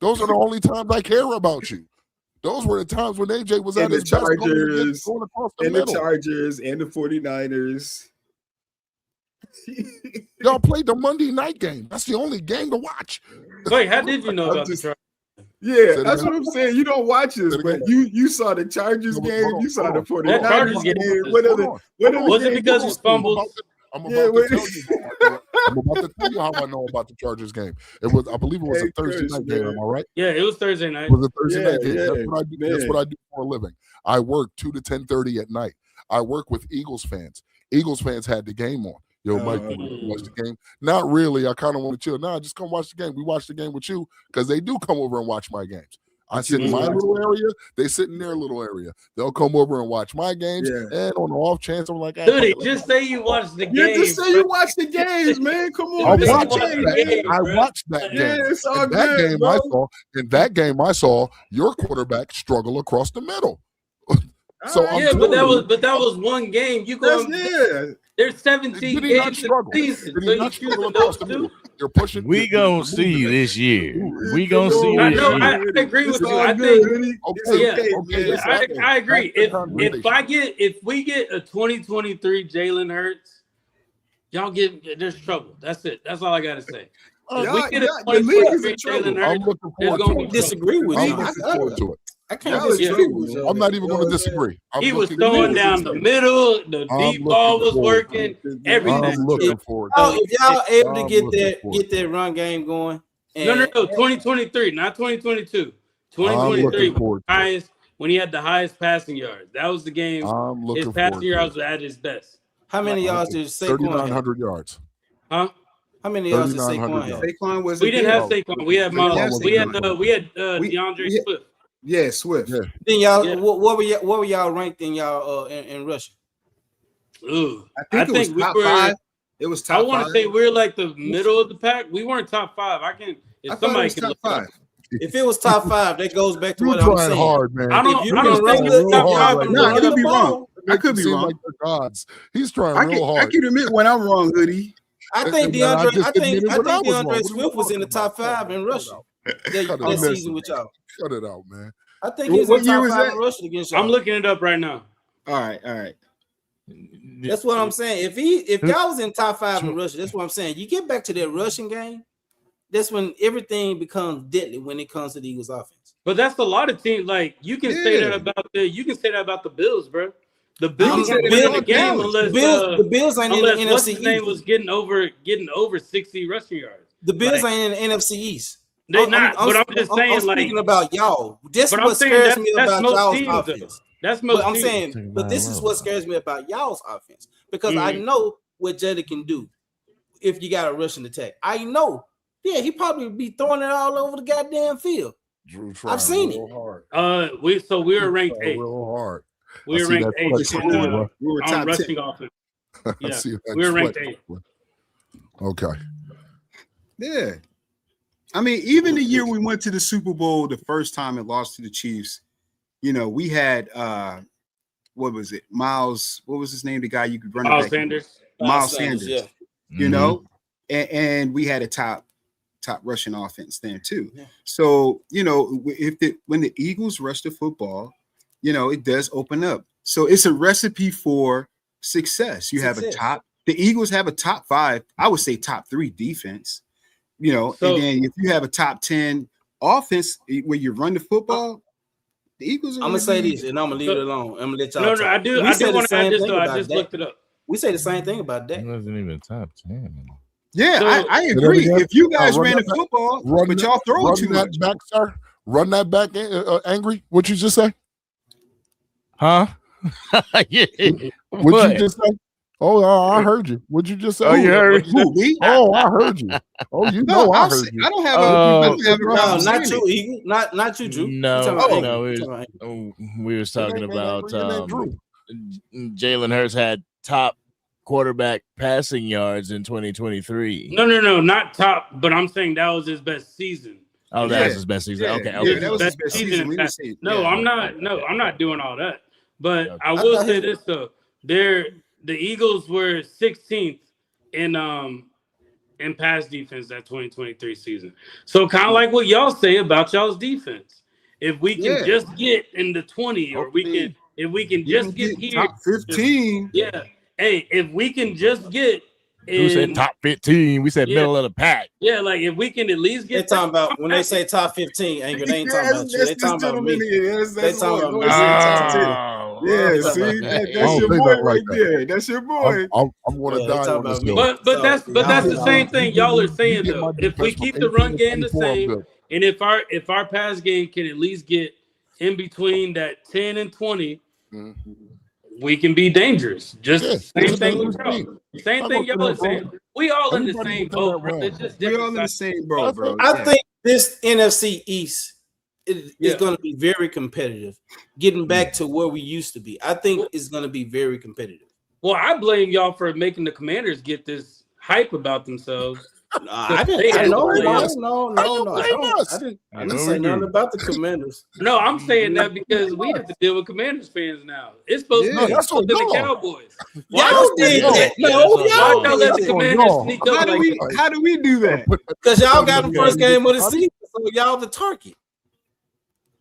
Those are the only times I care about you. Those were the times when AJ was at his best going across the middle. The Chargers and the 49ers. Y'all played the Monday night game. That's the only game to watch. Wait, how did you know about the Chargers? Yeah, that's what I'm saying. You don't watch this, but you saw the Chargers game. You saw the 49ers game. Was it because he fumbled? I'm about to tell you how I know about the Chargers game. I believe it was a Thursday night game. Am I right? Yeah, it was Thursday night. It was a Thursday night game. That's what I do for a living. I work 2 to 10:30 at night. I work with Eagles fans. Eagles fans had the game on. Yo, Mike, watch the game? Not really. I kind of want to chill. Nah, just come watch the game. We watch the game with you because they do come over and watch my games. I sit in my little area. They sit in their little area. They'll come over and watch my games. Yeah. And on the off chance, I'm like, dude, just say you watch the games. Just say you watch the games, man. Come on. I watched that game. Yeah, it's all good, In that game, I saw your quarterback struggle across the middle. So but that was one game. You go. There's 17 games in the season. You're pushing. We gonna see you this year. We gonna see you this year. I agree with you. I think. I agree. If we get a 2023 Jalen Hurts, y'all there's trouble. That's it. That's all I gotta say. If Y'all- we get a the league is in 2023 Jalen trouble. I'm Hurts, looking there's forward gonna to be it. Disagree with I'm you. looking forward to it. I can't Y'all is disagree trouble, with you. I'm not even going to You know what I'm saying? disagree. I'm He was looking throwing forward down to the it. middle. The I'm deep ball looking was forward to working. it. Everything. I'm looking forward to Oh, it. if y'all able to I'm get looking that forward to it. run game going, No, and 2023, not 2022. I'm 2023 looking was forward the to it. highest when he had the highest passing yards. That was the game. I'm His looking passing forward yards to were it. at his best. how many yards did Saquon have? 3,900 yards. Huh? How many yards did 3,900 Saquon have? yards. Saquon was We didn't have Oh, Saquon. We had Saquon Miles. was We had Saquon. DeAndre We- Swift. Yeah, Swift. Yeah. Then y'all, Yeah. what were y'all ranked in y'all in rushing? Ooh, I think it was top 5. It was top I want to 5. say we're like the middle of the pack. We weren't top 5. I thought it Somebody was can top look it up. 5. If it was top 5, that goes back to You're what I'm trying saying. hard, man. I don't. If you I can don't run think the it's top ball, 5 right in No, the I run could the be ball. wrong. I could be seem wrong. like the gods. He's trying I real can hard. admit when I'm wrong, Hoodie. I think And I DeAndre. just I think admitted when I was wrong. DeAndre What are we Swift was in the talking top about? 5 in Cut it rushing out. that Cut it that out. season with y'all. Cut it out, man. I think he was What in year top was 5 that? in rushing against y'all. I'm looking it up right now. All right. That's what I'm saying. If y'all was in top 5 in rushing, that's what I'm saying. You get back to that rushing game, that's when everything becomes deadly when it comes to the Eagles offense. But that's a lot of teams. Like you can say that about the Bills, bro. The Bills can can't say win that the about game Dallas. The Bills ain't in the unless what's NFC his name East. was getting over 60 rushing yards. The Bills Like, ain't in the NFC East. They not. But I'm just saying, I'm speaking about y'all. This is But I'm what saying scares that's me about most y'all's teams, though. offense. That's most But I'm teams. saying, but this is what scares me about y'all's offense because I know what Jada can do if you got a rushing attack. I know. Yeah, he probably be throwing it all over the goddamn field. Drew I've seen it. hard. We were ranked 8. Real hard. We I were see ranked that 8 sweat We bro. were on top 10. rushing offense. I Yeah, see that we were ranked sweat, 8. bro. Okay. Yeah. I mean, even the year we went to the Super Bowl the first time and lost to the Chiefs, we had what was it? Miles, what was his name? The guy you could run it Miles back. Sanders. Miles Sanders. Yeah. And we had a top rushing offense then too. Yeah. So, when the Eagles rush the football, it does open up. So it's a recipe for success. You have the Eagles have a top 5, I would say top 3 defense, and then if you have a top 10 offense where you run the football, the Eagles are I'm gonna say this and I'm gonna leave it alone. I'm gonna let y'all talk. I do want to add this though. I just looked it up. We say the same thing about that. It wasn't even top 10. Yeah, So- I agree. If you guys run ran the that back. football, Run but that- y'all throw run too that much. back, sir. Run that back, Angry. What you just say? Huh? Yeah. What you just say? Oh, I heard you. What'd you just say? Oh, you heard? Who, me? Oh, I heard you. Oh, you know I heard you. I don't have Oh. a No, problem not saying you, it. Eagle. Not you, Drew. No, You talking about no, Angry. we You was, talking about Angry. we was talking about Drew. Jalen Hurts had top quarterback passing yards in 2023. No, not top. But I'm saying that was his best season. Oh, that was his best season. Yeah, Okay, yeah, okay. that was his best season. We didn't say it. No, Yeah. I'm not. No, I'm not doing all that. But Okay. I will say this though: the Eagles were 16th in pass defense that 2023 season. So kind of like what y'all say about y'all's defense. If we can just get in the 20, or if we can just get here, top 15. yeah. Hey, if we can just get Who said in, top 15? We said Yeah. middle of the pack. yeah, like if we can at least They get talking that, about when they say top 15, Angry, they ain't talking about you. They That's this talking about gentleman me. here. That's They talking what- about that's me. top 10. Oh, Yeah, They see, talking I that's don't your think boy that right like that. there. That's your boy. I'm gonna Yeah, die they talking on this about me. hill. But that's the Nah, same thing y'all are you saying get though. my If we defense keep from the run 18 to game the 24, I'm same, good. and if our pass game can at least get in between that 10 and 20, Mhm. we can be dangerous. Just Yeah, same that's thing what with I'm y'all. Same I'm thing gonna y'all are say that, saying. bro. We all in the Everybody same can say that boat, bro. wrong. It's just We all different. in the same boat, bro. I Yeah. think this NFC East is Yeah. going to be very competitive. Getting back to where we used to be, I think it's going to be very competitive. Well, I blame y'all for making the Commanders get this hype about themselves. I They didn't. had No, to no, play. no, How you no, no. blame us? I didn't I know say we nothing do. about the Commanders. No, I'm saying that because we have to deal with Commanders fans now. It's supposed Yeah. to be That's supposed to on be the y'all. Cowboys. Y'all did y'all. that. Yeah, No, that's on y'all Why y'all. y'all let the did that. Commanders y'all. sneak up like that? How do we do that? Because y'all got them Okay. first game of the season, so y'all the target.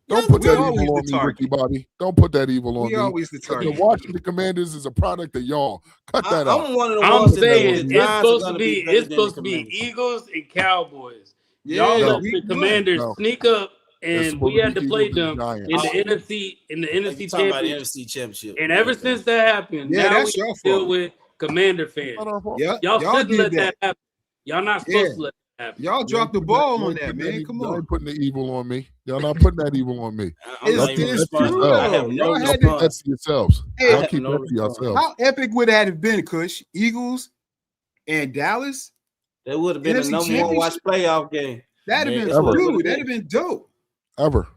Don't put we that always evil the on me, target. Ricky Bobby. Don't put that evil on We me. always the The target. Washington Commanders is a product of y'all. Cut that out. I'm one of the I'm ones that saying think the it's Giants are supposed to gonna be better it's than the supposed to be Commanders. Eagles and Cowboys. Yeah, Y'all let No. the Commanders good. sneak up, It's and we supposed had to to be play Eagles and them Giants. in the NFC Like, you talking about the Championship. NFC Championship. And ever since that happened, Yeah, now we that's your deal fault. with Commander fans. Not our fault. Yep, Y'all shouldn't did let that happen. Y'all not supposed Yeah. to let that happen. Y'all You dropped the ain't putting ball you on ain't that, putting man. that- Come y'all on. ain't putting the evil on me. Y'all not putting that evil on me. I'm not even It's responding. true, responding. I though. have no Y'all Y'all had keep that response. to yourselves. Hey, Y'all have keep no that to response. yourselves. How epic would that have been, Kush? Eagles and Dallas? That would have been the NFC number one watch championship? playoff game. That'd have been That's what it Ever. would have That'd have been. been dope. Ever.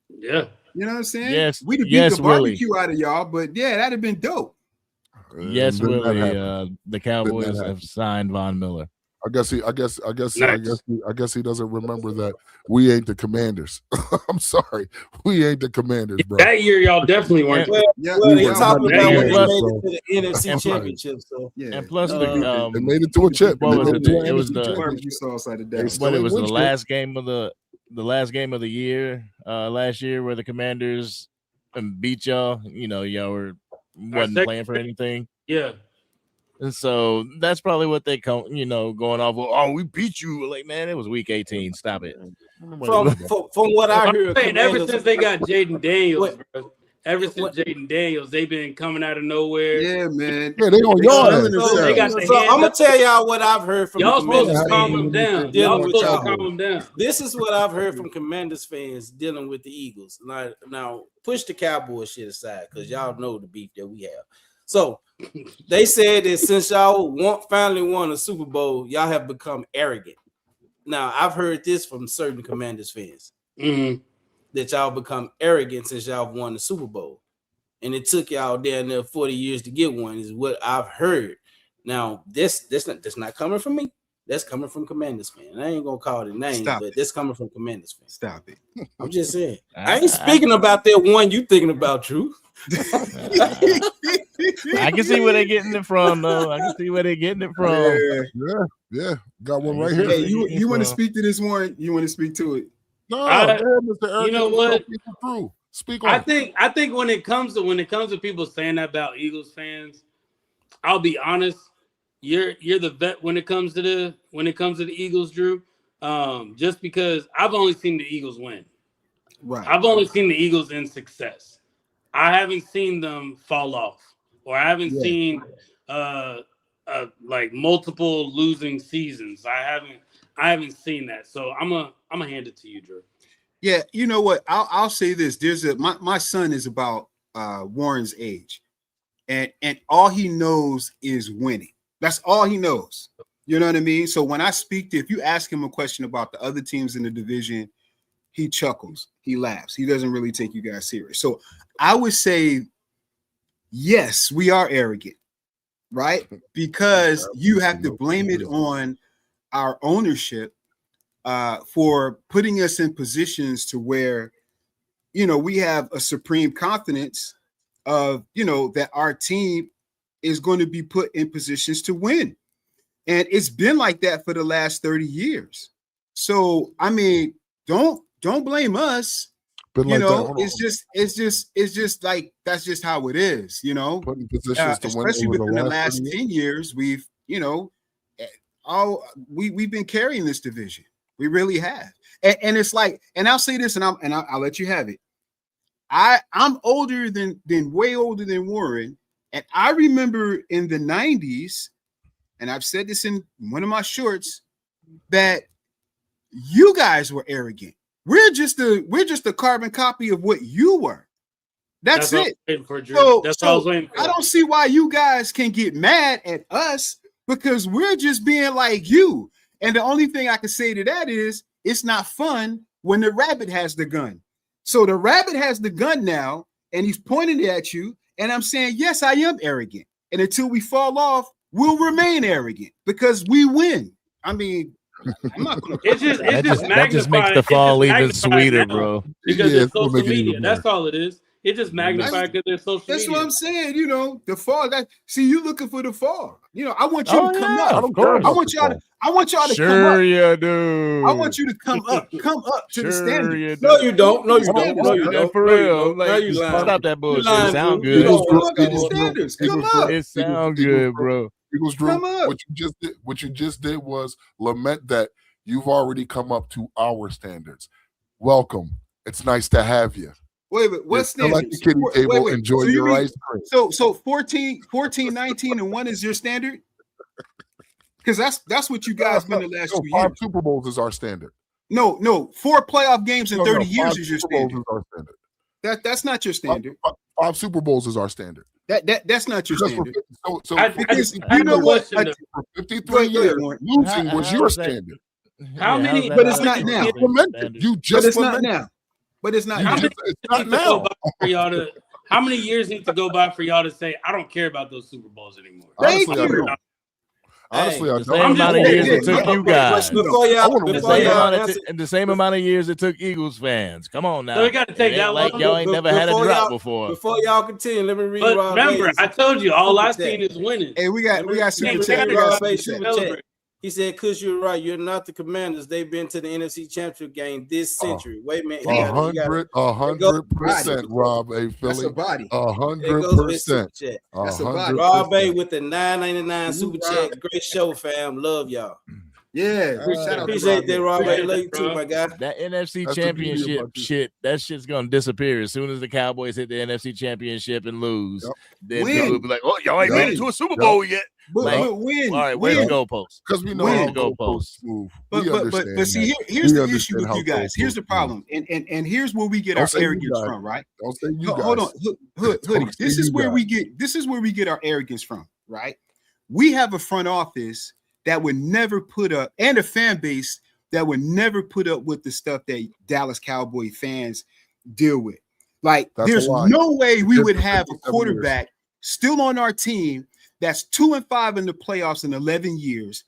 Yeah. You know what I'm saying? Yes, We'd have beat yes, the Willie. barbecue out of y'all, but yeah, that'd have been dope. Yes, And then that Willie. happened. The Cowboys happened. have signed Von Miller. I guess he doesn't remember that we ain't the Commanders. I'm sorry, we ain't the Commanders, bro. That year, y'all definitely weren't. Well, Yeah, well, we they were talking not about when the they Commanders, made bro. it to the NFC And plus- Championship. So yeah. And plus, Uh, They made it to a chip. what They was made it? it to an It was NFC the Barbecue championship. sauce out of They Dallas. still But it ain't was win the shit. last game of the year last year where the Commanders beat y'all. You know, y'all wasn't second- playing for anything. Yeah. And so that's probably what they going off. Well, oh, we beat you. Like, man, it was week 18. Stop it. from what I heard, Saying, ever Commanders- since they got Jaden Daniels, What- bro. Ever since Jaden Daniels, they've been coming out of nowhere. Yeah, man. Yeah, they on They y'all feeling ass. themselves. They got the So I'm hand gonna up. tell y'all what I've heard from Y'all the supposed Commanders to calm fans them down. dealing Y'all with supposed to y'all. calm them down. This is what I've heard from Commanders fans dealing with the Eagles. Now push the Cowboys shit aside because y'all know the beef that we have. So they said that since y'all finally won a Super Bowl, y'all have become arrogant. Now I've heard this from certain Commanders fans Mm-hmm. that y'all become arrogant since y'all won the Super Bowl, and it took y'all down there 40 years to get one. Is what I've heard. Now that's not coming from me. That's coming from Commanders fans. I ain't gonna call the name, Stop but it. that's coming from Commanders fans. Stop it. I'm just saying. I ain't speaking about that one you thinking about, Drew. I can see where they're getting it from, though. I can see where they're getting it from. Yeah, got one right Hey, here. you want to speak to this one? You want to speak to it? No, go ahead, Mr. Eric. You know what? People through. Speak on. I think when it comes to people saying that about Eagles fans, I'll be honest. You're the vet when it comes to the Eagles, Drew. Just because I've only seen the Eagles win. Right. I've only seen the Eagles in success. I haven't seen them fall off, or I haven't seen like multiple losing seasons. I haven't seen that. So I'm gonna hand it to you, Drew. Yeah, you know what? I'll say this. My son is about Warren's age, and all he knows is winning. That's all he knows. You know what I mean? So when I speak if you ask him a question about the other teams in the division, he chuckles, he laughs, he doesn't really take you guys serious. So I would say, yes, we are arrogant, right? Because you have to blame it on our ownership for putting us in positions to where, we have a supreme confidence of, that our team is going to be put in positions to win. And it's been like that for the last 30 years. So, I mean, don't blame us. It's just like, that's just how it is, Putting positions to win especially over within the last 30 10 years, we've been carrying this division. We really have. And it's like, and I'll say this, and I'll let you have it. I'm older than way older than Warren. And I remember in the 90s, and I've said this in one of my shorts, that you guys were arrogant. We're just a carbon copy of what you were. That's it. I don't see why you guys can get mad at us because we're just being like you. And the only thing I can say to that is it's not fun when the rabbit has the gun. So the rabbit has the gun now, and he's pointing it at you. And I'm saying, yes, I am arrogant. And until we fall off, we'll remain arrogant because we win. I mean, I'm not gonna. That just makes the fall even sweeter, bro. Because it's social media. That's all it is. It just magnified because there's social That's media. what I'm saying. You know, the fall. You looking for the fall. You know, I want you to come I up. don't care I about want the y'all fall. to. I want y'all to come Sure, up. you do. I want you to come up to Sure, the standard. you No, do. you don't. No, you Come don't. on, No, you That don't. for No, you real. don't. Now Like, you lying. stop that bullshit. lying, It sound Drew. good. You Come don't. up to the standards. Come up. Eagles Sound Drew, good, bro. Eagles Drew, Come up. what you just did was lament that you've already come up to our standards. Welcome. It's nice to have you. Wait, what You're still at the standards? kiddie table, enjoy So you your mean- ice cream. So 14, 19, and 1 is your standard? Because that's what you guys been the last 2 5 years. Super Bowls is our standard. No, 4 playoff games in 30 years 5 is your Super Bowls standard. is our standard. That's not your standard. 5 Super Bowls is our standard. That's not your Because for standard. 50 so I Because just- you know what? question, for 53 Go ahead, years, Warren. losing was How your is that- standard. How many- how's that But it's a not standard? now. Lamented. You But just it's not lamented. now. But it's not You now. just- it's not need to go now. by for y'all to, how many years need to go by for y'all to say, I don't care about those Super Bowls anymore? Thank Honestly, I you. don't. Honestly, I The don't. same amount of just- years it yeah, took yeah. you guys. Before I y'all, wanna The before same, y'all amount answer, the same amount of years it took Eagles fans. Come on now. So we gotta take It ain't that like long? y'all ain't never had a Before drop y'all- before. before y'all continue, let me read But Rob remember, Hayes. I told you, all I've Super seen is winning. Hey, we got super Let chat. me We read got Rob super Hayes' chat. super chat. He said, "Cause you're right. You're not the Commanders. They've been to the NFC Championship game this century. Wait a minute. You gotta- 100%, Rob. Hey, That's Philly. a body. There goes with 100%. super chat. That's a body. Rob Bay with the $9.99 Salute, super Rob. chat. Great show, fam. Love y'all. Yeah, shout out to Appreciate that, Rob. Appreciate I love you it, too, bro. my guy. That NFC That's the beauty championship about this. shit, that shit's gonna disappear as soon as the Cowboys hit the NFC championship and lose. Yep. Then Win. people will be like, "Oh, y'all ain't Yep. made it to a Super Bowl yet." But, Like, but win. All right, where's win. the goalpost? Because we know Win. how The goalposts. goalposts move. But We understand. see, that. here's We the issue understand with how you guys. Here's the goalposts problem, and here's where we get Don't our say you arrogance guys. from, right? Don't say you guys. Hold on, hoodie. Don't This say is you where guys. we get our arrogance from, right? We have a front office that would never put up, and a fan base that would never put up with the stuff that Dallas Cowboy fans deal with. Like, That's there's a lie. no way we Just would for have a 57 quarterback still on our team that's 2-5 in the playoffs in 11 years.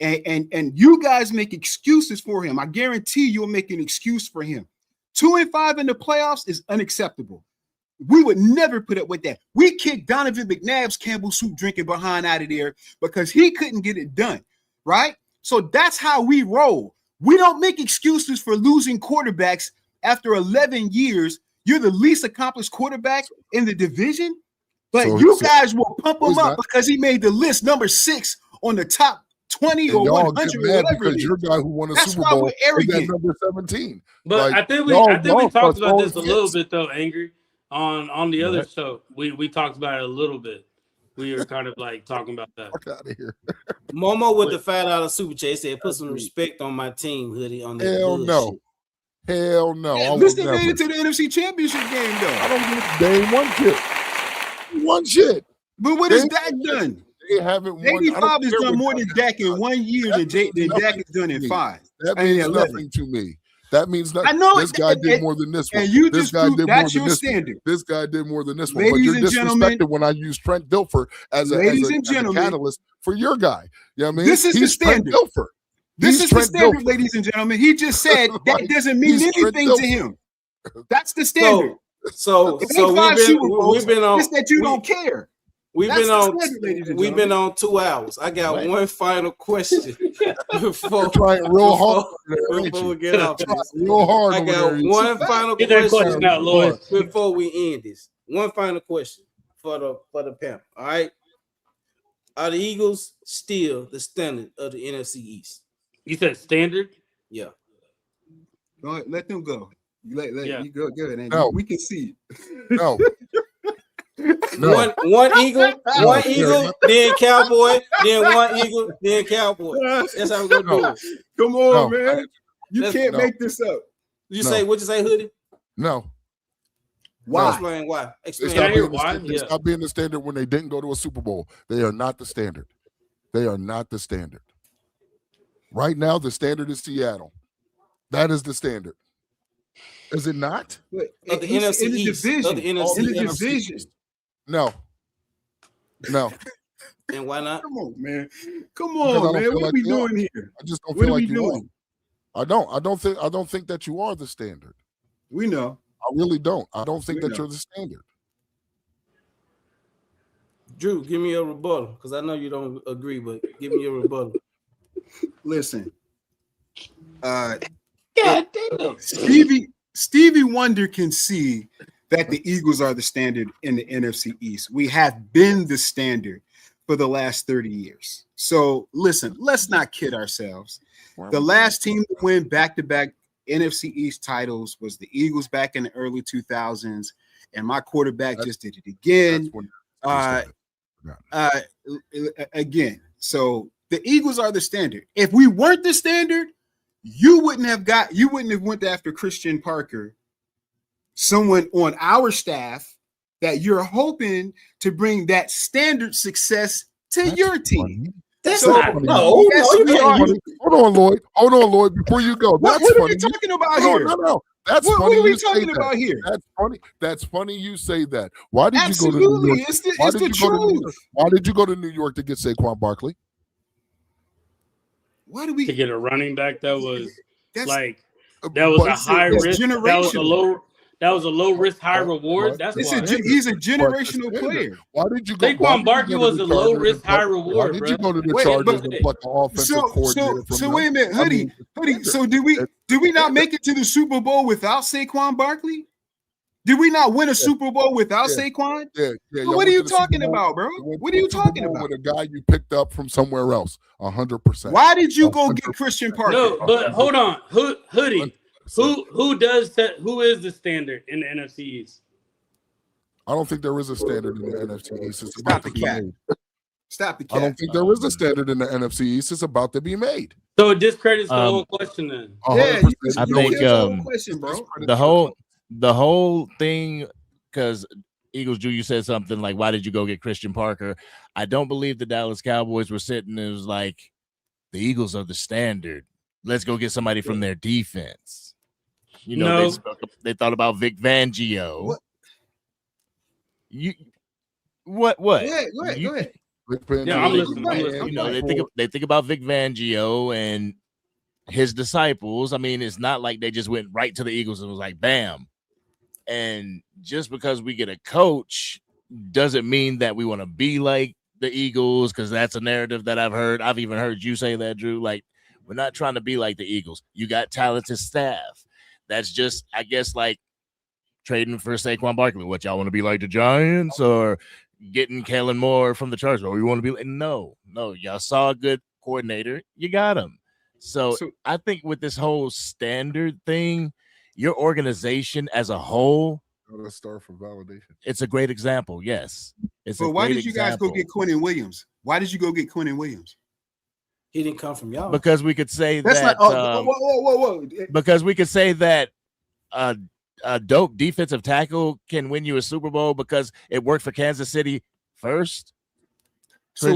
And you guys make excuses for him. I guarantee you'll make an excuse for him. 2-5 in the playoffs is unacceptable. We would never put up with that. We kicked Donovan McNabb's Campbell soup drinking behind out of there because he couldn't get it done, right? So that's how we roll. We don't make excuses for losing quarterbacks after 11 years. You're the least accomplished quarterback in the division, but you guys will pump him up because he made the list number 6 on the top 20 And or y'all 100 get or mad whatever it because is. your guy who won a That's Super why Bowl we're is arrogant. at number 17. But Like, I think we y'all talked about throwing this a little hits. bit though, Angry. On the other What? show, we talked about it a little bit. We were kind of like talking about that. Fuck out of here. Momo with the $5 super chat said, "Put some respect on my team, hoodie." On that Hell bullshit. no. Hell no. I At will least they never. made it to the NFC Championship game, I though. don't give they ain't one shit. One shit. But what has Dak done? They haven't won. 85 has done more than Dak in 1 year than Dak has done in 5. That I mean, means 11. nothing to me. That means nothing. I know This it- guy did and- more than this one. And you This just guy proved did more that's than your this one. standard. This guy did more than this one. But Ladies you're and gentlemen- disrespecting when I use Trent Dilfer as a catalyst for your guy. You know what I mean? This is the He's Trent standard. Dilfer. This He's is the Trent standard, Dilfer. ladies and gentlemen. He just said that Like, doesn't mean he's Trent anything to Dilfer. him. That's the standard. So It ain't we've 5 been Super Bowls. we've been on It's that you don't care. we've That's been the on standard, ladies and we've been gentlemen. on 2 hours. I got What? one final question before You're trying real hard before, over there, ain't before we you? get off this. Real hard I over got there. one final Get that question question out, Lloyd. before we end this. One final question for the panel. All right. Are the Eagles still the standard of the NFC East? You said standard? Yeah. Go ahead, let them go. Yeah. You go good, Andy. No. We can see No. No. One Eagle, No, one sir. Eagle, then Cowboy, then one Eagle, then Cowboy. That's how we're gonna do it. it. Come on, No. man. You Let's- can't no. make this up. You No. say what you say, Hoodie? No. Why? Explain why. They Explain Can I stopped hear being the why? standard. They Yeah. stopped being the standard when they didn't go to a Super Bowl. They are not the standard. They are not the standard. Right now, the standard is Seattle. That is the standard. Is it not? Of the He's NFC in the East. division. Of the NFC in the East. division. No. No. And why not? Come on, man. Come Because I on, don't man. feel What are like we they are. doing here? I just don't What feel are we like you are. doing? I don't think that you are the standard. We know. I really don't. I don't think You that know. you're the standard. Drew, give me a rebuttal because I know you don't agree, but give me a rebuttal. Listen, God damn. Stevie Wonder can see that the Eagles are the standard in the NFC East. We have been the standard for the last 30 years. So listen, let's not kid ourselves. The last team to win back-to-back NFC East titles was the Eagles back in the early 2000s, and my quarterback just did it again. Again. So the Eagles are the standard. If we weren't the standard, you wouldn't have went after Christian Parker, someone on our staff that you're hoping to bring that standard success to your team. That's So, not no. yes, No, we are. Hold on, Lloyd. Before you go, What are we talking about here? No. That's What funny. are we you say talking that. about here? That's funny. That's funny. You say that. Why did you go to New Absolutely, York? it's the truth. Why did you go to New York to get Saquon Barkley? Why do we To get a running back that was That's- like that was a high it's risk, that was a low risk, high reward. That's why. he's a generational player. Why did you go? Saquon Barkley was a low risk, high reward. Why did you go to the Chargers and pluck an offensive coordinator from So wait a minute, Hoodie. So did we not make it to the Super Bowl without Saquon Barkley? Did we not win a Super Bowl without Saquon? Yeah. What are you talking about, bro? What are you talking about? With a guy you picked up from somewhere else, 100%. Why did you go get Christian Parker? No, but hold on, Hoodie. Who does that? Who is the standard in the NFC East? I don't think there is a standard in the NFC East. It's Stop about the to be cat. made. Stop the cat. I don't think there is a standard in the NFC East. It's about to be made. So it discredits the whole question then. 100%. I think question, bro. the whole thing, because Eagles Drew, you said something like, why did you go get Christian Parker? I don't believe the Dallas Cowboys were sitting and it was like, the Eagles are the standard. Let's go get somebody from their defense. You know, they thought about Vic Fangio. What? Go ahead. Yeah, I'm listening. You know, they think about Vic Fangio and his disciples. I mean, it's not like they just went right to the Eagles and was like, bam. And just because we get a coach doesn't mean that we want to be like the Eagles, because that's a narrative that I've heard. I've even heard you say that, Drew. Like, we're not trying to be like the Eagles. You got talented staff. That's just, I guess, like trading for Saquon Barkley. What, y'all want to be like the Giants or getting Kellen Moore from the Chargers? Or you want to be like, no, y'all saw a good coordinator. You got him. So I think with this whole standard thing, your organization as a whole, let's start from validation. It's a great example. Yes. But why did you guys go get Quinnen Williams? Why did you go get Quinnen Williams? He didn't come from y'all. Because we could say that. Whoa. Because we could say that a dope defensive tackle can win you a Super Bowl because it worked for Kansas City first. So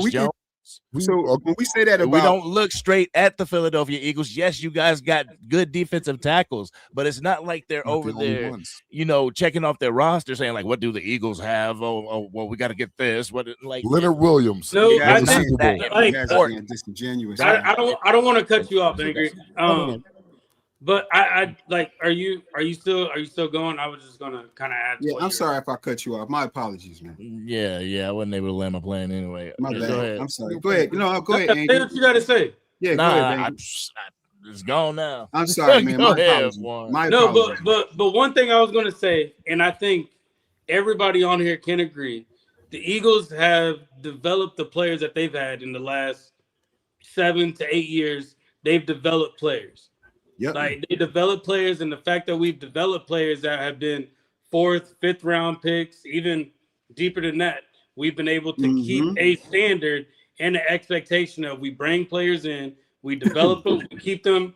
when we say that about, we don't look straight at the Philadelphia Eagles. Yes, you guys got good defensive tackles, but it's not like they're over there, you know, checking off their roster saying like, what do the Eagles have? Oh, well, we got to get this. What, like Leonard Williams? No, I think that disingenuous. I don't want to cut you off, Angry. But I like, are you still going? I was just gonna kind of add. Yeah, I'm sorry if I cut you off. My apologies, man. Yeah, I wasn't able to land my plane anyway. My bad. Go ahead. I'm sorry. Go ahead. No, go ahead. Say what you gotta say. Yeah, go ahead. It's gone now. I'm sorry, man. Go My ahead, apologies. No, but one thing I was gonna say, and I think everybody on here can agree, the Eagles have developed the players that they've had in the last 7 to 8 years. They've developed players. Yep. Like they develop players, and the fact that we've developed players that have been 4th, 5th round picks, even deeper than that, we've been able to keep a standard and the expectation of we bring players in, we develop them, we keep them,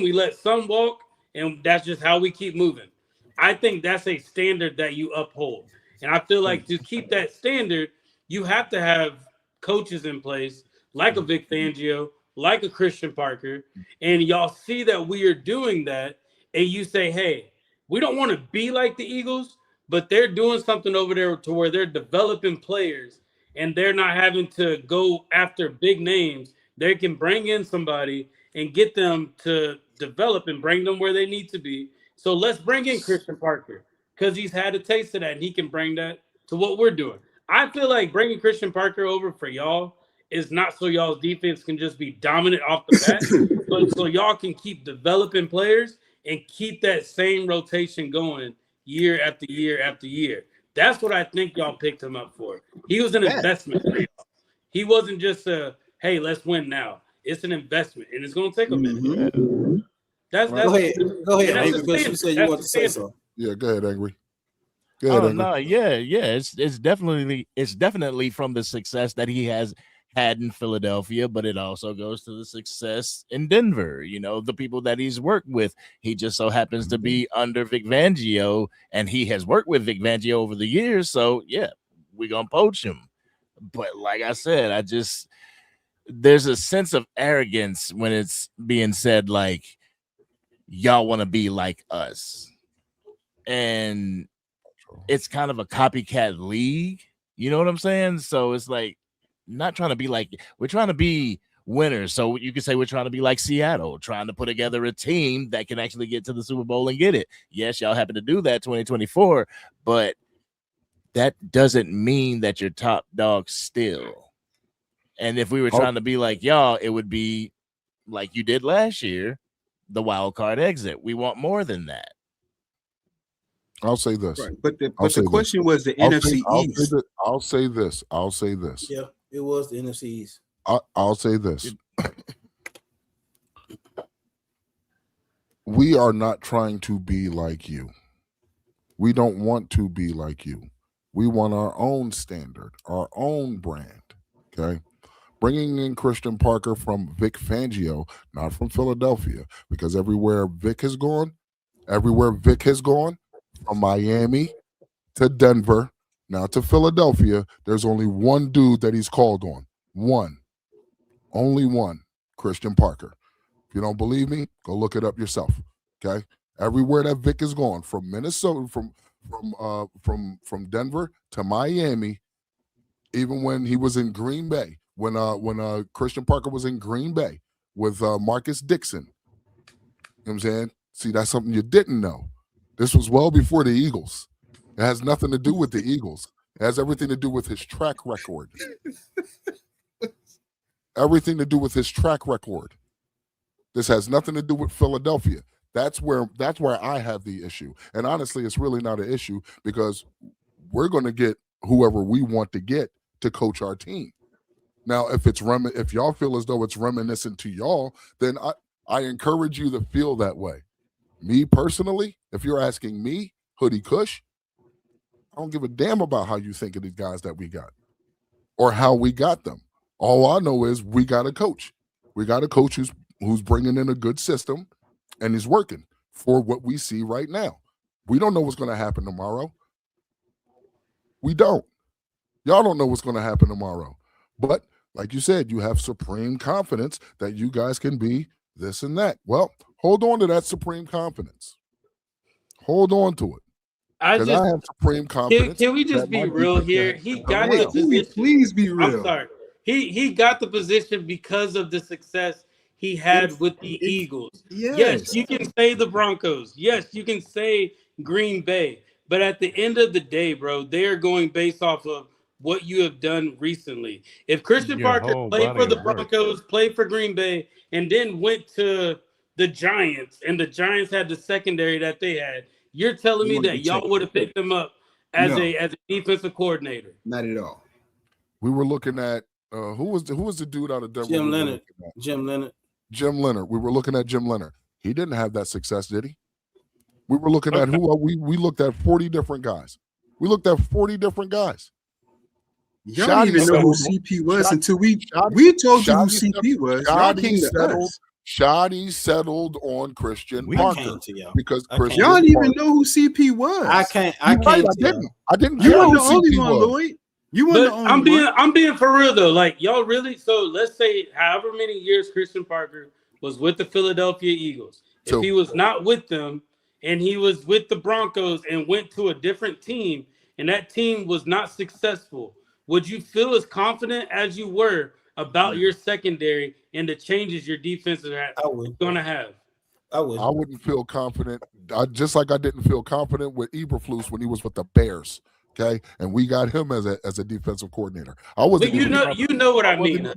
we let some walk, and that's just how we keep moving. I think that's a standard that you uphold. And I feel like to keep that standard, you have to have coaches in place like a Vic Fangio, like a Christian Parker, and y'all see that we are doing that, and you say, hey, we don't want to be like the Eagles, but they're doing something over there to where they're developing players, and they're not having to go after big names. They can bring in somebody and get them to develop and bring them where they need to be, So let's bring in Christian Parker because he's had a taste of that and he can bring that to what we're doing. I feel like bringing Christian Parker over for y'all is not so y'all's defense can just be dominant off the bat, but so y'all can keep developing players and keep that same rotation going year after year after year. That's what I think y'all picked him up for. He was an investment for y'all. He wasn't just a, hey, let's win now. It's an investment, and it's going to take a minute. Mm-hmm. That's Go ahead, that's Angry, because you said you want to say something. Yeah, go ahead, Angry. Go ahead, Angry. No, yeah. It's definitely from the success that he has had in Philadelphia, but it also goes to the success in Denver. You know, the people that he's worked with. He just so happens to be under Vic Fangio, and he has worked with Vic Fangio over the years. So yeah, we're gonna poach him. But like I said, there's a sense of arrogance when it's being said like y'all want to be like us, and it's kind of a copycat league. You know what I'm saying? So it's like not trying to be like, we're trying to be winners. So you could say we're trying to be like Seattle, trying to put together a team that can actually get to the Super Bowl and get it. Yes, y'all happen to do that 2024, but that doesn't mean that you're top dog still. And if we were trying to be like y'all, it would be like you did last year, the wild card exit. We want more than that. I'll say this. Right. But the question was the NFC East. I'll say this. Yeah, it was the NFC East. I'll say this. We are not trying to be like you. We don't want to be like you. We want our own standard, our own brand. Okay. Bringing in Christian Parker from Vic Fangio, not from Philadelphia, because everywhere Vic has gone, from Miami to Denver, now to Philadelphia, there's only one dude that he's called on. Only one, Christian Parker. If you don't believe me, go look it up yourself. Okay? Everywhere that Vic has gone, from Minnesota, from Denver to Miami, even when he was in Green Bay, when Christian Parker was in Green Bay with Marcus Dixon. You know what I'm saying? See, that's something you didn't know. This was well before the Eagles. It has nothing to do with the Eagles. It has everything to do with his track record. Everything to do with his track record. This has nothing to do with Philadelphia. That's where I have the issue. And honestly, it's really not an issue because we're going to get whoever we want to get to coach our team. Now, if y'all feel as though it's reminiscent to y'all, then I encourage you to feel that way. Me personally, if you're asking me, Hoodie Kush, I don't give a damn about how you think of the guys that we got or how we got them. All I know is we got a coach. We got a coach who's bringing in a good system and is working for what we see right now. We don't know what's going to happen tomorrow. We don't. Y'all don't know what's going to happen tomorrow. But like you said, you have supreme confidence that you guys can be this and that. Well, hold on to that supreme confidence. Hold on to it. I have supreme confidence. Can we just be real here? He got the position. Please be real. I'm sorry. He got the position because of the success he had with the Eagles. Yes, you can say the Broncos. Yes, you can say Green Bay. But at the end of the day, bro, they are going based off of what you have done recently. If Christian Parker played for the Broncos, played for Green Bay, and then went to the Giants, and the Giants had the secondary that they had, you're telling me that y'all would have picked him up as a defensive coordinator? Not at all. We were looking at who was the dude out of Denver? Jim Leonard. Jim Leonard. We were looking at Jim Leonard. He didn't have that success, did he? We were looking at we looked at 40 different guys. We looked at 40 different guys. Y'all didn't even know who CP was until we told you who CP was. Shoddy settled on Christian Parker because Christian y'all didn't even know who CP was. I didn't. You weren't the only one, Lloyd. You weren't the only one. I'm being for real though. Like y'all really. So let's say however many years Christian Parker was with the Philadelphia Eagles. If he was not with them and he was with the Broncos and went to a different team and that team was not successful, would you feel as confident as you were about your secondary and the changes your defense is going to have? I wouldn't. wouldn't feel confident. Just like I didn't feel confident with Eberflus when he was with the Bears. Okay, and we got him as a defensive coordinator. I wasn't. But you know what I mean.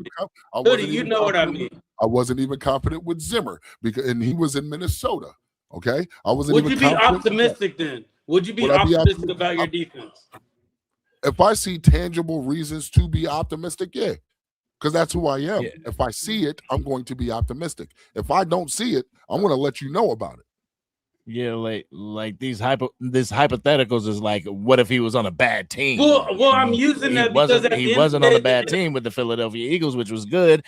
Hoodie, you know what I mean. I wasn't even confident with Zimmer and he was in Minnesota. Okay, I wasn't. Would you be optimistic then? Would you be optimistic about your defense? If I see tangible reasons to be optimistic, yeah, because that's who I am. Yeah. If I see it, I'm going to be optimistic. If I don't see it, I'm going to let you know about it. Yeah, like these hypotheticals is like, what if he was on a bad team? Well, I'm using that because he wasn't on a bad team with the Philadelphia Eagles, which was good.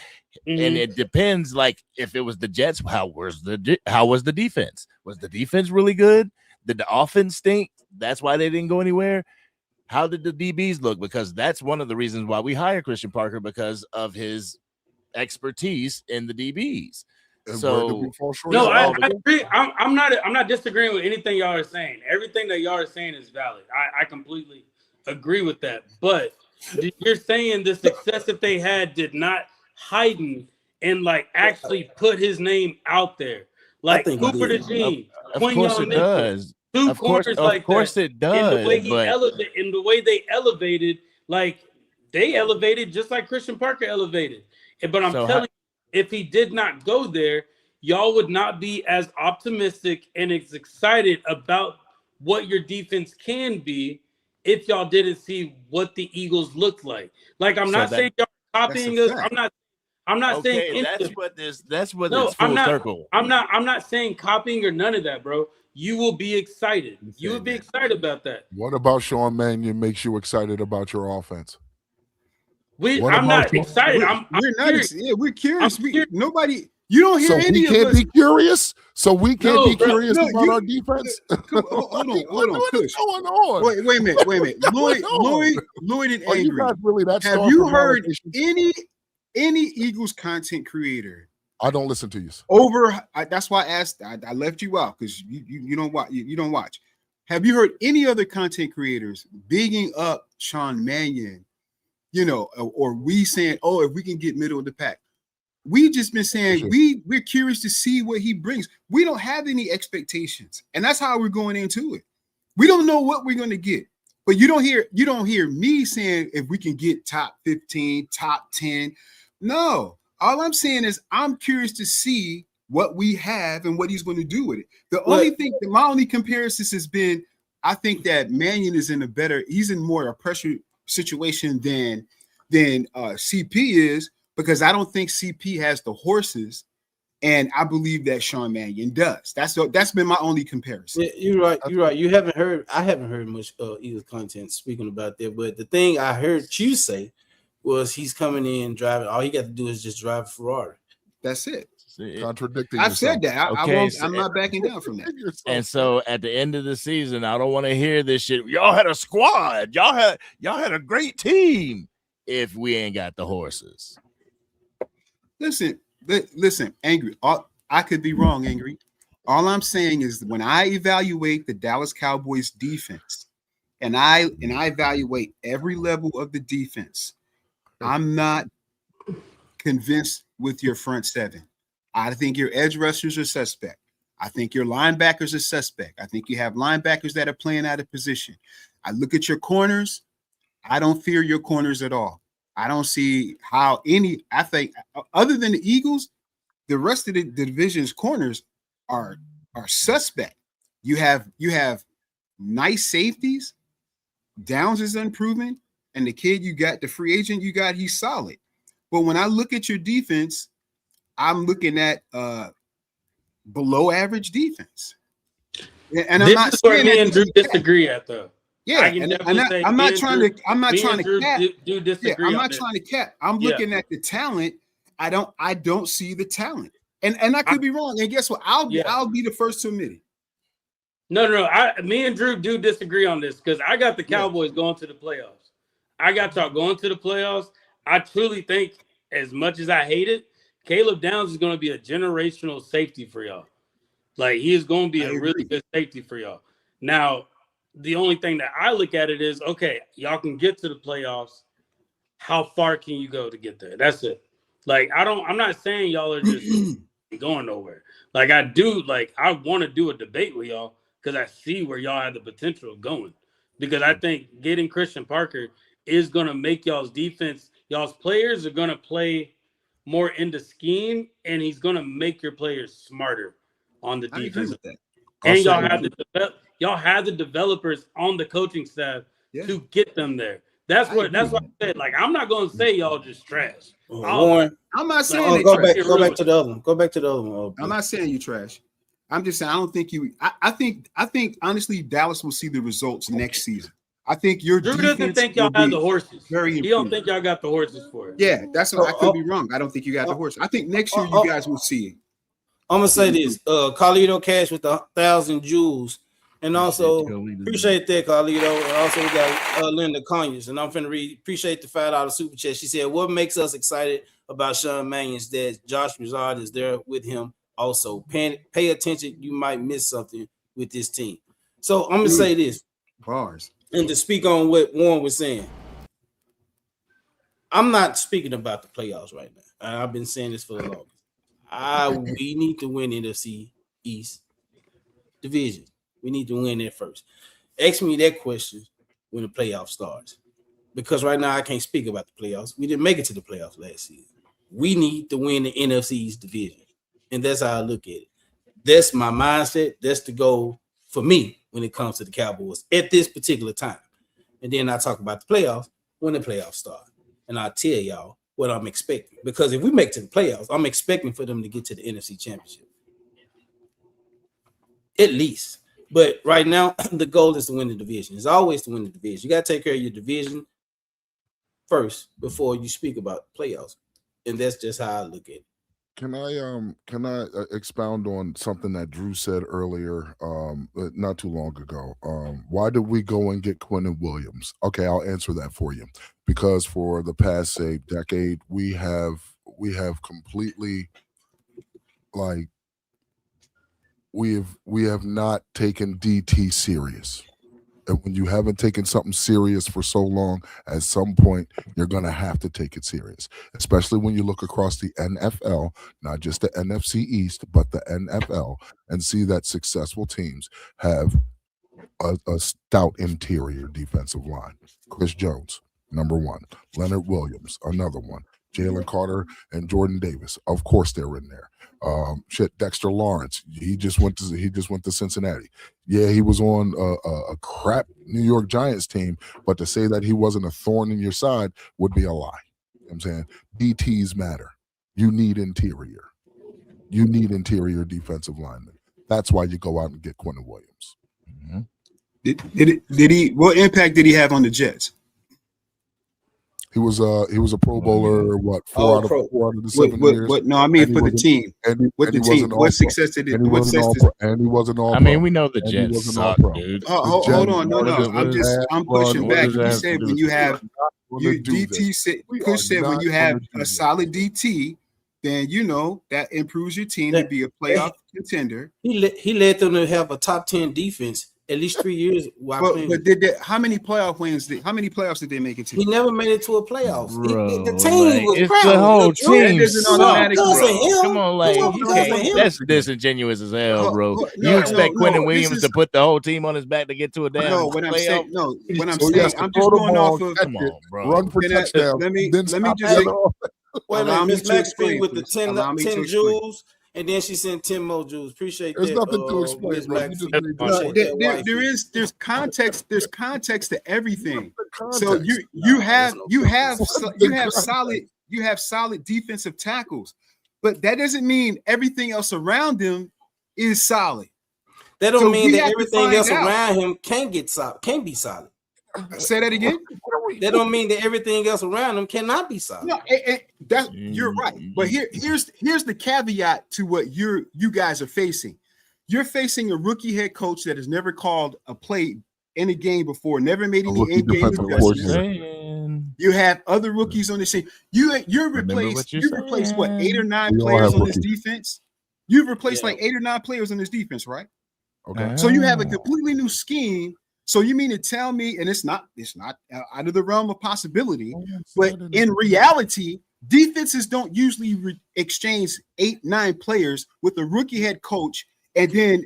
Mm-hmm. And it depends. Like if it was the Jets, how was the defense? Was the defense really good? Did the offense stink? That's why they didn't go anywhere. How did the DBs look? Because that's one of the reasons why we hired Christian Parker, because of his expertise in the DBs. And so no, I agree. I'm not disagreeing with anything y'all are saying. Everything that y'all are saying is valid. I completely agree with that. But you're saying the success that they had did not heighten and like actually put his name out there. Like Cooper DeJean, of course it does. Of course it does. And the way they elevated, like they elevated just like Christian Parker elevated. But I'm telling you, if he did not go there, y'all would not be as optimistic and as excited about what your defense can be if y'all didn't see what the Eagles looked like. Like I'm not saying y'all copying us. I'm not saying that's what it's full circle. I'm not saying copying or none of that, bro. You will be excited. You would be excited about that. What about Sean Mannion makes you excited about your offense? I'm not excited. We're curious. We're curious. Nobody. You don't hear any of us. So we can't be curious. So we can't be curious about our defense. Hold on. What is going on? Wait a minute. Lloyd and Angry. You guys really that have you heard any Eagles content creator? I don't listen to you. That's why I asked. I left you out because you don't watch. You don't watch. Have you heard any other content creators bigging up Sean Mannion? You know, or we saying, oh, if we can get middle of the pack. We just been saying we're curious to see what he brings. We don't have any expectations, and that's how we're going into it. We don't know what we're going to get, but you don't hear me saying if we can get top 15, top 10. No, all I'm saying is I'm curious to see what we have and what he's going to do with it. My only comparison has been, I think that Mannion is he's in more a pressure situation than CP is, because I don't think CP has the horses, and I believe that Sean Mannion does. That's been my only comparison. Yeah, you're right. I haven't heard much Eagles content speaking about that, but the thing I heard you say was he's coming in driving. All he got to do is just drive a Ferrari. That's it. Contradicting I've yourself. said that. I'm not backing down from that. And so at the end of the season, I don't want to hear this shit. Y'all had a squad. Y'all had a great team. If we ain't got the horses. Listen, Angry. I could be wrong, Angry. All I'm saying is when I evaluate the Dallas Cowboys defense, and I evaluate every level of the defense, I'm not convinced with your front seven. I think your edge rushers are suspect. I think your linebackers are suspect. I think you have linebackers that are playing out of position. I look at your corners. I don't fear your corners at all. I don't see how I think other than the Eagles, the rest of the division's corners are suspect. You have nice safeties. Downs is unproven. And the kid you got, the free agent you got, he's solid. But when I look at your defense, I'm looking at below average defense. And I'm not saying me and Drew disagree at though. Yeah, I'm not trying to cap. Do disagree. I'm not trying to cap. I'm looking at the talent. I don't see the talent, and I could be wrong. And guess what? I'll be the first to admit it. No. Me and Drew do disagree on this because I got the Cowboys going to the playoffs. I got y'all going to the playoffs. I truly think, as much as I hate it, Caleb Downs is going to be a generational safety for y'all. Like he is going to be a really good safety for y'all. Now, the only thing that I look at it is, okay, y'all can get to the playoffs. How far can you go to get there? That's it. Like I'm not saying y'all are just ain't going nowhere. Like I do, like I want to do a debate with y'all because I see where y'all have the potential of going. Because I think getting Christian Parker is gonna make y'all's defense, y'all's players are gonna play more into scheme, and he's gonna make your players smarter on the I agree defense. with that. And Also, y'all have the developers on the coaching staff Yeah. to get them there. That's I what agree. I said. Like I'm not gonna say y'all just trash. Warren, I'm not saying oh, they go trash. back to the other one. Go back to the other one. I'm not saying you trash. I'm just saying I don't think you. I think honestly Dallas will see the results next season. I think your Drew defense doesn't think y'all will have be the horses. very He don't improved. think y'all got the horses for it. Yeah, that's what I could be wrong. I don't think you got the horse. I think next year you guys will see it. I'm gonna say this: Carlito Cash with 1,000 jewels, and also appreciate that, Carlito. And also we got Linda Conyers, and I'm finna read. Appreciate the $5 super chat. She said, "What makes us excited about Sean Mannion's that Josh Broussard is there with him. Also, pay attention. You might miss something with this team." So I'm gonna say this, Bars. and to speak on what Warren was saying. I'm not speaking about the playoffs right now. I've been saying this for the longest. We need to win NFC East division. We need to win that first. Ask me that question when the playoff starts, because right now I can't speak about the playoffs. We didn't make it to the playoffs last season. We need to win the NFC East division, and that's how I look at it. That's my mindset. That's the goal for me when it comes to the Cowboys at this particular time. And then I talk about the playoffs when the playoffs start, and I'll tell y'all what I'm expecting. Because if we make it to the playoffs, I'm expecting for them to get to the NFC Championship. At least. But right now, the goal is to win the division. It's always to win the division. You got to take care of your division first before you speak about playoffs. And that's just how I look at it. Can I expound on something that Drew said earlier, not too long ago? Why did we go and get Quinnen Williams? Okay, I'll answer that for you. Because for the past, say, decade, we have completely, like, we have not taken DT serious. And when you haven't taken something serious for so long, at some point you're going to have to take it serious, especially when you look across the NFL, not just the NFC East, but the NFL, and see that successful teams have a stout interior defensive line. Chris Jones, number one. Leonard Williams, another one. Jalen Carter and Jordan Davis, of course they're in there. Dexter Lawrence, he just went to Cincinnati. Yeah, he was on a crap New York Giants team, but to say that he wasn't a thorn in your side would be a lie. You know what I'm saying? DTs matter. You need interior. You need interior defensive linemen. That's why you go out and get Quinnen Williams. Mm-hmm. Did he? What impact did he have on the Jets? He was a Pro Bowler. What, four out of the 7 years? What? No, I mean for the team. What the team? What success did it? What success? And he wasn't all. I mean, we know the Jets suck, dude. Hold on, no. I'm pushing back. You said when you have DT. Kush said when you have a solid DT, then you know that improves your team to be a playoff contender. He led them to have a top 10 defense at least 3 years. But did they, how many playoffs did they make it to? He never made it to a playoffs. Bro, the team was it's proud. the whole team. Come on, like that's disingenuous as hell, bro. You expect Quinnen Williams to put the whole team on his back to get to a damn playoff? What I'm saying, I'm just going off of. Come on, bro. Run for touchdown. Let me just. Wait a minute, Miss Max with the 10 jewels. And then she sent 10 more jewels. Appreciate that. There's nothing to explain, bro. There's context. There's context to everything. So you have solid defensive tackles, but that doesn't mean everything else around him is solid. That don't mean that everything else around him can't be solid. Say that again. That don't mean that everything else around him cannot be solid. No, you're right. But here's the caveat to what you guys are facing. You're facing a rookie head coach that has never called a play in a game before, never made any in-game adjustments. You have other rookies on the team. You've replaced what, 8 or 9 players on this defense? You've replaced like 8 or 9 players on this defense, right? Okay. So you have a completely new scheme. So you mean to tell me, and it's not out of the realm of possibility, but in reality, defenses don't usually exchange 8-9 players with a rookie head coach and then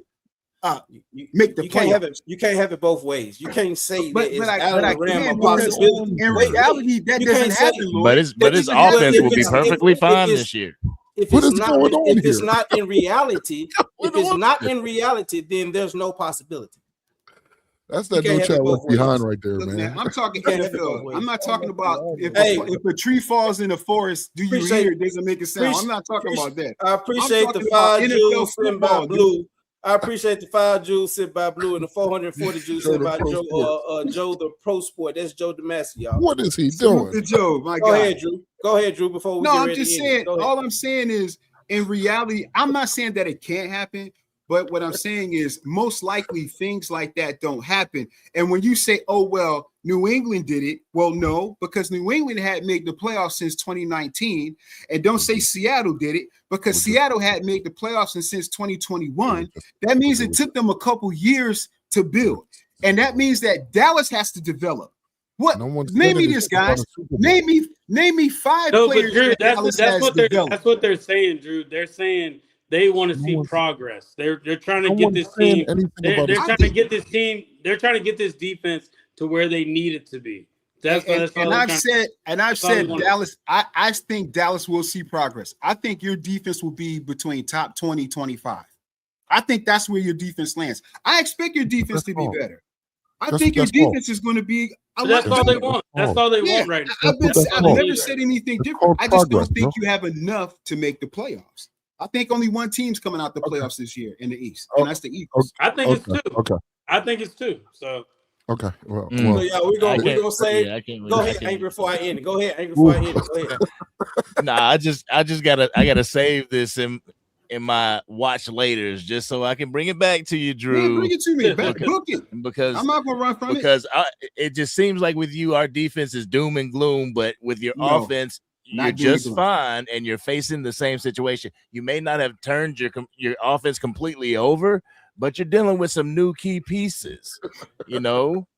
make the playoffs. You can't have it both ways. You can't say but that it's I out of the realm of because possibility. in reality, that doesn't happen. But his offense will be perfectly fine this year. If What it's is not, going on if it's here? not in reality, What if it's on not in reality, then there's no possibility. That's that You can't no have it child both left behind ways. right there, Look, man. man, I'm talking can't have it both NFL. ways. I'm not talking about Hey, if a tree falls in the forest, do you hear it? Doesn't make a sound. I'm not talking about that. I appreciate the talking about 5 NFL jewels sent by football, dude. Blue. I appreciate the 5 jewels sent by Blue and the 440 jewels Show sent the by pro sport. Joe the Pro Sport. That's Joe Damasio, y'all. What is he Salute doing? to Joe, my Go God. ahead, Drew. Go ahead, Drew. Before we No, get I'm ready just to end it. saying. Go ahead. All I'm saying is, in reality, I'm not saying that it can't happen, but what I'm saying is, most likely things like that don't happen. And when you say, "Oh well, New England did it," well, no, because New England had made the playoffs since 2019, and don't say Seattle did it because Seattle had made the playoffs since 2021. That means it took them a couple years to build, and that means that Dallas has to develop. What? Name me this, guys. Name me 5 No, players. but Drew, that Dallas has developed. that's what they're saying, Drew. They're saying they want to see progress. They're trying to get this team. They're trying to get this team. They're trying to get this defense to where they need it to be. I've said Dallas. I think Dallas will see progress. I think your defense will be between top 20, 25. I think that's where your defense lands. I expect your defense to be better. I think your defense is going to be. That's all they want. That's all they want right now. I've never said anything different. I just don't think you have enough to make the playoffs. I think only one team's coming out the playoffs this year in the East, and that's the Eagles. I think it's 2. Okay. I think it's 2. So okay. Well, So yeah, we're gonna say. Go ahead, Angry, before I end it. Go ahead, Angry, before I end it. Go ahead. Nah, I just gotta save this in my watch laters just so I can bring it back to you, Drew. Man, bring it to me. Book it. Because I'm not gonna run from it. Because it just seems like with you, our defense is doom and gloom, but with your offense, you're just fine, and you're facing the same situation. You may not have turned your offense completely over, but you're dealing with some new key pieces. You know,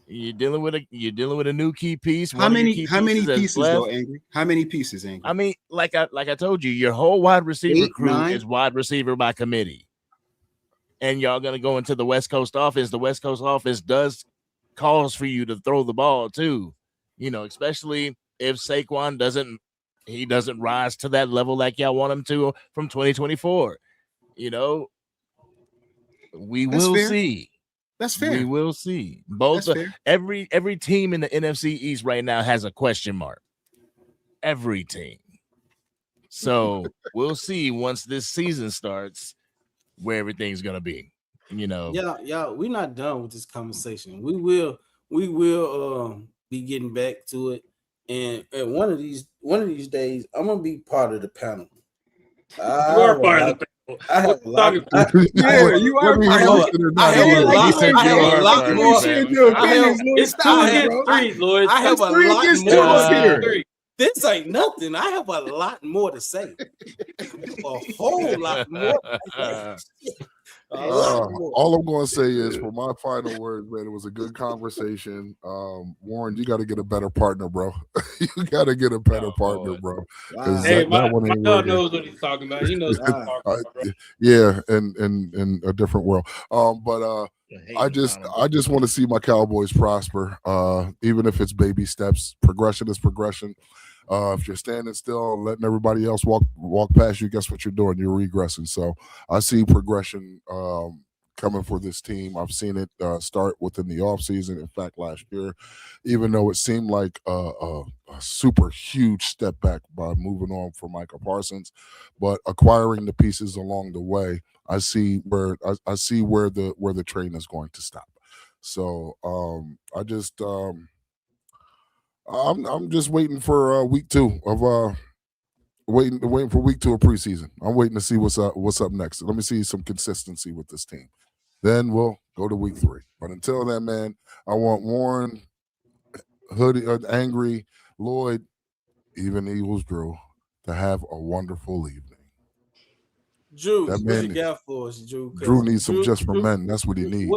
you're dealing with a new key piece. How many pieces though, Angry? How many pieces, Angry? I mean, like I told you, your whole wide receiver crew is wide receiver by committee, and y'all gonna go into the West Coast offense. The West Coast offense does calls for you to throw the ball too. You know, especially if Saquon doesn't rise to that level like y'all want him to from 2024. You know, we will see. That's fair. We will see. Every team in the NFC East right now has a question mark. Every team. So we'll see once this season starts where everything's gonna be. You know. Yeah, we're not done with this conversation. We will be getting back to it. And one of these days, I'm gonna be part of the panel. You are part of the panel. I have a lot. You are. I have a lot more. It's 2 against 3, Lloyd. I have a lot more. This ain't nothing. I have a lot more to say. A whole lot more. All I'm going to say is, for my final words, man, it was a good conversation. Warren, you got to get a better partner, bro. You got to get a better partner, bro. Wow. Hey, my dog knows what he's talking about. He knows what he's talking about, bro. Yeah, in a different world. But I just want to see my Cowboys prosper. Even if it's baby steps, progression is progression. If you're standing still and letting everybody else walk past you, guess what you're doing? You're regressing. So I see progression coming for this team. I've seen it start within the offseason. In fact, last year, even though it seemed like a super huge step back by moving on from Micah Parsons, but acquiring the pieces along the way, I see where the train is going to stop. So I'm just waiting for week 2 of waiting for week 2 of preseason. I'm waiting to see what's up next. Let me see some consistency with this team. Then we'll go to week 3. But until then, man, I want Warren, Hoodie, Angry, Lloyd, even Eagles Drew to have a wonderful evening. Drew, what you got for us, Drew? Drew needs some just for men. That's what he needs.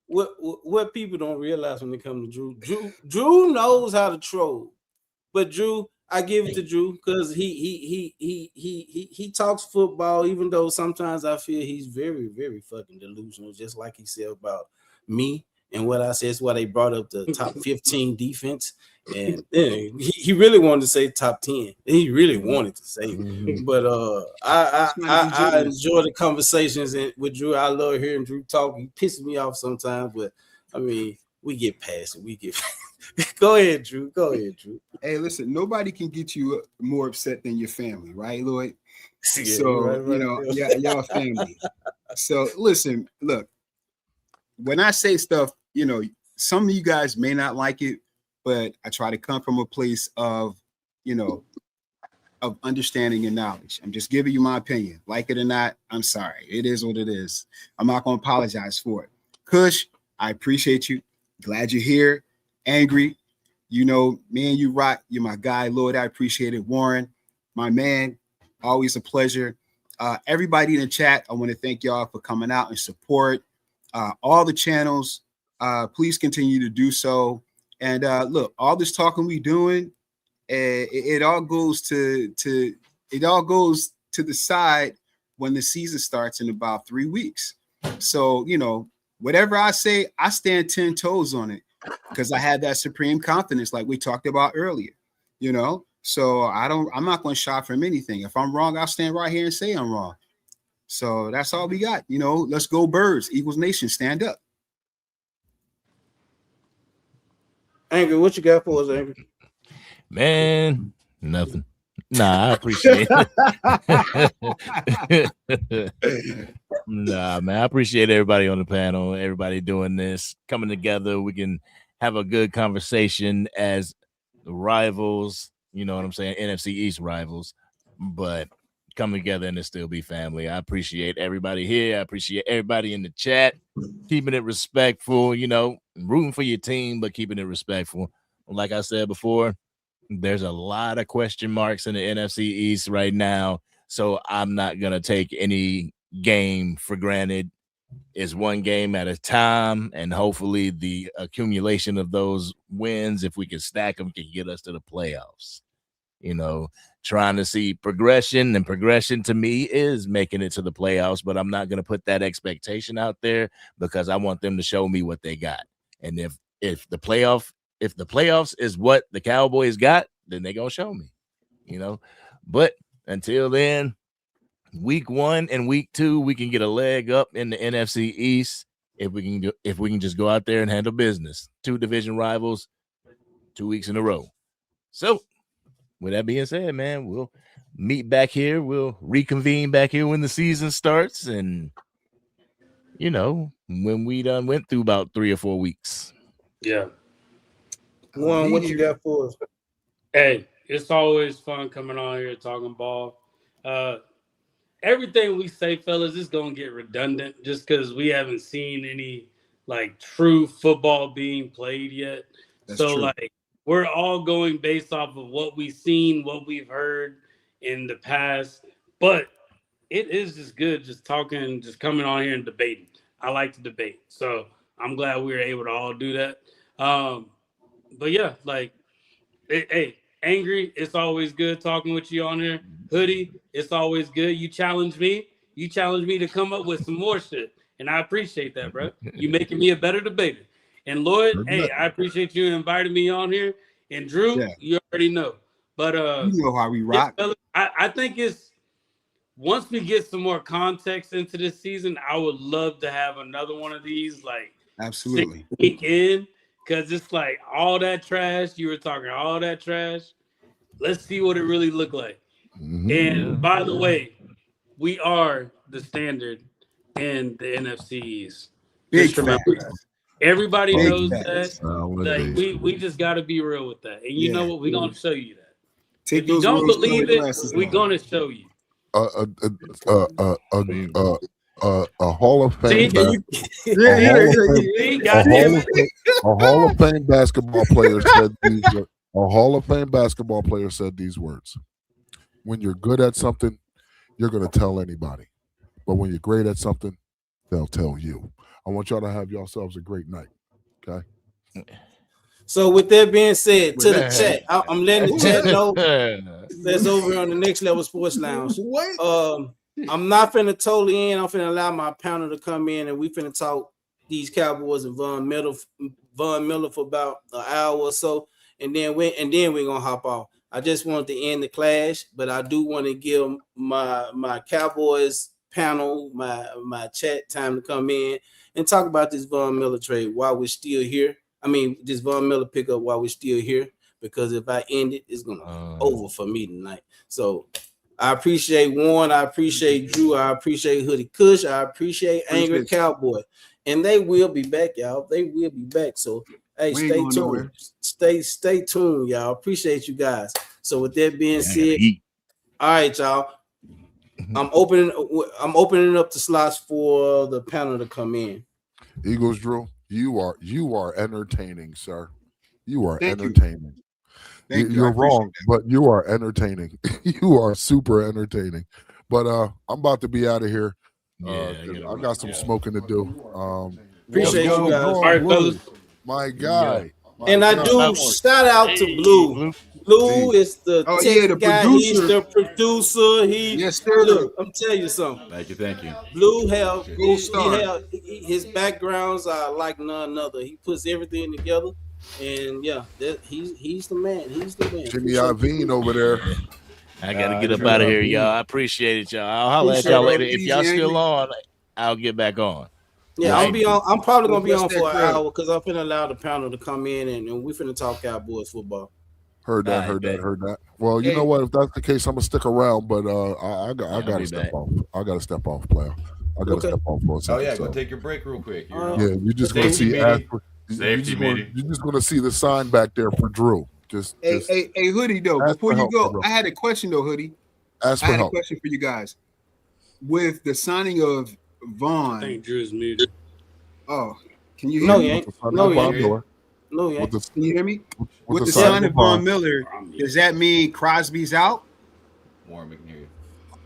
What people don't realize when they come to Drew knows how to troll, but Drew, I give it to Drew because he talks football, even though sometimes I feel he's very, very fucking delusional, just like he said about me and what I said. Is why they brought up the top 15 defense. And he really wanted to say top 10. He really wanted to say it. But I enjoy the conversations with Drew. I love hearing Drew talk. He pisses me off sometimes, but I mean, we get past it. We get Go ahead, Drew. Hey, listen, nobody can get you more upset than your family, right, Lloyd? Yeah, So, right. y'all family. So, listen, look, when I say stuff, some of you guys may not like it, but I try to come from a place of, of understanding and knowledge. I'm just giving you my opinion. Like it or not, I'm sorry. It is what it is. I'm not going to apologize for it. Kush, I appreciate you. Glad you're here. Angry, me and you rock. You're my guy, Lord. I appreciate it. Warren, my man, always a pleasure. Everybody in the chat, I want to thank y'all for coming out and support all the channels. Please continue to do so. And look, all this talking we doing, it all goes to the side when the season starts in about 3 weeks. So whatever I say, I stand 10 toes on it. Because I had that supreme confidence, like we talked about earlier, So I'm not going to shy from anything. If I'm wrong, I'll stand right here and say I'm wrong. So that's all we got. Let's go Birds. Eagles Nation, stand up. Angry, what you got for us, Angry? Man, nothing. Nah, I appreciate it. Nah, man, I appreciate everybody on the panel, everybody doing this, coming together. We can have a good conversation as rivals, you know what I'm saying, NFC East rivals, but come together and still be family. I appreciate everybody here. I appreciate everybody in the chat, keeping it respectful, rooting for your team, but keeping it respectful. Like I said before, there's a lot of question marks in the NFC East right now, so I'm not going to take any game for granted. It's one game at a time, and hopefully the accumulation of those wins, if we can stack them, can get us to the playoffs. Trying to see progression, and progression to me is making it to the playoffs, but I'm not going to put that expectation out there because I want them to show me what they got. And if the playoffs is what the Cowboys got, then they're going to show me, But until then, week 1 and week 2, we can get a leg up in the NFC East if we can just go out there and handle business. 2 division rivals, 2 weeks in a row. So with that being said, man, we'll meet back here. We'll reconvene back here when the season starts. And, when we done went through about 3 or 4 weeks. Yeah. Warren, what you got for us? Hey, it's always fun coming on here talking ball. Everything we say, fellas, is going to get redundant just because we haven't seen any, true football being played yet. That's so, true. We're all going based off of what we've seen, what we've heard in the past. But it is just good just talking, just coming on here and debating. I like to debate. So I'm glad we were able to all do that. But yeah, hey, Angry, it's always good talking with you on here. Hoodie, it's always good. You challenge me to come up with some more shit. And I appreciate that, bro. You making me a better debater. And Lloyd, hey, I appreciate you inviting me on here. And Drew, You already know. But you know how we rock. Yeah, I think it's once we get some more context into this season, I would love to have another one of these, absolutely week in, because it's all that trash. You were talking all that trash. Let's see what it really looked like. Mm-hmm. And by the way, we are the standard in the NFC East. Big Everybody Big knows facts. that. We just got to be real with that. And you know what? We're going to show you that. Take if you don't believe it, we're going to show you. A Hall of Fame. A Hall of Fame basketball player said these. A Hall of Fame basketball player said these words: "When you're good at something, you're going to tell anybody, but when you're great at something, they'll tell you." I want y'all to have yourselves a great night. Okay. So with that being said, to the that- chat, I'm letting the chat know that's over here on the Next Level Sports Lounge. What? I'm not finna totally in. I'm finna allow my panel to come in, and we finna talk these Cowboys and Von Miller for about an hour or so, and then we're gonna hop off. I just wanted to end the clash, but I do want to give my Cowboys panel, my chat time to come in and talk about this Von Miller trade while we're still here. I mean, this Von Miller pickup while we're still here, because if I end it, it's gonna be over for me tonight. So I appreciate Warren, I appreciate Drew, I appreciate Hoodie Kush, I appreciate Angry Cowboy, and they will be back, y'all. They will be back. So hey, stay tuned. Nowhere. Stay tuned, y'all. Appreciate you guys. So with that being said, all right, y'all. I'm opening up the slots for the panel to come in. Eagles, Drew, you are entertaining, sir. You are entertaining. You're wrong, but you are entertaining. You are super entertaining. But I'm about to be out of here. I got some smoking to do. Appreciate you guys. All right, fellas. My guy. And I do shout out to Blue. Blue is the tech guy. Producer. He's the producer. Yes, sir. Look, I'm telling you something. Thank you. Blue his backgrounds are like none other. He puts everything together, and yeah, he's the man. He's the man. Jimmy Iovine over there. I gotta get up out of here, y'all. I appreciate it, y'all. I'll holler at y'all later. If y'all still on, I'll get back on. Yeah, I'm probably gonna be on for an hour because I'm finna allow the panel to come in and we finna talk Cowboys football. Heard that. Well, you know what? If that's the case, I'm gonna stick around. But I gotta step off. I gotta step off, player. I gotta step off for a second. Go take your break real quick. You're just gonna see. You're just gonna see the sign back there for Drew. Hey, Hoodie, though. Before you go, I had a question though, Hoodie. Ask for help. I had a question for you guys. With the signing of Vaughn. I think Drew's muted. Oh, can you hear me? No, you ain't. Can you hear me? With the signing of Von Miller, does that mean Crosby's out? Warren, we can hear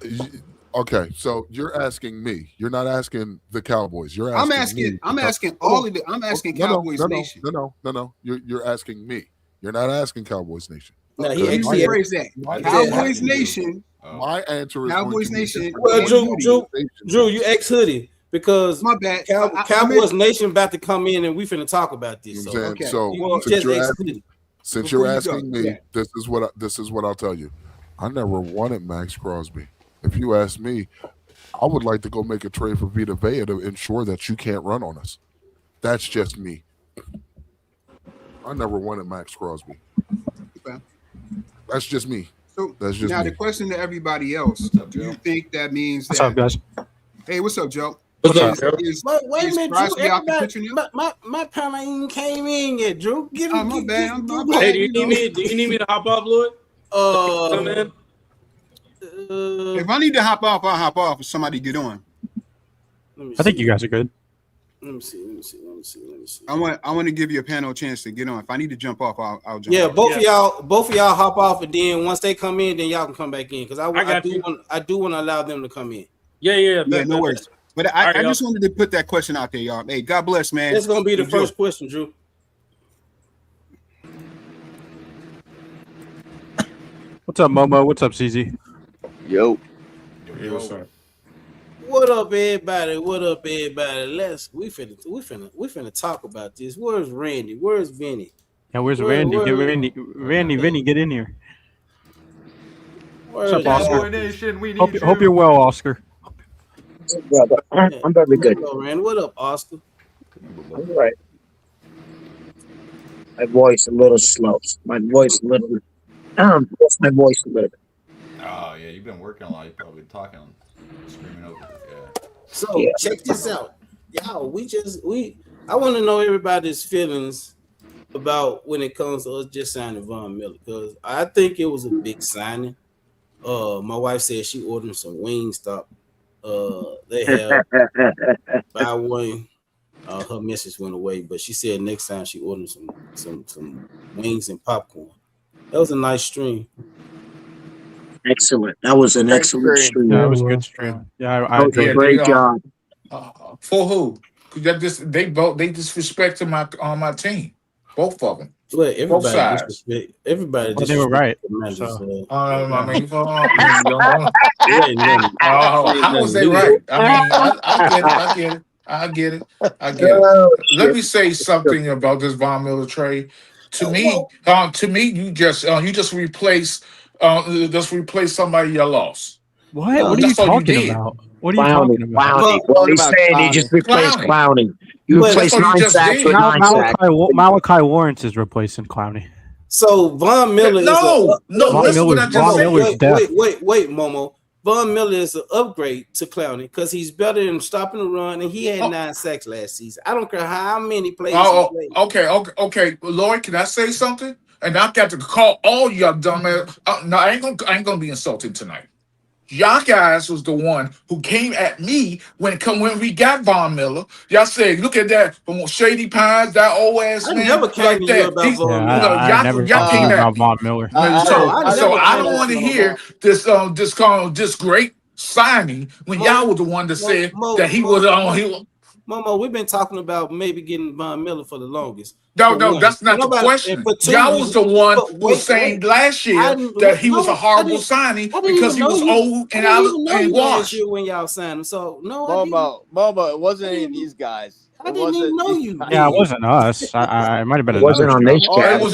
you. Okay, so you're asking me. You're not asking the Cowboys. You're asking I'm asking all of the. I'm asking Cowboys Nation. No. You're asking me. You're not asking Cowboys Nation. No, he actually phrased that. Cowboys Nation. My answer is Cowboys Nation. Well, Drew, you ex Hoodie because my bad. Cowboys Nation about to come in and we finna talk about this. So, okay. Since you're asking me, this is what I'll tell you. I never wanted Max Crosby. If you ask me, I would like to go make a trade for Vita Vea to ensure that you can't run on us. That's just me. I never wanted Max Crosby. Okay. That's just me. So that's just now me. The question to everybody else: do you think that means what's up, guys? Hey, what's up, Joe? What's up, Joe? Wait a minute, Drew. My panel ain't came in yet, Drew. Give me my bad. Hey, do you need me to hop off, Lloyd? If I need to hop off, I'll hop off. If somebody get on. I think you guys are good. Let me see. I want to give you a panel chance to get on. If I need to jump off, I'll jump. Yeah, off. both of y'all hop off, and then once they come in, then y'all can come back in because I do want to allow them to come in. Yeah. No worries. But I just wanted to put that question out there, y'all. Hey, God bless, man. That's gonna be the first question, Drew. What's up, Momo? What's up, CZ? Yo. What up, everybody? We finna talk about this. Where's Randy? Where's Vinny? Yeah, where's Randy? Get Vinny, get in here. What's up, Oscar? Hope you're well, Oscar. Brother, I'm very good. Hello, Randy. What up, Oscar? All right. My voice a little slow. My voice a little. What's my voice a little bit? Oh yeah, you've been working a lot. You're probably talking, screaming over. Yeah. So check this out, y'all. I want to know everybody's feelings about when it comes to us just signing Von Miller because I think it was a big signing. My wife said she ordered some Wingstop. They have buy one. Her message went away, but she said next time she ordered some wings and popcorn. That was a nice stream. Excellent. That was an excellent stream. Yeah, it was a good stream. Yeah, I enjoyed it. Great job. For who? They disrespected my team. Both of them. Well, Both everybody sides. disrespect. Everybody Well, they were right. Commanders, So. I mean, how was they right? I mean, I get it. Oh, Let shit. me say something about this Von Miller trade. To me, you just replace somebody you lost. What? What are you That's all you talking did. about? What are you talking about? Clowney. Well, he's saying he just replaced Clowney. You But that's replaced what you 9 just sacks did. with 9 sacks. Malachi Lawrence is replacing Clowney. So Von Miller No, listen what I just said. wait, Momo. Von Miller is an upgrade to Clowney because he's better than stopping the run, and he had 9 sacks last season. I don't care how many plays he played. Okay. Lloyd, can I say something? And I got to call all y'all dumbass. No, I ain't gonna be insulting tonight. Y'all guys was the one who came at me when we got Von Miller. Y'all said, look at that from Shady Pines, that old ass I man. never came to you about Von Miller. I never y'all came about at me. Von Miller. So I don't want to hear this great signing when y'all were the one that said that he was on. Momo, we've been talking about maybe getting Von Miller for the longest. No, that's not the question. Y'all was the one who was saying last year that he was a horrible signing because he was old and washed. When y'all signed him, so no, Momo, it wasn't any of these guys. I didn't even know you. Yeah, it wasn't us. It might have been. It wasn't on this It was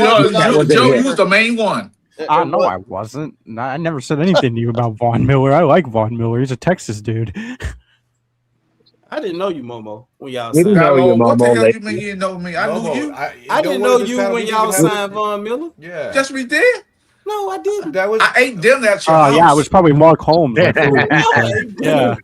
Joe. You was the main one. No, I wasn't. I never said anything to you about Von Miller. I like Von Miller. He's a Texas dude. I didn't know you, Momo, when y'all signed. What the hell you mean you didn't know me? I knew you. I didn't know you when y'all signed Von Miller. Yeah. Yes, we did. No, I didn't. I ate dinner at your house. Yeah, it was probably Mark Holmes. Yeah.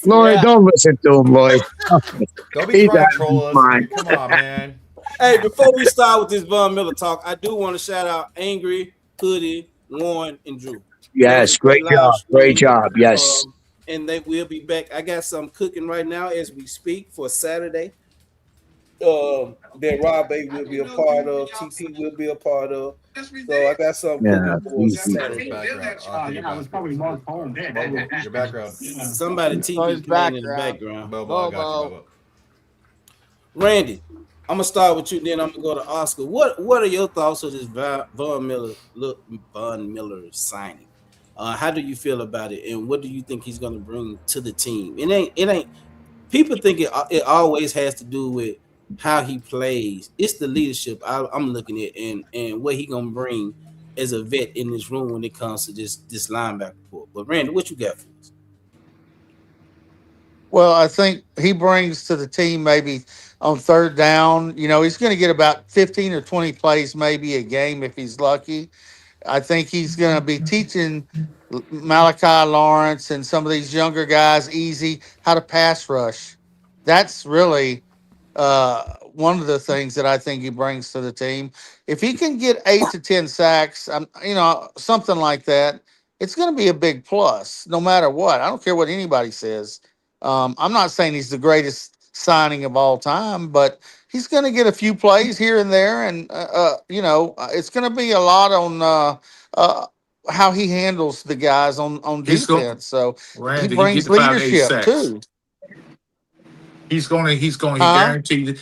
Lloyd, don't listen to him, Lloyd. Don't be trying to troll us. Come on, man. Hey, before we start with this Von Miller talk, I do want to shout out Angry, Hoodie, Warren, and Drew. Yes, great job. Yes. And they will be back. I got some cooking right now as we speak for Saturday. That Rob A will be a part of, TP will be a part of. So I got some cooking for Saturday. Yeah, it was probably Mark Holmes. Your background. Somebody TV playing in the background. Bobo. Randy, I'm gonna start with you. Then I'm gonna go to Oscar. What are your thoughts of this Von Miller signing? How do you feel about it, and what do you think he's going to bring to the team? It ain't. People think it always has to do with how he plays. It's the leadership I'm looking at, and what he gonna bring as a vet in this room when it comes to this linebacker report. But Randy, what you got for us? Well, I think he brings to the team maybe on third down. He's going to get about 15 or 20 plays maybe a game if he's lucky. I think he's going to be teaching Malachi Lawrence and some of these younger guys how to pass rush. That's really one of the things that I think he brings to the team. If he can get 8 to 10 sacks, something like that, it's going to be a big plus no matter what. I don't care what anybody says. I'm not saying he's the greatest signing of all time, but he's going to get a few plays here and there, and it's going to be a lot on how he handles the guys on defense. So Randy, he brings leadership too. He's guaranteed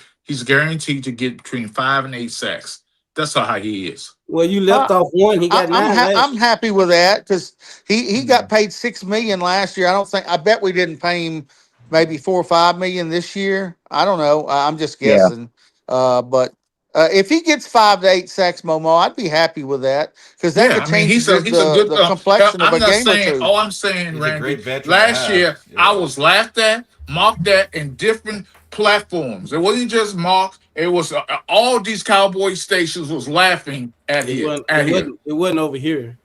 to get between 5 and 8 sacks. That's how he is. Well, you left off one. He got 9. I'm happy with that because he got paid $6 million last year. I bet we didn't pay him maybe $4 or $5 million this year. I don't know. I'm just guessing. Yeah. But if he gets 5 to 8 sacks, Momo, I'd be happy with that because that could change the complexion of a game or two. All I'm saying, Randy, last year I was laughed at, mocked at in different platforms. It wasn't just mocked. It was all these Cowboy stations was laughing at him. It wasn't over here.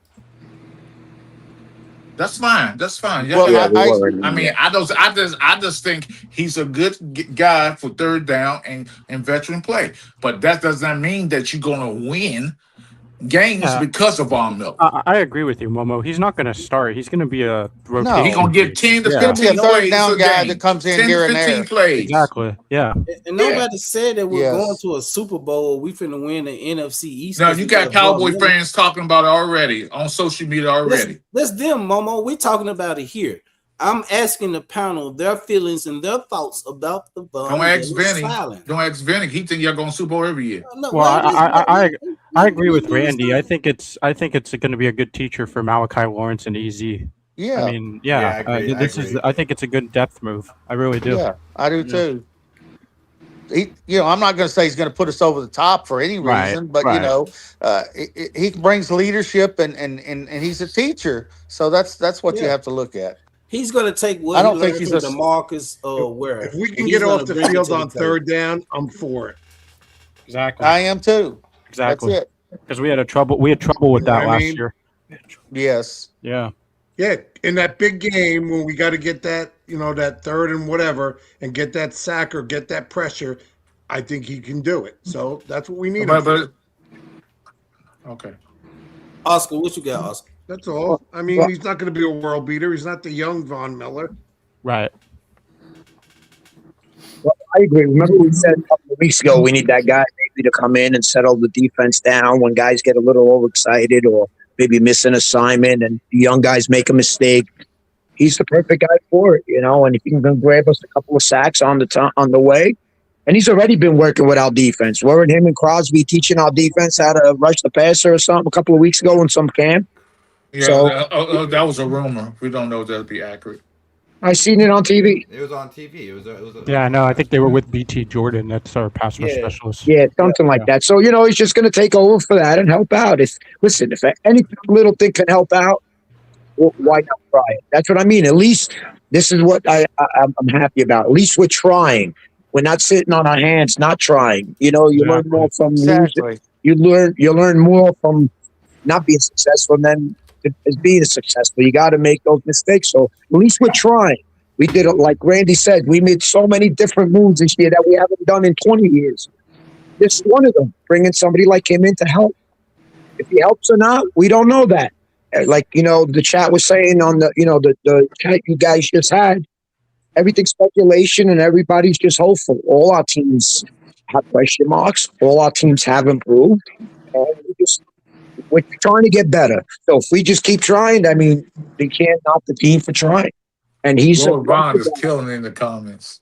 That's fine. Well, I just think he's a good guy for third down and veteran play. But that does not mean that you're going to win games because of Von Miller. I agree with you, Momo. He's not going to start. He's going to be a rotation. He's going to get 10 to 15 plays. He's going to be a third down guy that comes in here and there. Plays. Exactly. Yeah. And nobody said that we're going to a Super Bowl. We finna win the NFC East. No, you got Cowboy fans talking about it already on social media already. That's them, Momo. We're talking about it here. I'm asking the panel their feelings and their thoughts about the Don't ask Vinny. silence. Don't ask Vinny. He think y'all going Super Bowl every year. No, Well, I agree with let me Randy. start. I think it's going to be a good teacher for Malachi Lawrence and EZ. Yeah. I mean, Yeah, I agree. I think it's a good depth move. I really do. Yeah, I do too. I'm not going to say he's going to put us over the top for any Right, reason, but right. he brings leadership and he's a teacher, so that's what you have to look at. He's going to take what I don't he think learned he's from a- DeMarcus where If we can get off the field on third down, I'm for it. Exactly. I am too. Exactly. That's it. Because we had trouble with You know that what I last mean? year. Yes. Yeah. Yeah, in that big game when we got to get that, that third and whatever, and get that sack or get that pressure, I think he can do it. So that's what we need. But okay. Oscar, what you got, Oscar? That's all. I mean, he's not going to be a world beater. He's not the young Von Miller. Right. Well, I agree. Remember we said a couple of weeks ago we need that guy maybe to come in and settle the defense down when guys get a little overexcited or maybe miss an assignment and the young guys make a mistake. He's the perfect guy for it, and if he can grab us a couple of sacks on the way. And he's already been working with our defense. Weren't him and Crosby teaching our defense how to rush the passer or something a couple of weeks ago in some camp? Yeah, So that was a rumor. We don't know if that'll be accurate. I seen it on TV. It was on TV. It was Yeah, no, I think they were with BT Jordan. That's our pass rush specialist. Yeah, something like that. So, he's just going to take over for that and help out. If any little thing can help out, well, why not try it? That's what I mean. At least this is what I'm happy about. At least we're trying. We're not sitting on our hands, not trying. You learn more from losing. You learn more from not being successful than as being successful. You got to make those mistakes. So at least we're trying. We did it, like Randy said, we made so many different moves this year that we haven't done in 20 years. This is one of them, bringing somebody like him in to help. If he helps or not, we don't know that. Like, the chat was saying on the chat you guys just had, everything's speculation and everybody's just hopeful. All our teams have question marks. All our teams have improved. And we're trying to get better. So if we just keep trying, I mean, they can't knock the team for trying. And he's Lord Vaughn is killing in the comments.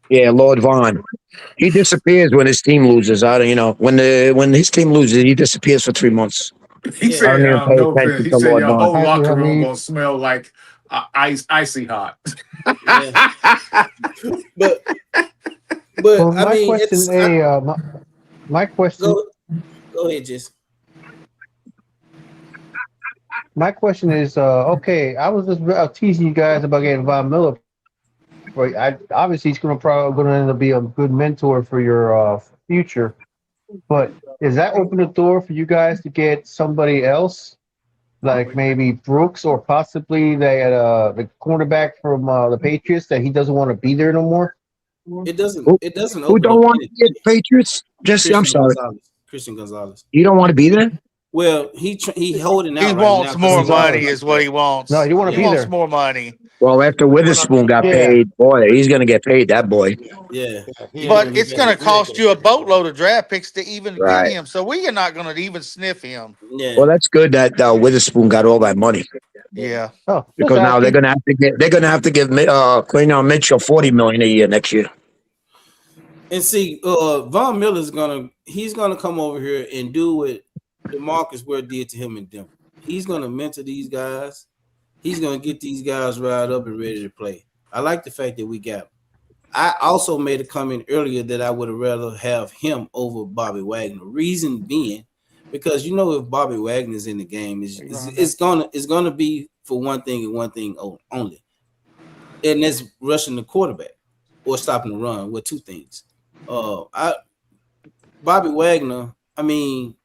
Yeah, Lord Vaughn. He disappears when his team loses. When his team loses, he disappears for 3 months. He said, no offense. He said your whole locker room gonna smell like icy hot. But Well, I mean, my question. Go ahead, Jess. My question is, okay, I was just teasing you guys about getting Von Miller. But obviously, he's probably going to end up being a good mentor for your future. But is that open the door for you guys to get somebody else, like maybe Brooks or possibly the cornerback from the Patriots that he doesn't want to be there no more? It doesn't. It doesn't. Who don't want to get Patriots? I'm sorry. Christian Gonzalez. You don't want to be there? Well, he holding out. He wants more money, is what he wants. No, you want to be He wants there. more money. Well, after Witherspoon got paid, boy, he's going to get paid, that boy. Yeah. But it's going to cost you a boatload of draft picks to even Right. get him. So we are not going to even sniff him. Yeah. Well, that's good that Witherspoon got all that money Yeah. Oh, because now they're going to have to give Quinton Mitchell $40 million a year next year. And see, Von Miller's he's gonna come over here and do what DeMarcus Ware did to him in Denver. He's gonna mentor these guys. He's gonna get these guys riled up and ready to play. I like the fact that we got him. I also made a comment earlier that I would have rather have him over Bobby Wagner. Reason being, because if Bobby Wagner's in the game, it's gonna be for one thing and one thing only, and that's rushing the quarterback or stopping the run. With two things. Bobby Wagner, I mean,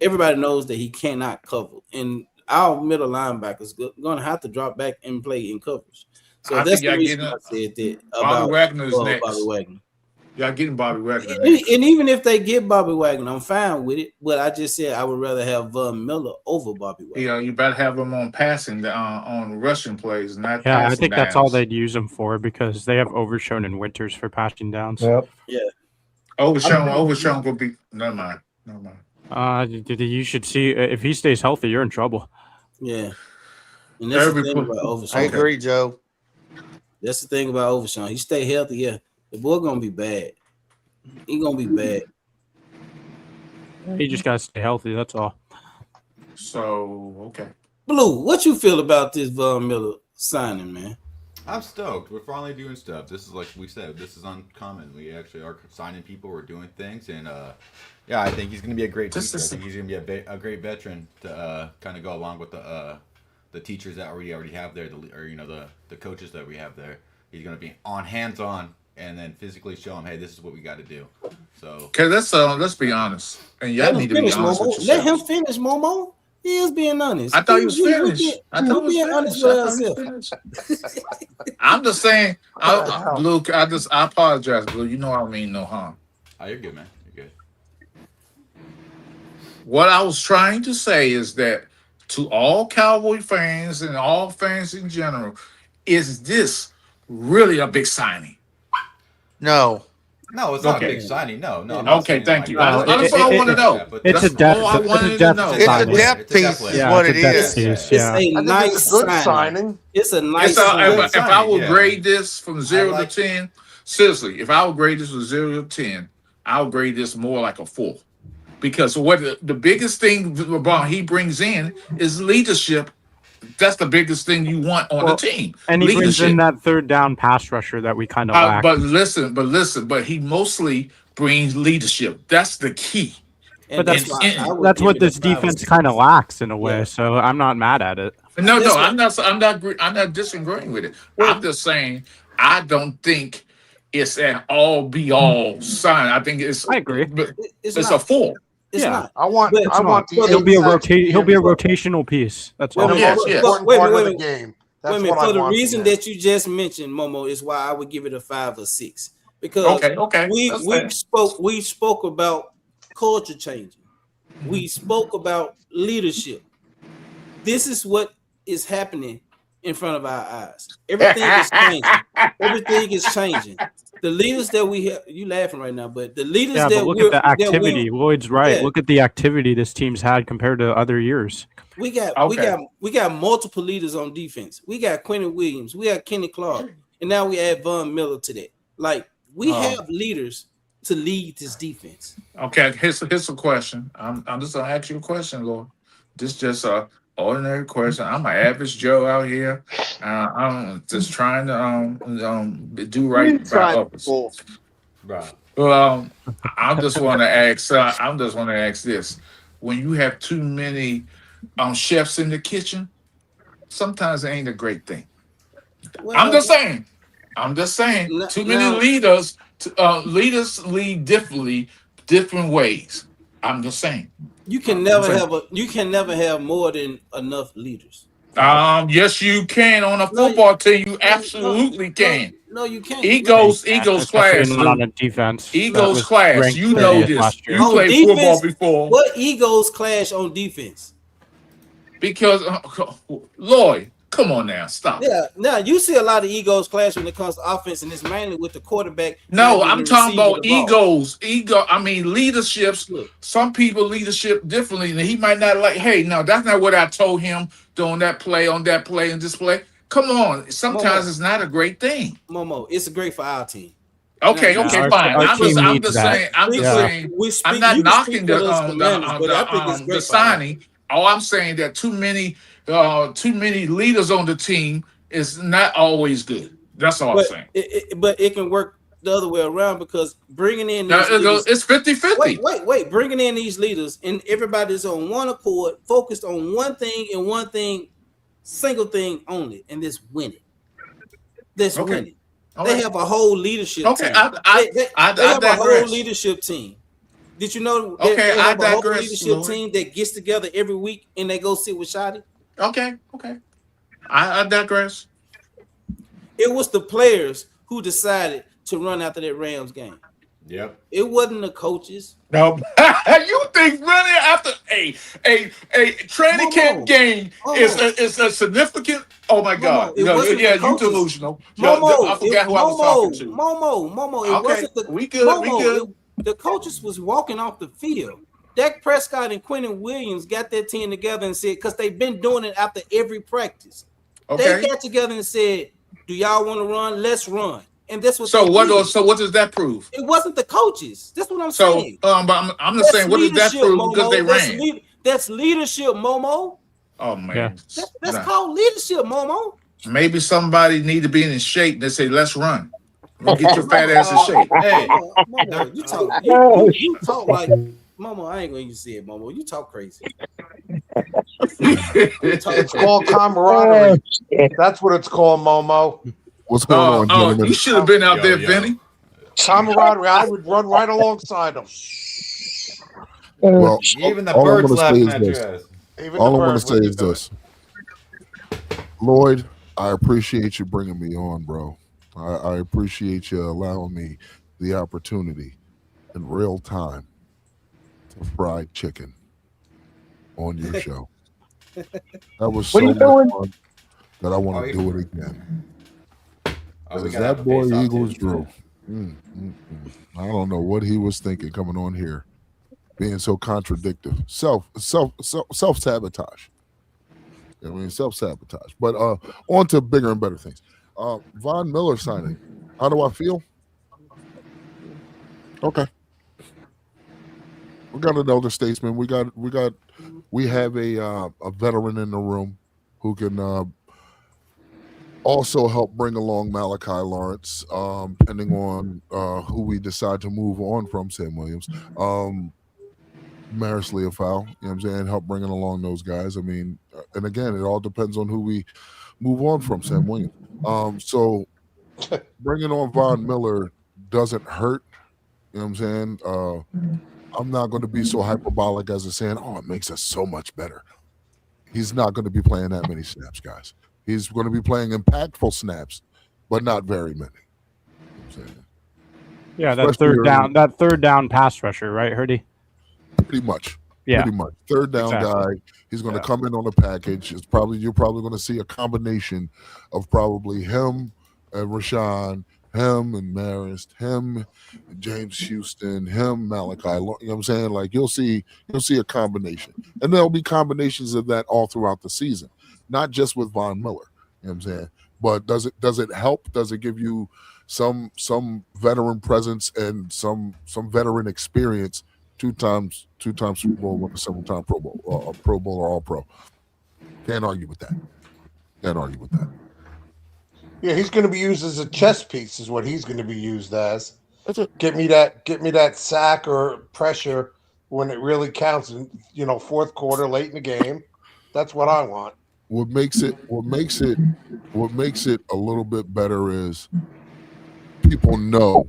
everybody knows that he cannot cover, and our middle linebackers going to have to drop back and play in coverage. So that's the reason I said that about Bobby Wagner's next. Bobby Wagner. Y'all getting Bobby Wagner And next. even if they get Bobby Wagner, I'm fine with it. But I just said I would rather have Von Miller over Bobby Wagner. You better have him on passing, on rushing plays, not Yeah, passing I think downs. that's all they'd use him for because they have Overshown and Winters for passing downs. Yep. Yeah. Overshown will be. Never mind. You should see if he stays healthy, you're in trouble. Yeah. And that's the thing about I Overshawn. agree, Joe. That's the thing about Overshawn. He stay healthy. Yeah, the boy gonna be bad. He gonna be bad. He just gotta stay healthy. That's all. So okay. Blue, what you feel about this Von Miller signing, man? I'm stoked. We're finally doing stuff. This is like we said. This is uncommon. We actually are signing people. We're doing things, and yeah, I think he's going to be a great teacher. I think he's going to be a great veteran to kind of go along with the teachers that we already have there, the coaches that we have there. He's going to be hands on, and then physically show them, hey, this is what we got to do. So okay, let's be honest, and y'all need to be honest with Let yourselves. him finish, Momo. He is being honest. I thought he was finished. I'm just saying, Luke. I apologize, Blue. You know I don't mean no harm. Oh, you're good, man. You're good. What I was trying to say is that to all Cowboy fans and all fans in general, is this really a big signing? No. No, it's not a big signing. No. Okay, thank you. That's all I want to know. It's a depth. It's a depth piece. Is what it is. It's a nice signing. It's a nice. If I would grade this from 0 to 10, seriously, if I would grade this from 0 to 10, I would grade this more like a 4, because what the biggest thing about he brings in is leadership. That's the biggest thing you want on the team. And he brings in that third down pass rusher that we kind of lack. But he mostly brings leadership. That's the key. But that's what this defense kind of lacks in a way. So I'm not mad at it. No, I'm not disagreeing with it. I'm just saying I don't think it's an all be all sign. I think it's. I agree. But it's a 4. It's not. I want he'll be a rotational piece. That's all. Wait a minute. Game. Wait a minute. For the reason that you just mentioned, Momo, is why I would give it a 5 or 6. Because we spoke about culture changing. We spoke about leadership. This is what is happening in front of our eyes. Everything is changing. Everything is changing. The leaders that we have, you laughing right now, but the leaders that look at the activity. Lloyd's right. Yeah. Look at the activity this team's had compared to other years. We got multiple leaders on defense. We got Quentin Williams, we got Kenny Clark, and now we add Von Miller to that. Like we have leaders to lead this defense. Okay, here's a question. I'm just gonna ask you a question, Lord. This is just a ordinary question. I'm an average Joe out here. I'm just trying to do right by others. Right. Well, I just want to ask this: when you have too many chefs in the kitchen, sometimes it ain't a great thing. Well, I'm just saying. Too many leaders. Leaders lead different ways. I'm just saying. You can never have more than enough leaders. Yes, you can on a football team. You absolutely can. No, you can't. Egos clash. Not on a defense. Egos clash. You know this. You played football before. What egos clash on defense? Because Lloyd, come on now, stop. Yeah, now you see a lot of egos clash when it comes to offense, and it's mainly with the quarterback. No, I'm talking about egos. Leaderships. Look. Some people leadership differently, and he might not like. Hey, no, that's not what I told him on that play, and this play. Come on, sometimes it's not a great thing. Momo, it's great for our team. Okay, fine. I'm just saying. I'm not knocking the signing. All I'm saying that too many leaders on the team is not always good. That's all I'm saying. But it can work the other way around, because bringing in these leaders, it's 50-50. Wait. Bringing in these leaders and everybody's on one accord, focused on one thing and one thing, single thing only, and this winning. Winning. They have a whole leadership team. They have a whole leadership team. Did you know they have a whole leadership team that gets together every week and they go sit with Shotty? Okay. I digress. It was the players who decided to run after that Rams game. Yep. It wasn't the coaches. No. You think running after a training camp game is a significant? Oh my God! You delusional. I forgot who I was talking to. Momo. It wasn't the. We good. The coaches was walking off the field. Dak Prescott and Quentin Williams got that team together and said, because they've been doing it after every practice. Okay. They got together and said, "Do y'all want to run? Let's run." And that's what. So what? So what does that prove? It wasn't the coaches. That's what I'm saying. But I'm just saying, what does that prove? Momo. Because they ran. That's leadership, Momo. Oh man, that's called leadership, Momo. Maybe somebody need to be in shape. They say, "Let's run." Get your fat ass in shape. Hey, Momo, you talk like Momo. I ain't gonna even say it, Momo. You talk crazy. It's called camaraderie. That's what it's called, Momo. What's going on, gentlemen? You should have been out there, Vinny. Camaraderie. I would run right alongside them. Well, even the all I'm birds gonna say laughing is at this. your ass. All I'm going to say is this. Lloyd, I appreciate you bringing me on, bro. I appreciate you allowing me the opportunity in real time to fry chicken on your show. That was so much fun that I want to do it again. Because that boy Eagles Drew, I don't know what he was thinking coming on here, being so contradictory, self-sabotage. I mean, self-sabotage. But on to bigger and better things. Von Miller signing. How do I feel? Okay. We got an elder statesman. We have a veteran in the room who can also help bring along Malachi Lawrence, depending on who we decide to move on from Sam Williams. Maris Leofau, you know what I'm saying, help bringing along those guys. I mean, and again, it all depends on who we move on from Sam Williams. So bringing on Von Miller doesn't hurt, you know what I'm saying? I'm not going to be so hyperbolic as to saying, oh, it makes us so much better. He's not going to be playing that many snaps, guys. He's going to be playing impactful snaps, but not very many. You know what I'm saying? Yeah, that third down pass rusher, right, Hurdy? Pretty much. Yeah. Pretty much. Third down guy. He's going to come in on a package. You're probably going to see a combination of probably him and Rashawn, him and Marist, him and James Houston, him, Malachi. You know what I'm saying? Like you'll see a combination. And there'll be combinations of that all throughout the season, not just with Von Miller. You know what I'm saying? But does it help? Does it give you some veteran presence and some veteran experience? Two times Super Bowl winner, 7-time Pro Bowl or All Pro. Can't argue with that. Yeah, he's going to be used as a chess piece, is what he's going to be used as. Get me that sack or pressure when it really counts in, fourth quarter, late in the game. That's what I want. What makes it a little bit better is people know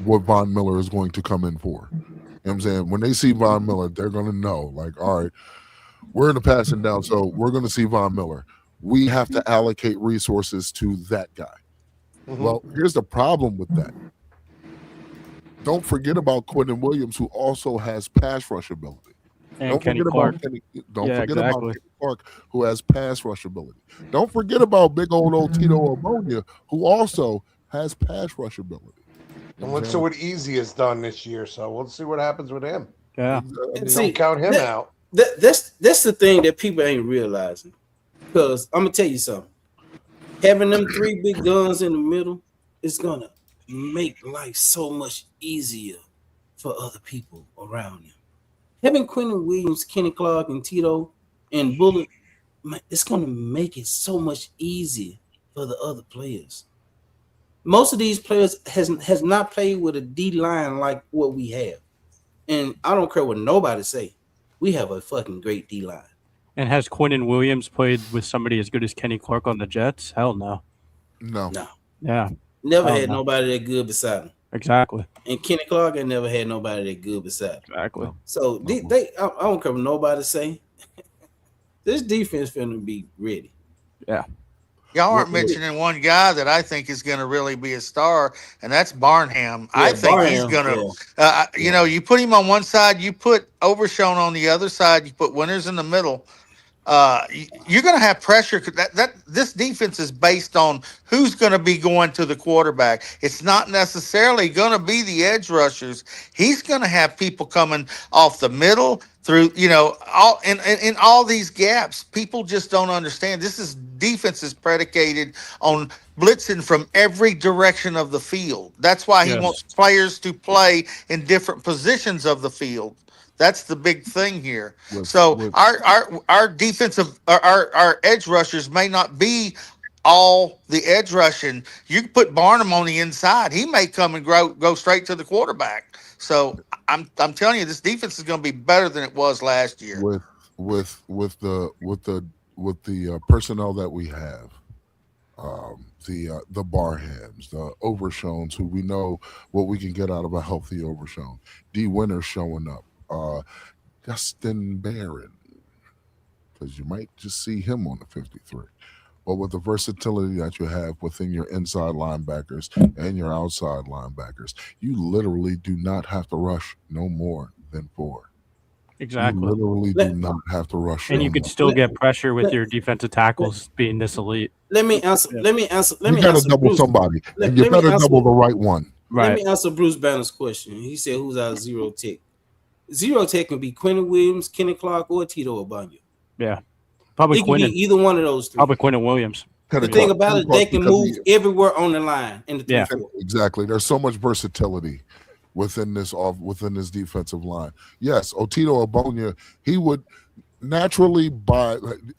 what Von Miller is going to come in for. You know what I'm saying? When they see Von Miller, they're going to know, like, all right, we're in the passing down, so we're going to see Von Miller. We have to allocate resources to that guy. Mm-hmm. Well, here's the problem with that. Don't forget about Quentin Williams, who also has pass rush ability. And Don't Kenny forget Clark. about Kenny Clark, who has pass rush ability. Don't forget about big old Tito Ammonia, who also has pass rush ability. And let's see what Easy has done this year. So we'll see what happens with him. Yeah. Don't count him out. That's the thing that people ain't realizing. Because I'm gonna tell you something. Having them three big guns in the middle is gonna make life so much easier for other people around you. Having Quentin Williams, Kenny Clark, and Tito and Bullet, it's gonna make it so much easier for the other players. Most of these players has not played with a D line like what we have, and I don't care what nobody say. We have a fucking great D line. And has Quentin Williams played with somebody as good as Kenny Clark on the Jets? Hell no. No. Yeah. Never had nobody that good beside him. Exactly. And Kenny Clark ain't never had nobody that good beside him. Exactly. So I don't care what nobody say. This defense finna be ready. Yeah. Y'all aren't mentioning one guy that I think is going to really be a star, and that's Barnham. I think he's going to, you put him on one side, you put Overshown on the other side, you put Winters in the middle. you're going to have pressure. That this defense is based on who's going to be going to the quarterback. It's not necessarily going to be the edge rushers. He's going to have people coming off the middle through, all in all these gaps. People just don't understand. Defense is predicated on blitzing from every direction of the field. That's why he wants players to play in different positions of the field. That's the big thing here. Our defensive, our edge rushers may not be all the edge rushing. You can put Barnum on the inside; he may come and go straight to the quarterback. So I'm telling you, this defense is going to be better than it was last year. With the personnel that we have, the Barhams, the Overshones, who we know what we can get out of a healthy Overshone. D. Winter showing up. Justin Barron, because you might just see him on the 53. But with the versatility that you have within your inside linebackers and your outside linebackers, you literally do not have to rush no more than 4. Exactly. You literally do not have to rush. And you could still get pressure with your defensive tackles being this elite. Let me answer. You got to double Bruce. somebody, and you better double the right one. Let me answer Bruce Banner's question. He said, "Who's our zero tech?" Zero tech can be Quentin Williams, Kenny Clark, or Tito Obanya. Yeah, probably It can Quentin. be either one of those 3. Probably Quentin Williams. The thing about it, they can move everywhere on the line in the 3-4. Exactly. There's so much versatility within this defensive line. Yes, Otito Ogbonnia, he would naturally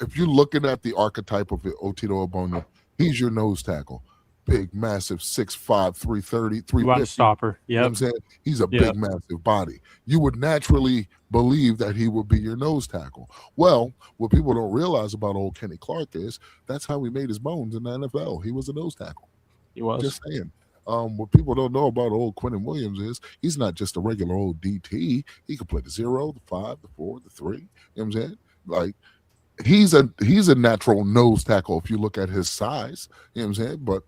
if you're looking at the archetype of Otito Ogbonnia, he's your nose tackle. Big, massive, 6'5", 330, 350. Run stopper. You know what I'm saying? He's a big, massive body. You would naturally believe that he would be your nose tackle. Well, what people don't realize about old Kenny Clark is that's how he made his bones in the NFL. He was a nose tackle. He was. Just saying. What people don't know about old Quentin Williams is he's not just a regular old DT. He could play the 0, the 5, the 4, the 3. You know what I'm saying? Like, he's a natural nose tackle if you look at his size. You know what I'm saying? But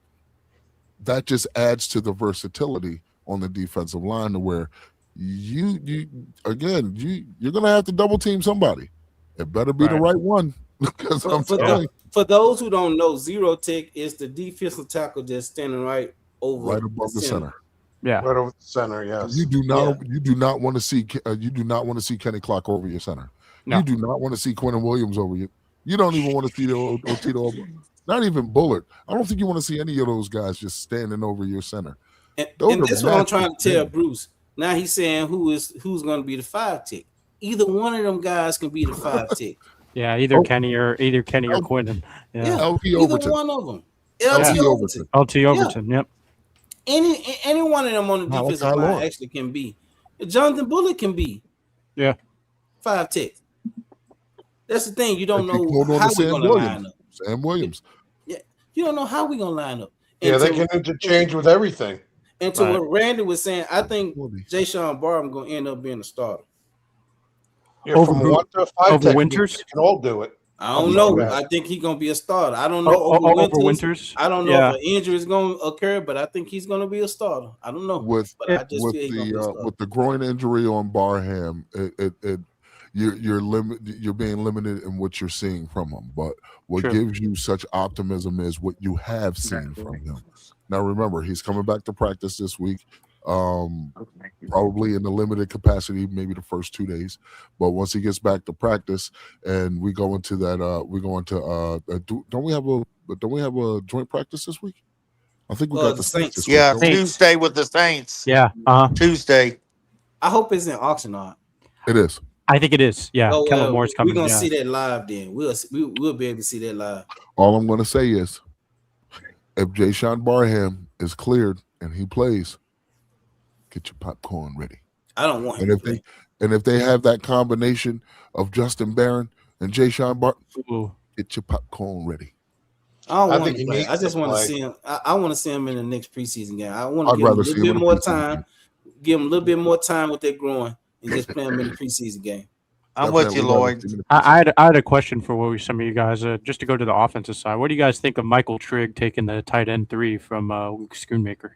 that just adds to the versatility on the defensive line to where you're gonna have to double team somebody. It better be the right one. Because for those who don't know, zero tech is the defensive tackle that's standing right above the center. Yeah, right over the center. Yes. You do not want to see Kenny Clark over your center. No. You do not want to see Quentin Williams over you. You don't even want to see Otito. Not even Bullard. I don't think you want to see any of those guys just standing over your center. And that's what I'm trying to tell Bruce. Now he's saying who's going to be the 5 tick. Either one of them guys can be the 5 tick. Yeah, either Kenny or Quentin. Yeah, LT either Overton. one of them. LT Overton. Yep. Any one of them on the defensive line actually can be. Jonathan Bullard can be. Yeah. 5 tick. That's the thing. You don't know how we're going to line up. Sam Williams. Yeah, you don't know how we're going to line up. Yeah, they can interchange with everything. And to what Randy was saying, I think Jay Sean Barham going to end up being a starter. Yeah, from 1 to 5 over Winters, they can all do it. I don't know. I think he's going to be a starter. I don't know over Winters. I don't know if an injury is going to occur, but I think he's going to be a starter. I don't know. With the groin injury on Barham, you're being limited in what you're seeing from him. But what gives you such optimism is what you have seen from him. Now remember, he's coming back to practice this week. Probably in a limited capacity, maybe the first 2 days. But once he gets back to practice, and we go into that, don't we have a joint practice this week? I think we got the Saints. Yeah, Tuesday with the Saints. Yeah, Tuesday. I hope it's in Oxnard. It is. I think it is. Yeah, Kellen Moore's coming. We're gonna see that live. Then we'll be able to see that live. All I'm gonna say is, if Jay Sean Barham is cleared and he plays, get your popcorn ready. I don't want him. And if they have that combination of Justin Barron and Jay Sean Barham, get your popcorn ready. I don't want him to play. I just want to see him. I want to see him in the next preseason game. I want to give him a little bit more time. Give him a little bit more time with that growing and just play him in the preseason game. I'm with you, Lloyd. I had a question for some of you guys. Just to go to the offensive side, what do you guys think of Michael Trigg taking the tight end 3 from Luke Schoonmaker?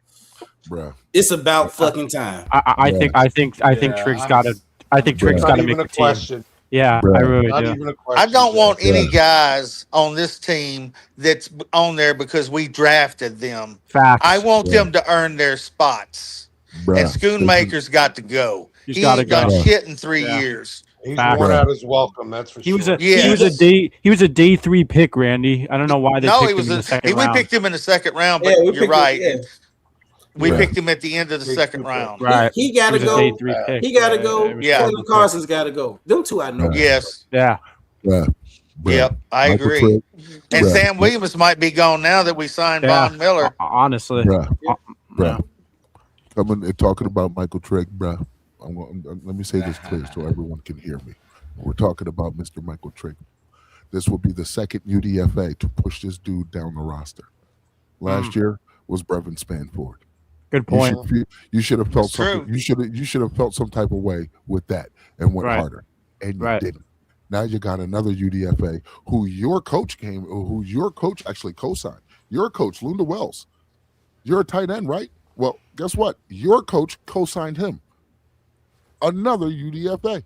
Bruh, it's about fucking time. I think Trigg's got to. I think Trigg's got to make the team. Yeah, Bruh. I really Not do. even a I question. don't want Jeff. any guys on this team that's on there because we drafted them. Facts. I want Yeah. them to earn their spots. And Bruh. Schoonmaker's got to go. He's He gotta ain't done go. Bruh. shit in 3 Yeah. years. He's Facts. worn Bruh. out his welcome. That's for He was sure. a he was a Yes. day 3 pick, Randy. I don't know why they No, picked he was him in the second we round. picked him in the second round, Yeah, but we you're picked him. right. Yeah. We Yeah. picked him at the end of the Big second super. round. Right. He got to He was a go. day 3 pick. He got to Yeah, go. it was Yeah. Taylor terrible pick. Carson's got to go. Them two I know. Bruh. Yes. Yeah. Bruh. Bruh. Yep. I Michael agree. Trigg. And Bruh. Sam Williams might be gone now that we signed Yeah. Von Miller. Honestly. Bruh. Yeah. Bruh. Coming and talking about Michael Trigg, bruh. Let me say this clear so everyone can hear me. We're talking about Mr. Michael Trigg. This will be the second UDFA to push this dude down the roster. Last year was Brevin Spanford. Good point. You should have felt That's something. true. You should have felt some type of way with that and went Right. harder, and you Right. didn't. Now you got another UDFA who your coach actually co-signed. Your coach, Lunda Wells. You're a tight end, right? Well, guess what? Your coach co-signed him. Another UDFA.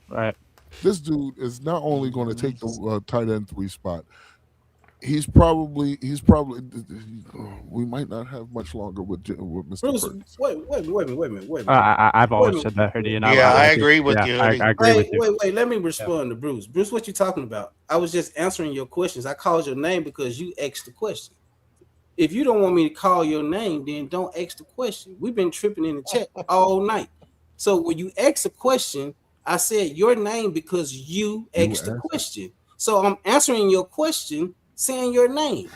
Right. This dude is not only going to take the tight end 3 spot. He's probably. We might not have much longer with Mr. Bruce, Ferguson. wait a minute. I've always Wait a said that, Hoodie, and Yeah, I like it. agree with Yeah, you, I Hoodie. agree with you. Wait. Let me respond to Bruce. Bruce, what you talking about? I was just answering your questions. I called your name because you asked the question. If you don't want me to call your name, then don't ask the question. We've been tripping in the chat all night. So when you ask a question, I said your name because you asked the question. So I'm answering your question, saying your name.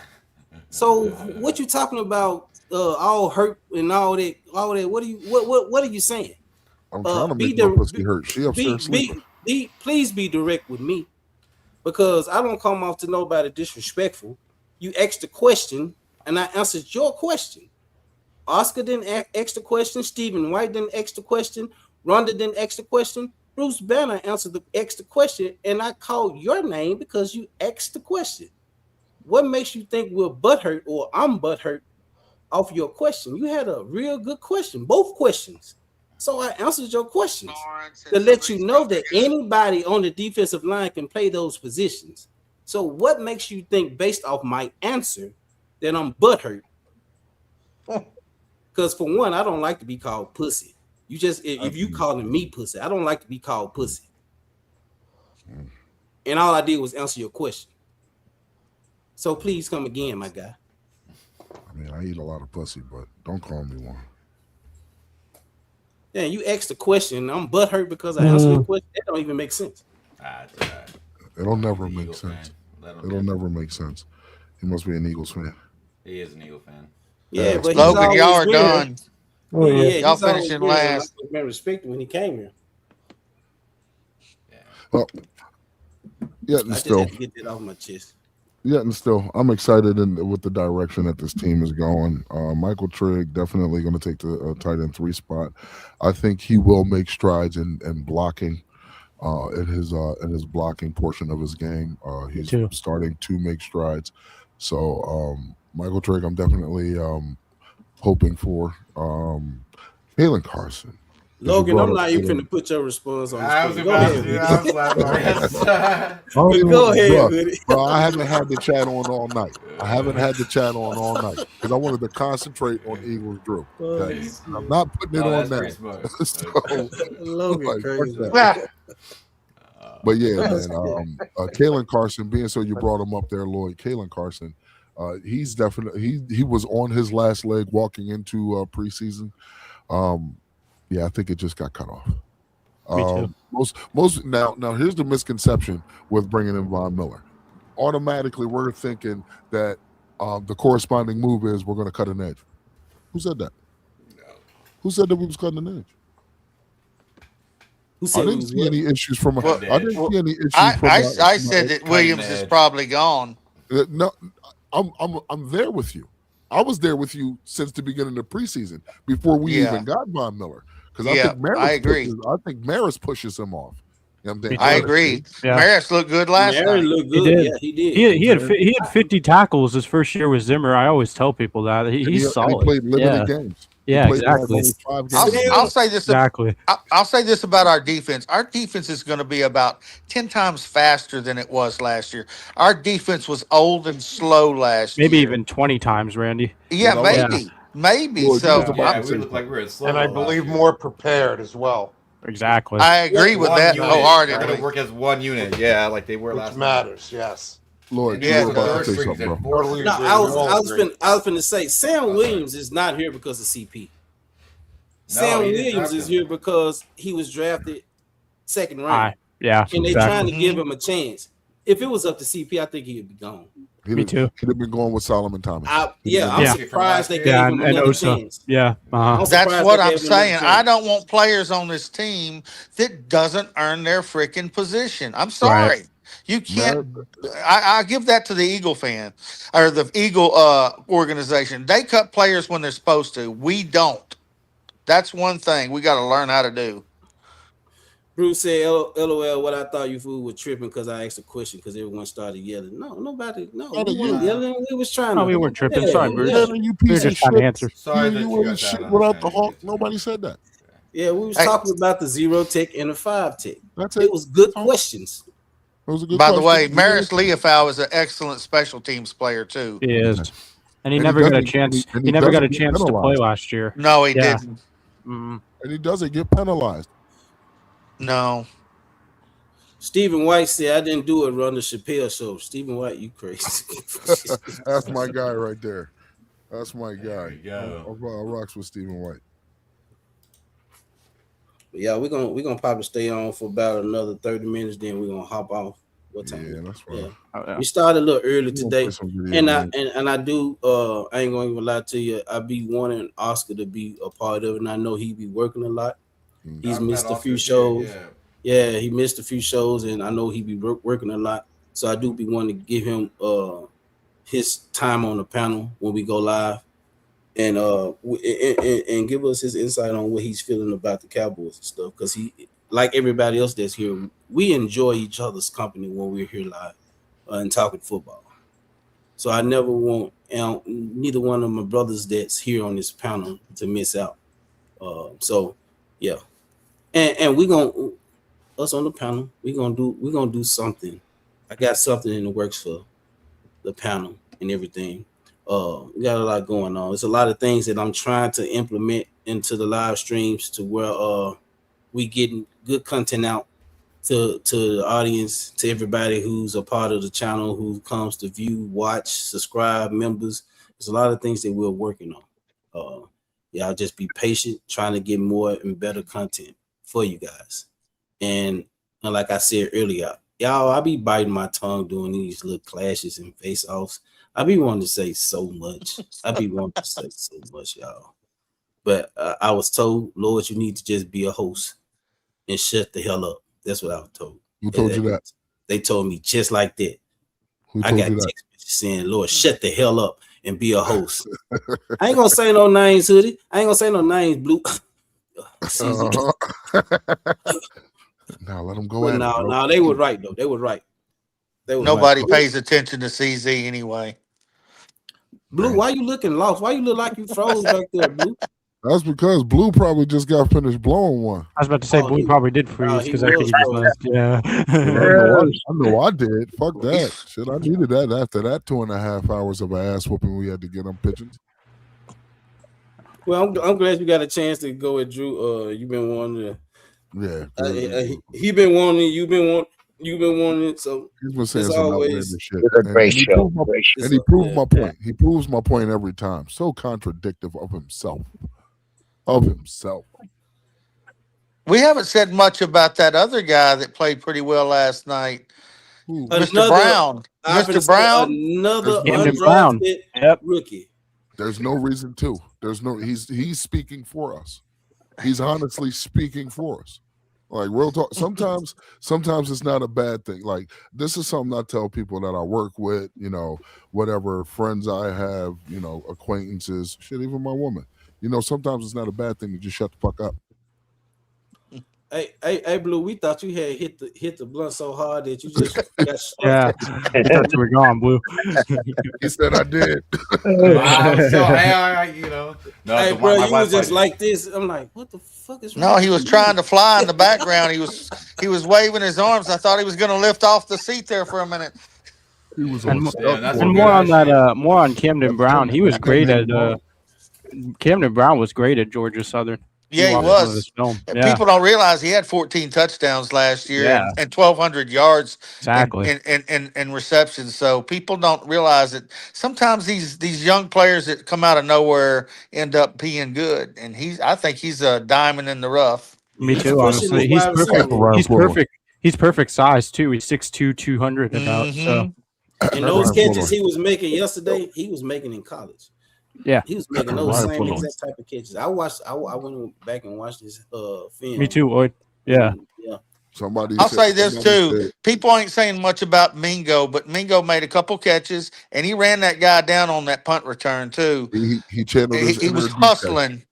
So what you talking about? All hurt and all that. What are you saying? I'm trying to make my pussy hurt. She upstairs sleeping. Please be direct with me, because I don't come off to nobody disrespectful. You asked the question, and I answered your question. Oscar didn't ask the question. Stephen White didn't ask the question. Rhonda didn't ask the question. Bruce Banner answered the question, and I called your name because you asked the question. What makes you think we're butthurt or I'm butthurt off your question? You had a real good question, both questions. So I answered your questions to let you know that anybody on the defensive line can play those positions. So what makes you think, based off my answer, that I'm butthurt? Because for one, I don't like to be called pussy. You just, if you calling me pussy, I don't like to be called pussy. And all I did was answer your question. So please come again, my guy. I mean, I eat a lot of pussy, but don't call me one. Yeah, you asked the question. I'm butthurt because I answered your question. That don't even make sense. It'll never make sense. It'll never make sense. He must be an Eagles fan. He is an Eagle fan. Yeah, but Logan, he's y'all always are been done. Oh, yeah. Yeah, Y'all he's always finishing been last. like, been respected when he came here. Well, yeah, I and just still, had to get that off my chest. I'm excited with the direction that this team is going. Michael Trigg definitely going to take the tight end 3 spot. I think he will make strides in blocking, in his blocking portion of his game. He's starting to make strides. So Michael Trigg, I'm definitely hoping for. Kalen Carson. Logan, I'm not even finna put your response on the screen. Go ahead. Go ahead with it. Bro, I haven't had the chat on all night. Because I wanted to concentrate on Eagles Drew. Okay? I'm not putting it on now. Logan crazy. But yeah, man. Kalen Carson, being so you brought him up there, Lloyd. Kalen Carson, he's definitely he was on his last leg walking into preseason. Yeah, I think it just got cut off. Most now here's the misconception with bringing in Von Miller. Automatically, we're thinking that the corresponding move is we're going to cut an edge. Who said that? Who said that we was cutting an edge? I didn't see any issues from. I didn't see any issues. I said that Williams is probably gone. No, I'm there with you. I was there with you since the beginning of preseason before we even got Von Miller. Because I agree. I think Maris pushes him off. You know I agree. Yeah. Maris looked good last night. Looked good. He did. Yeah, he did. He had 50 tackles his first year with Zimmer. I always tell people that he's solid. He played limited games. Yeah, played last exactly. only 5 I'll, games. I'll say this. Exactly. I'll say this about our defense. Our defense is going to be about 10 times faster than it was last year. Our defense was old and slow last Maybe year. even 20 times, Randy. Yeah, What I maybe, maybe. Lord, you was So about Yeah, to we say looked like we were in slow And I mo last believe year. more prepared as well, Exactly. I agree with One that unit. They're wholeheartedly. gonna work as one unit. Yeah, like they were which last matters. Yes, Lord, And you Yeah, were the about third to say strings something, and bro. fourth totally strings. No, agree. I We was all I was agree. finna, I was finna say Sam Oh, sorry. Williams is not here because of CP. No, Sam he didn't Williams draft is him. here because he was drafted second round, Yeah, and they exactly. trying to give him a chance. If it was up to CP, I think he'd be gone. Me too. He'd have been going with Solomon Thomas. I'm Yeah. surprised they Yeah, gave him and another Osa. chance. Yeah. Uh-huh. I'm That's surprised what they I'm gave him another saying. I chance. don't want players on this team that doesn't earn their freaking position. I'm Right. sorry. You can't. I give that to the Eagle fan or the Eagle organization. They cut players when they're supposed to. We don't. That's one thing we got to learn how to do. Bruce said, "LOL, what I thought you fool was tripping because I asked a question because everyone started yelling. No, nobody. No, we weren't yelling. We was trying No, to. we weren't tripping. Yeah, Sorry, Bruce. yeah. You We were piece of just trying to shit. answer. Sorry that You you ain't got shit that without the understanding. Hawk. Nobody said that. Yeah, we was Hey. talking about the 0 tech and the 5 tech. That's It was good questions. It was a good By the question. way, Maris Leofau is an excellent special teams player too. He is. And he And he never got a doesn't- chance. and He he never got a doesn't get chance to play penalized. last year. No, he Yeah. didn't. Mm. And he doesn't get penalized. No. Stephen White said, I didn't do it run the Chappelle show. Stephen White, you crazy. That's my guy right there. That's my There guy. you go. I rocks with Stephen White. But yeah, we're gonna probably stay on for about another 30 minutes, then we're gonna hop off. What time? Yeah, that's fine. Yeah. Oh, yeah. We started a little early We're gonna today. play some video And I games. do I ain't gonna even lie to you. I be wanting Oscar to be a part of it, and I know he be working a lot. He's I'm missed not a few Oscar shows. here, Yeah, he missed a few shows, and I know he be working a lot. So I do be wanting to give him his time on the panel when we go live, and and give us his insight on what he's feeling about the Cowboys and stuff. Because he, like everybody else that's here, we enjoy each other's company when we're here live and talking football. So I never want neither one of my brothers that's here on this panel to miss out. So yeah, and we gonna us on the panel. We're gonna do something. I got something in the works for the panel and everything. We got a lot going on. There's a lot of things that I'm trying to implement into the live streams to where we getting good content out to the audience, to everybody who's a part of the channel, who comes to view, watch, subscribe, members. There's a lot of things that we're working on. Yeah, I'll just be patient, trying to get more and better content for you guys. And like I said earlier, y'all, I be biting my tongue doing these little clashes and face-offs. I be wanting to say so much. I be wanting to say so much, y'all. But I was told, Lord, you need to just be a host and shut the hell up. That's what I was told. Who told you that? They told me just like that. Who I told got you that? text messages saying, Lord, shut the hell up and be a host. I ain't gonna say no names, Hoodie. I ain't gonna say no names, Blue. Now let them go at it. No, they were right though. They were right. Nobody right. pays attention to CZ anyway. Blue, why you looking lost? Why you look like you froze back there, Blue? That's because Blue probably just got finished blowing one. I was about to say Blue probably did freeze he because I think was he just frozen. left. Yeah. I know I did. Fuck that. Shit, I needed that after that 2.5 hours of ass whooping we had to get on Pigeons. Well, I'm glad you got a chance to go with Drew. You've been wanting to. Yeah. He been wanting. You've been wanting it. So He's been saying it's some always outlandish shit. It's a great show. And he proved my point. He proves my point every time. So contradictive of himself. We haven't said much about that other guy that played pretty well last night. Mr. Brown. Mr. Brown. Another Brown. undrafted rookie. There's no reason to. He's speaking for us. He's honestly speaking for us. Like real talk. Sometimes it's not a bad thing. Like this is something I tell people that I work with, whatever friends I have, acquaintances, shit, even my woman. Sometimes it's not a bad thing to just shut the fuck up. Hey, Blue, we thought you had hit the blunt so hard that you just got struck. Yeah. I thought you were gone, Blue. He said I did. So No, Hey, the, bro, my you was Wi-Fi just did. like this. I'm like, what the fuck is wrong? No, he with was you? trying to fly in the background. He was waving his arms. I thought he was going to lift off the seat there for a minute. He was And on mo- stunt Damn, that's and some for good more on ass that, shit. more on Camden Brown. He was great at Brown. Camden Brown was great at Georgia Southern. Yeah, he watched some of his was. film. And Yeah, people don't realize he had 14 touchdowns last year yeah, and 1,200 yards exactly. in receptions. So people don't realize that sometimes these young players that come out of nowhere end up being good. And I think he's a diamond in the rough. Me He's too. pushing Honestly, this he's wide receiver perfect. room. He's perfect. He's perfect size too. He's 6'2", 200 about. So And those Ryan catches Fuller. he was making yesterday, he was making in college. yeah, He was making those Ryan same Fuller. exact type of catches. I went back and watched his film. me too, Lloyd. Yeah, Yeah. I'll say this too. People ain't saying much about Mingo, but Mingo made a couple catches and he ran that guy down on that punt return too. He channeled his He was inner DK. hustling.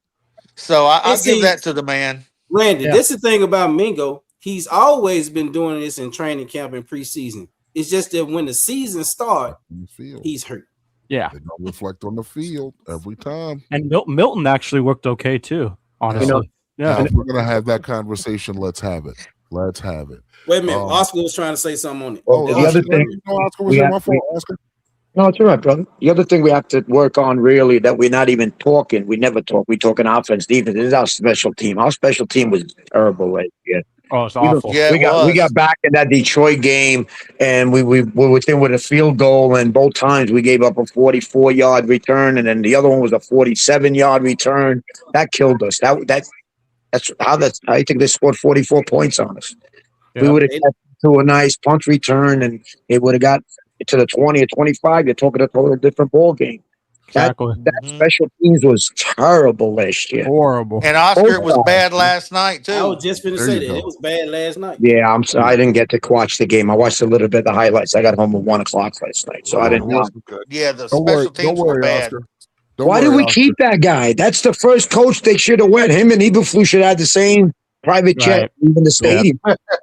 So I'll give see, that to the man. Randy, Yeah. this is the thing about Mingo. He's always been doing this in training camp and preseason. It's just that when the season starts, In the field. he's hurt. yeah. They don't reflect on the field every time. And Milton actually worked okay too. Honestly, Now, yeah. if we're gonna have that conversation, let's have it. Let's have it. Wait a minute. Um, Oscar was trying to say something on it. Well, the other thing Oscar was we here. have- My fault, Oscar. No, it's all right, brother. The other thing we have to work on really that we're not even talking. We never talk. We talk in offense, defense. This is our special team. Our special team was terrible last year. Oh, it's awful. Yeah, we got back in that Detroit game, and we were within with a field goal, and both times we gave up a 44-yard return, and then the other one was a 47-yard return. That killed us. That's how I think they scored 44 points on us. We would have kept to a nice punt return, and it would have got to the 20 or 25. You're talking a total different ball game. Exactly. That special teams was terrible last year. Horrible. And Oscar, it was Both bad last night I too. was just finna There say you that. go. It was bad last night. Yeah, I'm sorry. I didn't get to watch the game. I watched a little bit of the highlights. I got home at 1:00 last night, so I It didn't know. wasn't good. Yeah, the Don't worry, special teams were bad. Oscar. Don't Why did worry, we Oscar. keep that guy? That's the first coach they should have went. Him and Eberflus should have the same private jet, Right. even the stadium.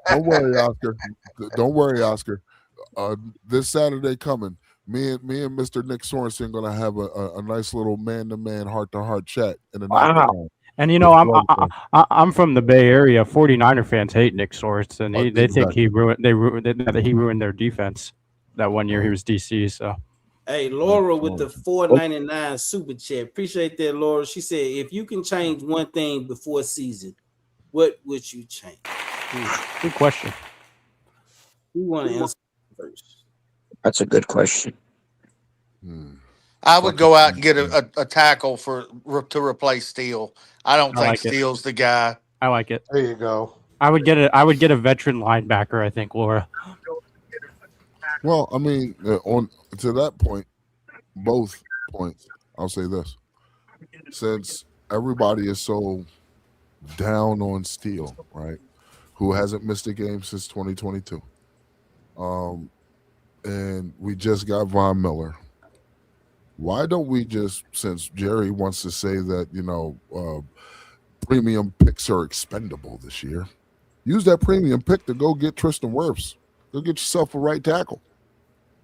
Don't worry, Oscar. Don't worry, Oscar. This Saturday coming, me and Mr. Nick Sorensen gonna have a nice little man-to-man, heart-to-heart chat in the Wow. octagon. And you know, I'm from the Bay Area. 49er fans hate Nick Sorensen. They think he ruined their defense that one year he was DC. So Hey, Laura with the $4.99 super chat. Appreciate that, Laura. She said, if you can change one thing before season, what would you change? good question. Who want to answer first? That's a good question. I would go out and get a tackle to replace Steele. I don't I think like it. Steele's the guy. I like it. There you go. I would get a veteran linebacker. I think Laura. Well, I mean, on to that point, both points, I'll say this: since everybody is so down on Steele, right? Who hasn't missed a game since 2022, and we just got Von Miller. Why don't we just, since Jerry wants to say that premium picks are expendable this year, use that premium pick to go get Tristan Wirfs. Go get yourself a right tackle.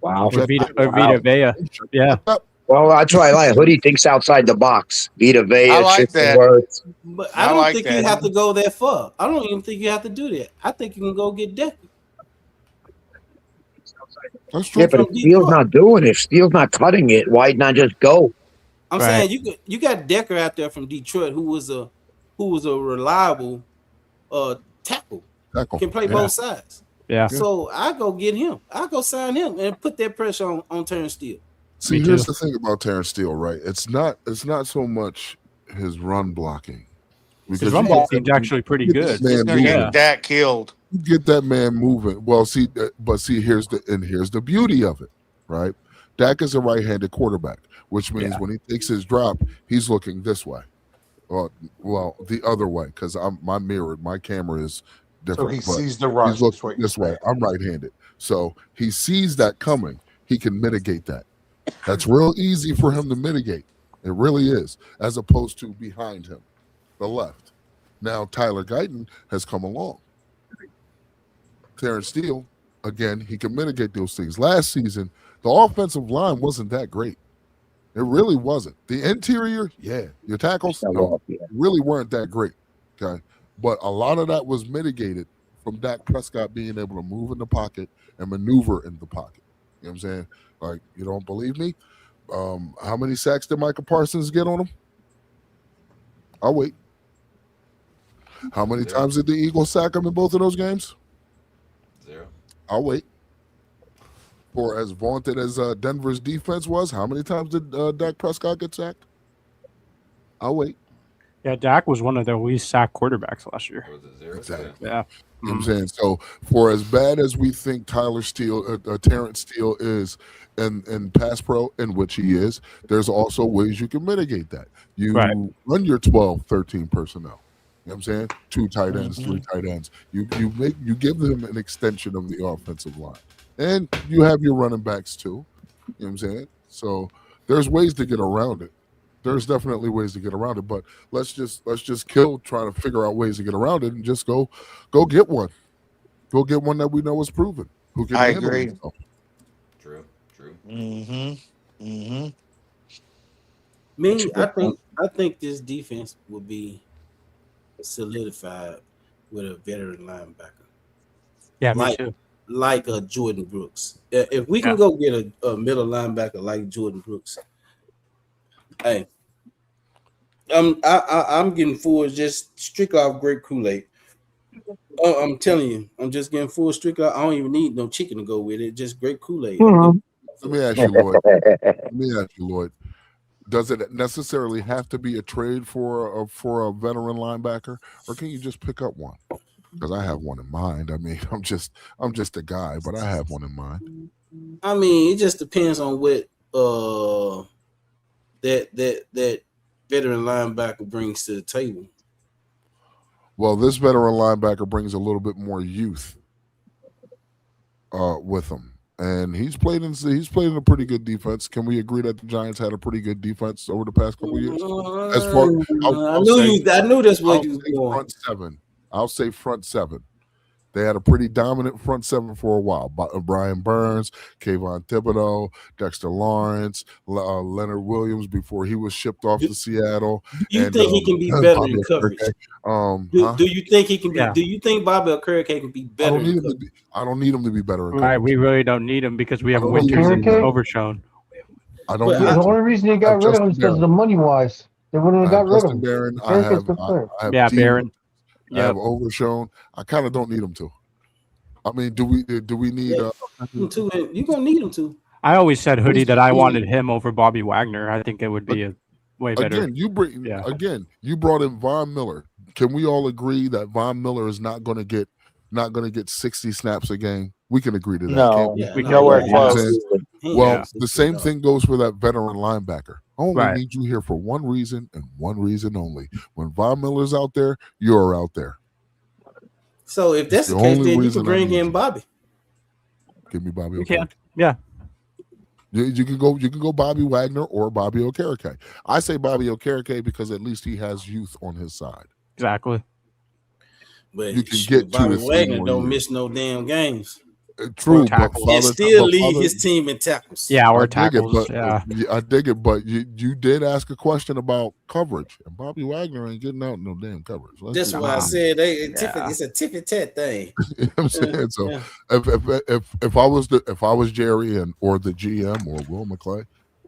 Wow. Or Vita Vea. Yeah. Well, that's why I like Hoodie thinks outside the box. Vita Vea, I like Tristan that. Wirfs. But I I don't like think that. you have to go that far. I don't even think you have to do that. I think you can go get Decker. That's true. Yeah, but if Steele's not doing it, if Steele's not cutting it, why not just go? I'm Right. saying you got Decker out there from Detroit, who was a reliable tackle. Can play both sides. Yeah. So I go get him. I go sign him and put that pressure on Terrence Steele. See, Me here's too. the thing about Terrence Steele, right? It's not so much his run blocking. His run blocking's actually pretty good. He's going to get Dak killed. You get that man moving. Well, see, here's the beauty of it, right? Dak is a right-handed quarterback, which means when he takes his drop, he's looking this way. Well, the other way, because my camera is different. So he but sees the rush. He's looking this way. I'm right-handed, so he sees that coming. He can mitigate that. That's real easy for him to mitigate. It really is, as opposed to behind him, the left. Now Tyler Guyton has come along. Terrence Steele, again, he can mitigate those things. Last season, the offensive line wasn't that great. It really wasn't. The interior, yeah, your tackles really weren't that great. Okay, but a lot of that was mitigated from Dak Prescott being able to move in the pocket and maneuver in the pocket. You know what I'm saying? Like, you don't believe me? How many sacks did Micah Parsons get on him? I'll wait. How many times did the Eagles sack him in both of those games? 0. I'll wait. For as vaunted as Denver's defense was, how many times did Dak Prescott get sacked? I'll wait. Yeah, Dak was one of the least sacked quarterbacks last year. Was it 0? Yeah. You know what I'm saying? So for as bad as we think Terrence Steele is in pass pro, in which he is, there's also ways you can mitigate that. You run your 12, 13 personnel. You know what I'm saying? 2 tight ends, 3 tight ends. You give them an extension of the offensive line. And you have your running backs too. You know what I'm saying? So there's ways to get around it. There's definitely ways to get around it, but let's just kill trying to figure out ways to get around it and just go get one. Go get one that we know is proven. Who can I handle agree. himself. True. Me, I think this defense will be solidified with a veteran linebacker. Yeah, me too. Like a Jordan Brooks. If we can go get a middle linebacker like Jordan Brooks, hey, I'm getting full just strictly off great Kool-Aid. I'm telling you, I'm just getting full strictly. I don't even need no chicken to go with it. Just great Kool-Aid. Let me ask you, Lloyd. Does it necessarily have to be a trade for a veteran linebacker, or can you just pick up one? Because I have one in mind. I mean, I'm just a guy, but I have one in mind. I mean, it just depends on what that veteran linebacker brings to the table. Well, this veteran linebacker brings a little bit more youth with him, and he's played in a pretty good defense. Can we agree that the Giants had a pretty good defense over the past couple of years? As far, I knew that's what you was going. Front 7. I'll say front 7. They had a pretty dominant front 7 for a while. Brian Burns, Kayvon Thibodeau, Dexter Lawrence, Leonard Williams before he was shipped off to Seattle. Do you think he can be better in coverage? Do you think he can be? Yeah. Do you think Bobby Okereke can be better? I don't need him to be better. In Right, we really don't need him because we have Winters and Overshown. I don't. The only reason they got rid of him is because of the money wise. They wouldn't have got rid of him. Barron, I have Barron. I have Overshown. I kind of don't need him to. I mean, do we need? You're gonna need him to. I always said Hoodie that I wanted him over Bobby Wagner. I think it would be a way better. Again, you brought in Von Miller. Can we all agree that Von Miller is not going to get 60 snaps a game? We can agree to that. No, we nowhere close. Well, the same thing goes for that veteran linebacker. I only Right. need you here for one reason and one reason only. When Von Miller's out there, you're out there. So if that's the case, then you can bring in Bobby. Give me Bobby. You can. Yeah. You can go Bobby Wagner or Bobby Okereke. I say Bobby Okereke because at least he has youth on his side. Exactly. But you can get Bobby 2 to 3 Wagner more don't years. miss no damn games. True, but He still lead his team in tackles. Yeah, or I dig it, tackles. but I dig it, but you did ask a question about coverage, and Bobby Wagner ain't getting out no damn coverage. That's why I said it's a tiffy tat thing. You know what I'm saying? So if I was Jerry or the GM or Will McClay,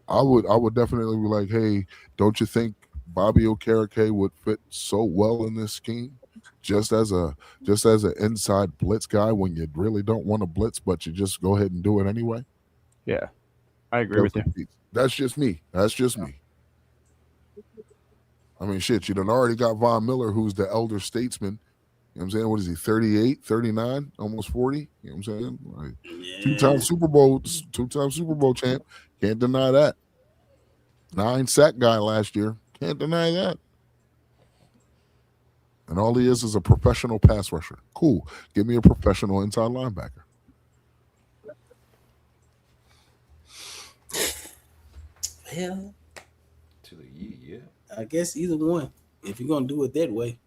I would definitely be like, hey, don't you think Bobby Okereke would fit so well in this scheme? Just as an inside blitz guy when you really don't want to blitz, but you just go ahead and do it anyway. Yeah, I agree with you. That's just me. I mean, shit, you done already got Von Miller, who's the elder statesman. You know what I'm saying? What is he, 38, 39, almost 40? You know what I'm saying? Like, two-time Super Bowl champ. Can't deny that. 9 sack guy last year. Can't deny that. And all he is a professional pass rusher. Cool. Give me a professional inside linebacker. Well, yeah. I guess either one. If you're gonna do it that way.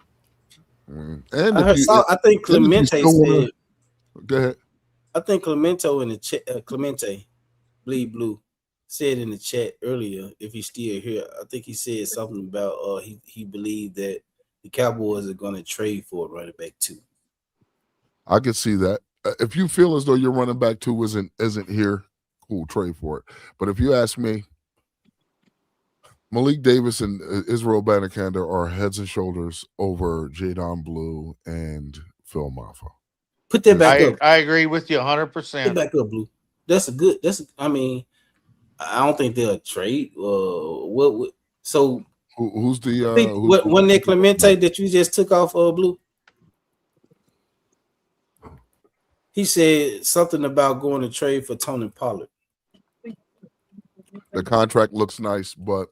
And I think Clemente said. Go ahead. I think Clemente and Clemente, Bleed Blue, said in the chat earlier, if he's still here, I think he said something about he believed that the Cowboys are going to trade for a running back too. I could see that. If you feel as though your running back two isn't here, cool, trade for it. But if you ask me, Malik Davis and Israel Abanikanda are heads and shoulders over Jadon Blue and Phil Maffa. Put that back up. I agree with you 100%. Put that back up, Blue. I mean, I don't think they'll trade. So who's the one Nick Clemente that you just took off Blue? He said something about going to trade for Tony Pollard. The contract looks nice, but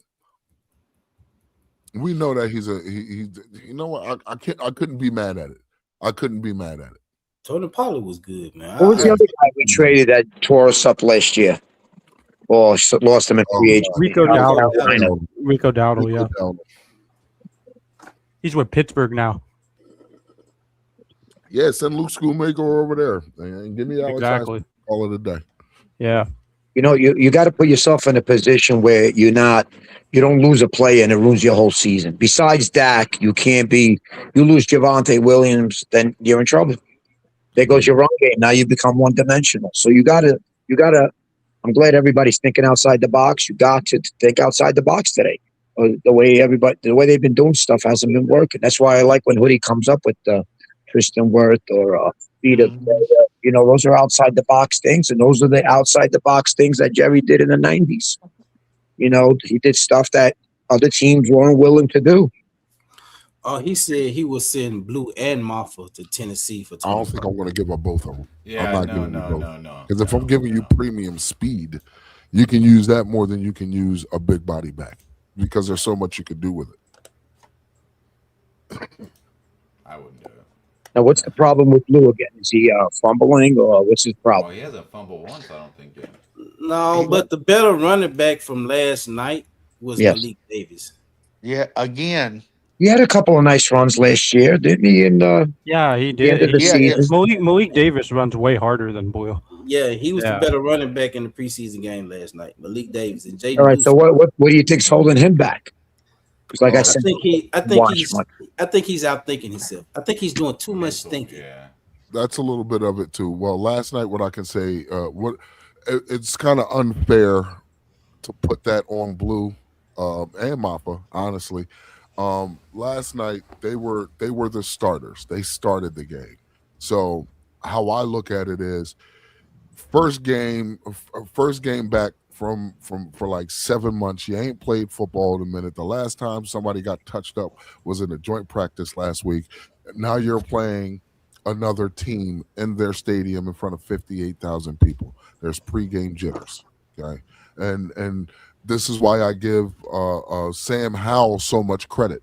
we know that he's you know what? I couldn't be mad at it. I couldn't be mad at it. Tony Pollard was good, man. Who was the other guy we traded that tore us up last year? Or lost him in free agency? Rico Dowdle. Rico Dowdle, yeah. He's with Pittsburgh now. Yeah, send Luke Schoolmaker over there and give me Alex. Exactly. All of the day. Yeah. You know, you got to put yourself in a position where you don't lose a player and it ruins your whole season. Besides Dak, you lose Javonte Williams, then you're in trouble. There goes your run game. Now you become one-dimensional. So you gotta. I'm glad everybody's thinking outside the box. You got to think outside the box today. The way they've been doing stuff hasn't been working. That's why I like when Hoodie comes up with Tristan Wirth or Peter. You know, those are outside the box things, and those are the outside the box things that Jerry did in the 90s. You know, he did stuff that other teams weren't willing to do. He said he will send Blue and Maffa to Tennessee for. I don't think I'm going to give up both of them. Yeah, I'm not giving you both. Because if I'm giving you premium speed, you can use that more than you can use a big body back because there's so much you could do with it. I wouldn't do it. Now, what's the problem with Blue again? Is he fumbling or what's his problem? Oh, he hasn't fumbled once, I don't think yet. No, but the better running back from last night was Malik Davis. Yeah, again. He had a couple of nice runs last year, didn't he? Yeah, he did. Malik Davis runs way harder than Blue. Yeah, he was the better running back in the preseason game last night. Malik Davis and Jay. All right, so what do you think's holding him back? Because like I said, I think he's outthinking himself. I think he's doing too much thinking. Yeah, that's a little bit of it too. Well, last night, what I can say, it's kind of unfair to put that on Blue and Mappa, honestly. Last night they were the starters. They started the game. So how I look at it is first game back from for like 7 months. You ain't played football in a minute. The last time somebody got touched up was in a joint practice last week. Now you're playing another team in their stadium in front of 58,000 people. There's pregame jitters. Okay. And this is why I give Sam Howell so much credit.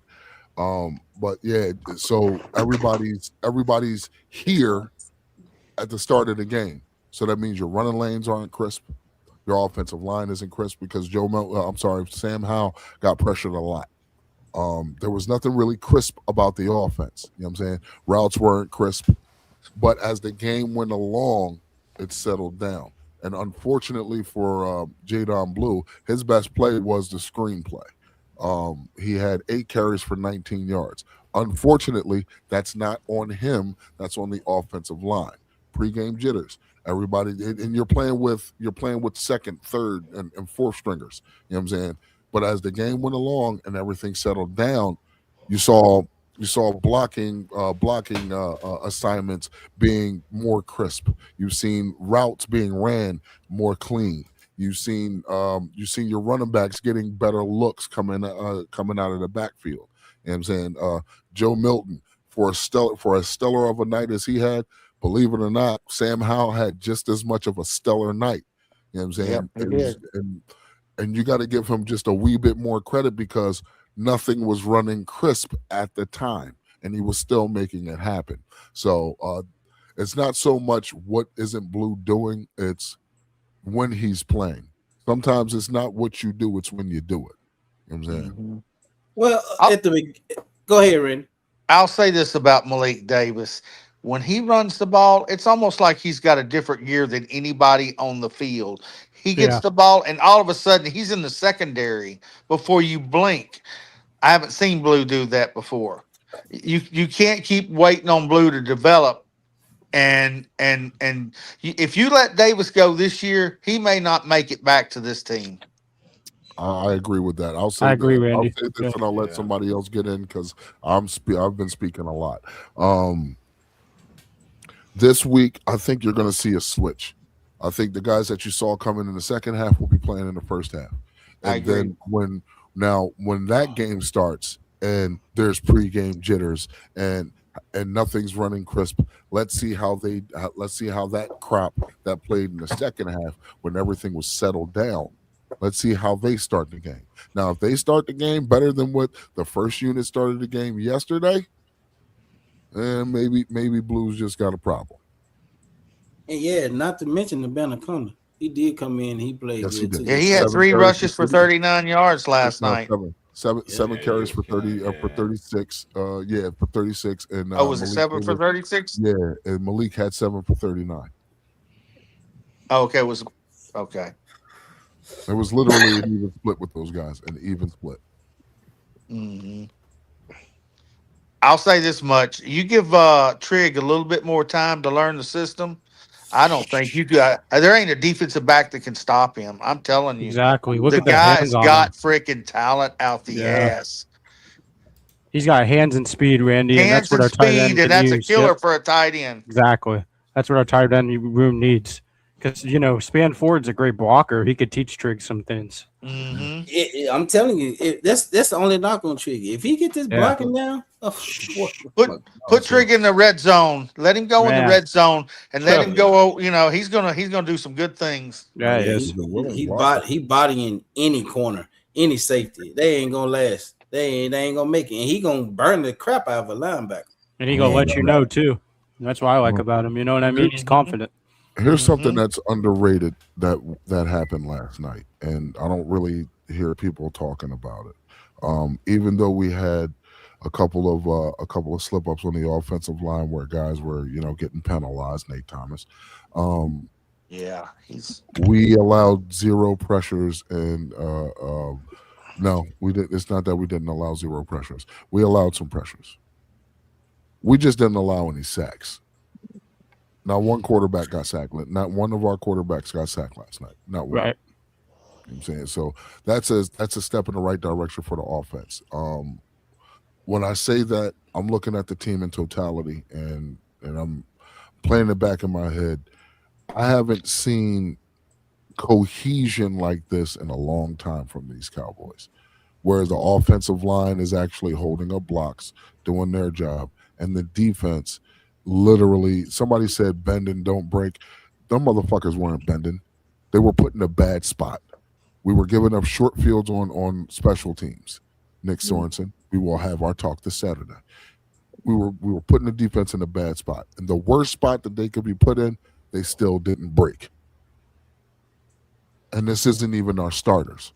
But yeah, so everybody's here at the start of the game. So that means your running lanes aren't crisp. Your offensive line isn't crisp because Sam Howell got pressured a lot. There was nothing really crisp about the offense. You know what I'm saying? Routes weren't crisp. But as the game went along, it settled down. And unfortunately for Jadon Blue, his best play was the screenplay. He had 8 carries for 19 yards. Unfortunately, that's not on him. That's on the offensive line. Pre-game jitters. Everybody, and you're playing with second, third, and fourth stringers. You know what I'm saying? But as the game went along and everything settled down, you saw blocking assignments being more crisp. You've seen routes being ran more clean. You've seen your running backs getting better looks coming out of the backfield. You know what I'm saying? Joe Milton, for as stellar of a night as he had, believe it or not, Sam Howell had just as much of a stellar night. You know what I'm saying? Yep, and you got to give him just a wee bit more credit because nothing was running crisp at the time, and he was still making it happen. So it's not so much what isn't Blue doing, it's when he's playing. Sometimes it's not what you do, it's when you do it. You know what I'm saying? Mm-hmm. Well, go ahead, Ren. I'll say this about Malik Davis. When he runs the ball, it's almost like he's got a different gear than anybody on the field. He gets the ball, and all of a sudden he's in the secondary before you blink. I haven't seen Blue do that before. You can't keep waiting on Blue to develop. And if you let Davis go this year, he may not make it back to this team. I agree with that. I'll say I agree, I'll Randy. say this, and I'll let somebody else get in because I've been speaking a lot. This week, I think you're going to see a switch. I think the guys that you saw coming in the second half will be playing in the first half, and then when that game starts and there's pregame jitters and nothing's running crisp, let's see how that crop that played in the second half when everything was settled down. Let's see how they start the game. Now, if they start the game better than what the first unit started the game yesterday, then maybe Blues just got a problem. And yeah, not to mention the Banacona. He did come in. He played good too. Yeah, he had 3 rushes for 39 yards last night. Seven carries for 36. For 36. And was it 7 for 36? Yeah, and Malik had 7 for 39. Oh, okay, it was okay. It was literally an even split with those guys, an even split. Mm-hmm. I'll say this much: you give Trigg a little bit more time to learn the system. I don't think you got. There ain't a defensive back that can stop him. I'm telling you. Exactly. Look the at the guy's hands on got him. freaking talent out the ass. He's got hands and speed, Randy, and that's what our tight end and that's a killer for a tight end. Exactly. That's what our tight end room needs. Because Spanford's a great blocker. He could teach Trigg some things. Mm-hmm. I'm telling you, that's the only knock on Trigg. If he get this blocking down, put Trigg in the red zone. Let him go in the red zone and let him go. He's gonna do some good things. Yeah, he bodying any corner, any safety. They ain't gonna last. They ain't gonna make it, and he gonna burn the crap out of a linebacker. And he gonna let you know too. That's what I like about him. You know what I mean? He's confident. Here's something that's underrated that happened last night, and I don't really hear people talking about it. Even though we had a couple of slip ups on the offensive line where guys were getting penalized, Nate Thomas. We allowed 0 pressures, and no, we did. It's not that we didn't allow 0 pressures. We allowed some pressures. We just didn't allow any sacks. Not one quarterback got sacked. Not one of our quarterbacks got sacked last night. Not one. Right. You know what I'm saying? So that's a step in the right direction for the offense. When I say that, I'm looking at the team in totality, and I'm playing it back in my head. I haven't seen cohesion like this in a long time from these Cowboys, where the offensive line is actually holding up blocks, doing their job, and the defense literally, somebody said bend and don't break. Them motherfuckers weren't bending. They were put in a bad spot. We were giving up short fields on special teams. Nick Sorensen, we will have our talk this Saturday. We were putting the defense in a bad spot. And the worst spot that they could be put in, they still didn't break. And this isn't even our starters.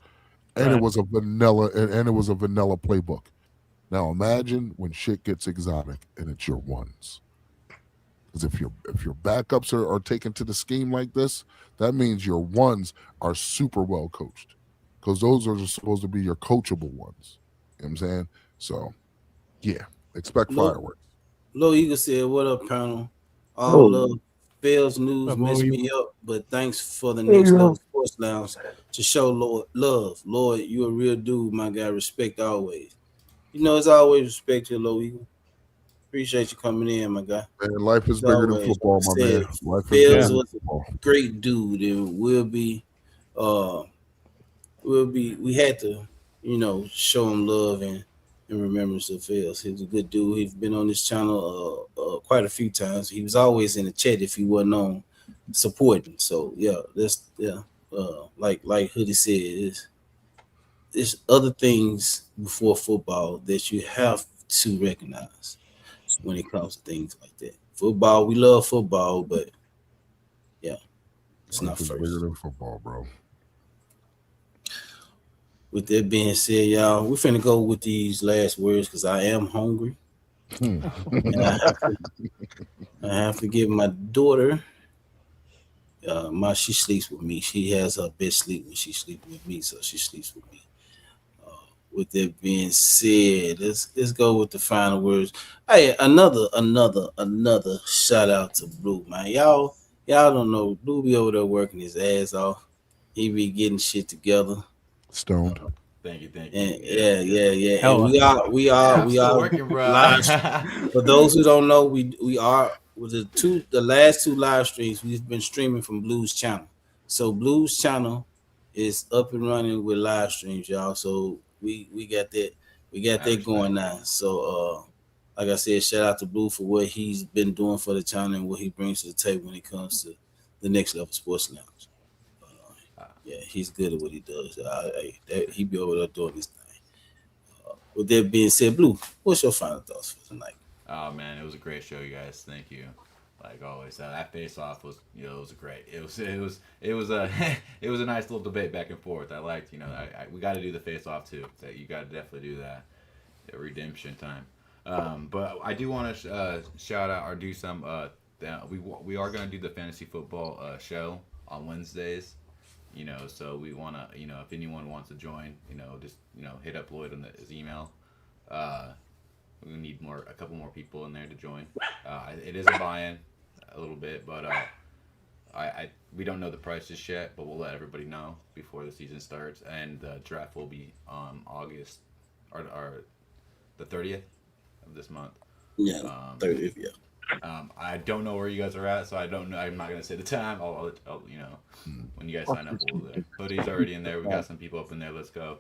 And it was a vanilla playbook. Now imagine when shit gets exotic and it's your ones. Because if your backups are taken to the scheme like this, that means your ones are super well coached. Because those are supposed to be your coachable ones. You know what I'm saying? So, yeah, expect fireworks. Low Eagle said, "What up, panel? All love. Bell's news messed me up, but thanks for the Next Level Sports Lounge to show love. Lord, you a real dude, my guy. Respect always. It's always respect to Low Eagle. Appreciate you coming in, my guy. Man, life is bigger than football, my man. Life Bell's was a great dude, and we had to, show him love and remembrance of Phils. He was a good dude. He's been on this channel quite a few times. He was always in the chat if he wasn't on supporting. So like Hoodie said, there's other things before football that you have to recognize when it comes to things like that. Football, we love football, but it's not first. Bigger than football, bro. With that being said, y'all, we're finna go with these last words because I am hungry. And I have to give my daughter She sleeps with me. She has her best sleep when she sleeps with me, so she sleeps with me. With that being said, let's go with the final words. Hey, another shout out to Blue, man. Y'all don't know Blue be over there working his ass off. He be getting shit together. Stoned. Thank you. And Yeah. yeah. And Hella. I'm still working, bro. live. For those who don't know, we are with the last two live streams. We've been streaming from Blue's channel. So Blue's channel is up and running with live streams, y'all. So we got that going now. So like I said, shout out to Blue for what he's been doing for the channel and what he brings to the table when it comes to the Next Level Sports Lounge. Yeah, he's good at what he does. He be over there doing his thing. With that being said, Blue, what's your final thoughts for tonight? Oh man, it was a great show, you guys. Thank you. Like always, that face off was, it was great. It was a it was a nice little debate back and forth. I liked, we got to do the face off too. That you got to definitely do that. Redemption time. But I do want to shout out or do some. We are going to do the fantasy football show on Wednesdays. So we want to, if anyone wants to join, just hit up Lloyd on his email. We need a couple more people in there to join. It is a buy-in a little bit, but we don't know the prices yet, but we'll let everybody know before the season starts. And the draft will be on August or the 30th of this month. Yeah, 30th. Yeah. I don't know where you guys are at, so I don't know. I'm not gonna say the time. I'll when you guys sign up, hoodie's already in there. We got some people up in there. Let's go.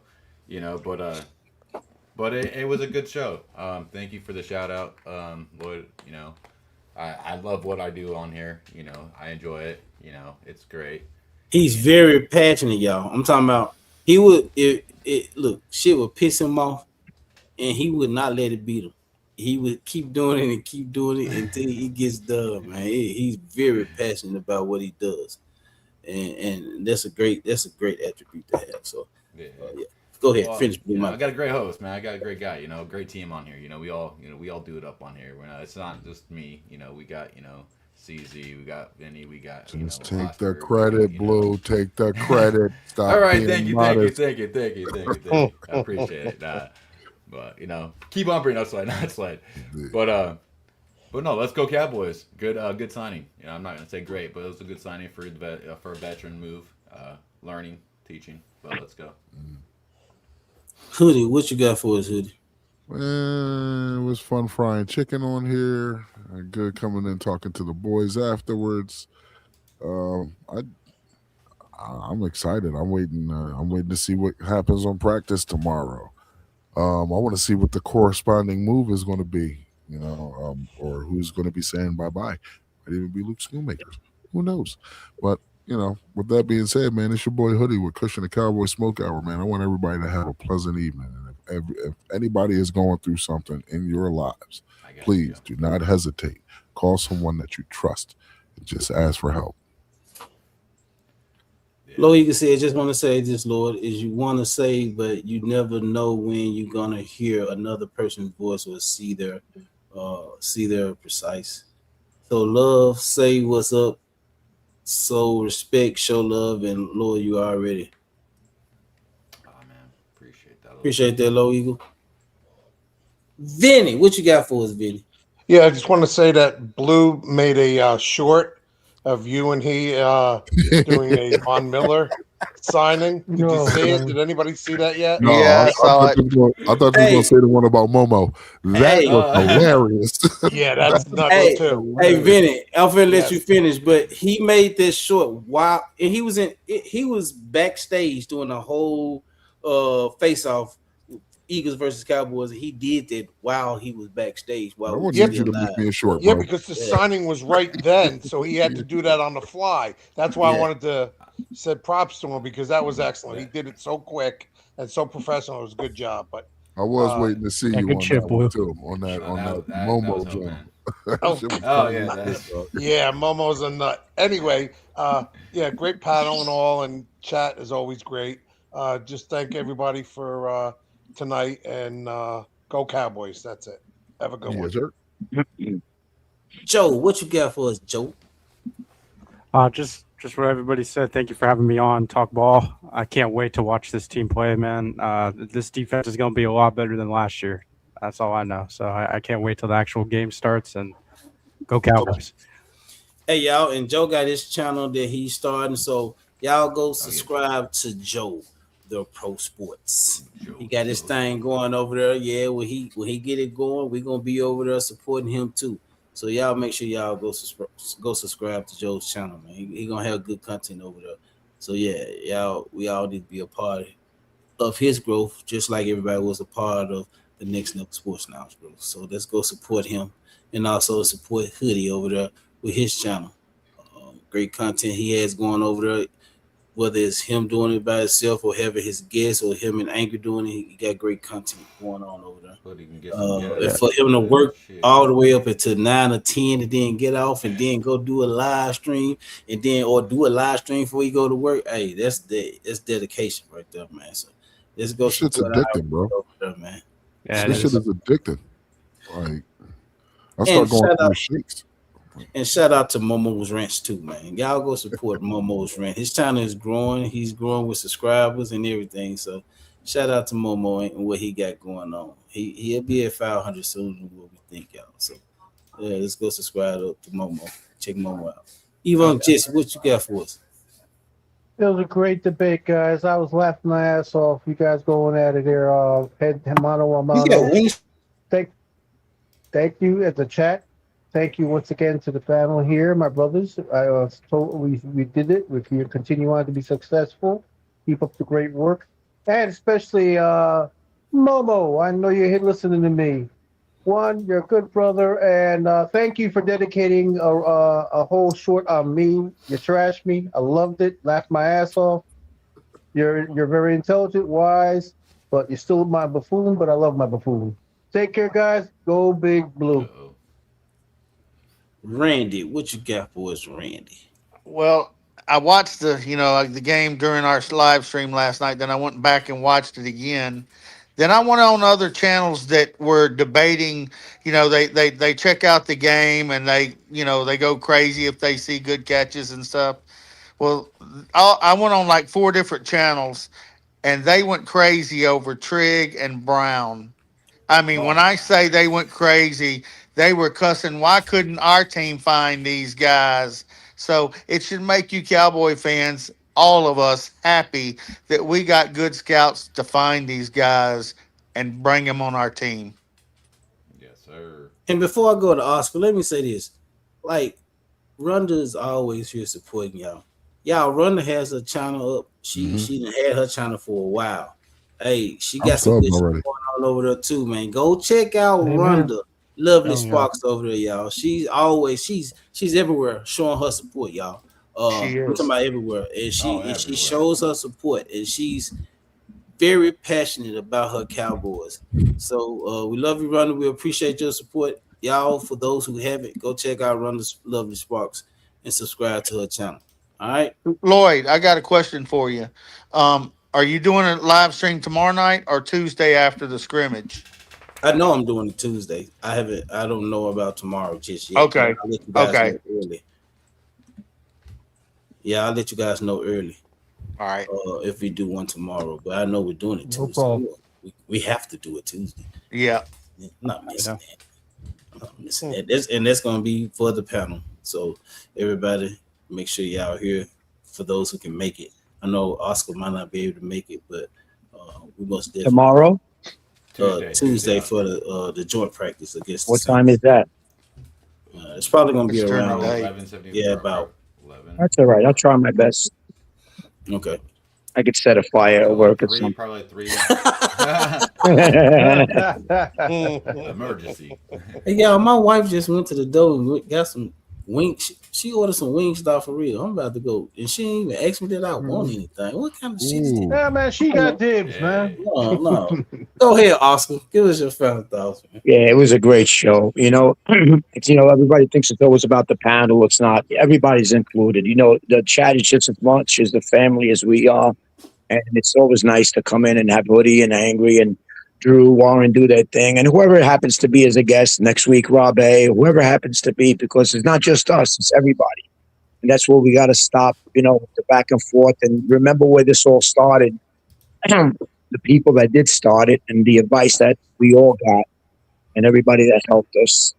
But it was a good show. Thank you for the shout out, Lloyd. I love what I do on here. I enjoy it. It's great. He's very passionate, y'all. I'm talking about he would look, shit would piss him off, and he would not let it beat him. He would keep doing it until he gets done, man. He's very passionate about what he does, and that's a great attribute to have. So, yeah. Go ahead, finish. I got a great host, man. I got a great guy. Great team on here. We all do it up on here. It's not just me. We got CZ, we got Vinny, we got just take the credit, Blue. Take the credit. Stop. All right, thank you. I appreciate it. But keep on bringing up slide, not slide. But no, let's go Cowboys. Good signing. I'm not gonna say great, but it was a good signing for a veteran move. Learning, teaching. But let's go. Hoodie, what you got for us, Hoodie? It was fun frying chicken on here. Good coming in talking to the boys afterwards. I'm excited. I'm waiting to see what happens on practice tomorrow. I want to see what the corresponding move is going to be, or who's going to be saying bye-bye. Might even be Luke Schoonmakers. Who knows? But, with that being said, man, it's your boy Hoodie with Kush and the Cowboy Smoke Hour, man. I want everybody to have a pleasant evening. And if anybody is going through something in your lives, please do not hesitate. Call someone that you trust and just ask for help. Lord, you can say, I just want to say this, Lord, is you want to say, but you never know when you're going to hear another person's voice or see their precise. So love, say what's up. So respect, show love, and Lord, you already. Oh man, appreciate that, Low Eagle. Vinny, what you got for us, Vinny? Yeah, I just want to say that Blue made a short of you and he doing a Von Miller signing. Did you see it? Did anybody see that yet? No, Yeah, I thought you were going to say the one about Momo. That was hilarious. Yeah, that's nuts too. Hey, Vinny, I'm finna let you finish, but he made this short while and he was backstage doing a whole face-off, Eagles versus Cowboys, and he did that while he was backstage. I want you to make me a short, yeah, bro. because the signing was right then, so he had to do that on the fly. That's why I wanted to said props to him because that was excellent. He did it so quick and so professional. It was a good job. But I was waiting to see you on that one too, on that Momo joint. Yeah, Momo's a nut. Anyway, great panel and all, and chat is always great. Just thank everybody for tonight and go Cowboys. That's it. Have a good one. Joe, what you got for us, Joe? Just Just what everybody said. Thank you for having me on Talk Ball. I can't wait to watch this team play, man. This defense is going to be a lot better than last year. That's all I know. So I can't wait till the actual game starts, and go Cowboys. Hey, y'all, and Joe got his channel that he's starting. So y'all go subscribe to Joe, the Pro Sports. He got his thing going over there. Yeah, when he get it going, we're gonna be over there supporting him too. So y'all make sure y'all go subscribe to Joe's channel, man. He gonna have good content over there. So yeah, we all need to be a part of his growth, just like everybody was a part of the Next Level Sports Lounge growth. So let's go support him, and also support Hoodie over there with his channel. Great content he has going over there, whether it's him doing it by himself or having his guests or him and Angry doing it. He got great content going on over there. And for him to work all the way up until 9 or 10 and then get off and then go do a live stream and then or do a live stream before you go to work, hey, that's dedication right there, man. So let's go. This shit's addicting, bro. There, man. Yeah, this shit is addicting. Like, I start going through shakes. And shout out to Momo's Ranch too, man. Y'all go support Momo's Ranch. His channel is growing. He's growing with subscribers and everything. So shout out to Momo and what he got going on. He'll be at 500 soon than what we think, y'all. So yeah, let's go subscribe up to Momo. Check Momo out. Yvonne, Jesse, what you got for us? It was a great debate, guys. I was laughing my ass off. You guys going at it there. Head mano a mano. Thank you at the chat. Thank you once again to the panel here, my brothers. We did it. We can continue on to be successful. Keep up the great work, and especially Momo. I know you're here listening to me. One, you're a good brother, and thank you for dedicating a whole short on me. You trashed me. I loved it. Laughed my ass off. You're very intelligent, wise, but you're still my buffoon. But I love my buffoon. Take care, guys. Go Big Blue. Randy, what you got for us, Randy? Well, I watched the game during our live stream last night. Then I went back and watched it again. Then I went on other channels that were debating. They check out the game and they go crazy if they see good catches and stuff. Well, I went on like 4 different channels, and they went crazy over Trigg and Brown. I mean, when I say they went crazy, they were cussing, why couldn't our team find these guys? So it should make you Cowboy fans, all of us, happy that we got good scouts to find these guys and bring them on our team. Yes, sir. And before I go to Oscar, let me say this. Like, Rhonda is always here supporting y'all. Y'all, Rhonda has her channel up. She done had her channel for a while. Hey, she got some good shit going on over there too, man. Go check out Rhonda. Lovely Sparks over there, y'all. She's everywhere showing her support, y'all. I'm talking about everywhere. And she shows her support, and she's very passionate about her Cowboys. So we love you, Rhonda. We appreciate your support. Y'all, for those who haven't, go check out Rhonda's Lovely Sparks and subscribe to her channel. All right. Lloyd, I got a question for you. Are you doing a live stream tomorrow night or Tuesday after the scrimmage? I know I'm doing it Tuesday. I don't know about tomorrow just yet. Okay. I'll let you guys know early. Yeah, I'll let you guys know early. All right. If we do one tomorrow, but I know we're doing it Tuesday. No we have to do it Tuesday. Yeah. I'm not missing that. I'm not missing that. And that's going to be for the panel. So everybody, make sure y'all here for those who can make it. I know Oscar might not be able to make it, but we must definitely Tomorrow? Tuesday for the joint practice against. What time is that? It's probably going to be around 11:74. about 11. That's all right. I'll try my best. Okay. I could set a fire at work or something. Probably 3. Emergency. Hey, y'all, my wife just went to the door and got some wings. She ordered some Wingstop for real. I'm about to go, and she ain't even asked me that I want anything. What kind of shit is that? Yeah, man, she got dibs, man. No. Go ahead, Oscar. Give us your final thoughts, man. Yeah, it was a great show. Everybody thinks it's always about the panel. It's not. Everybody's included. The chat is just as much as the family as we are. And it's always nice to come in and have Hoodie and Angry and Drew, Warren do their thing. And whoever it happens to be as a guest next week, Rob A., whoever happens to be, because it's not just us, it's everybody. And that's where we got to stop, the back and forth. And remember where this all started. The people that did start it and the advice that we all got and everybody that helped us,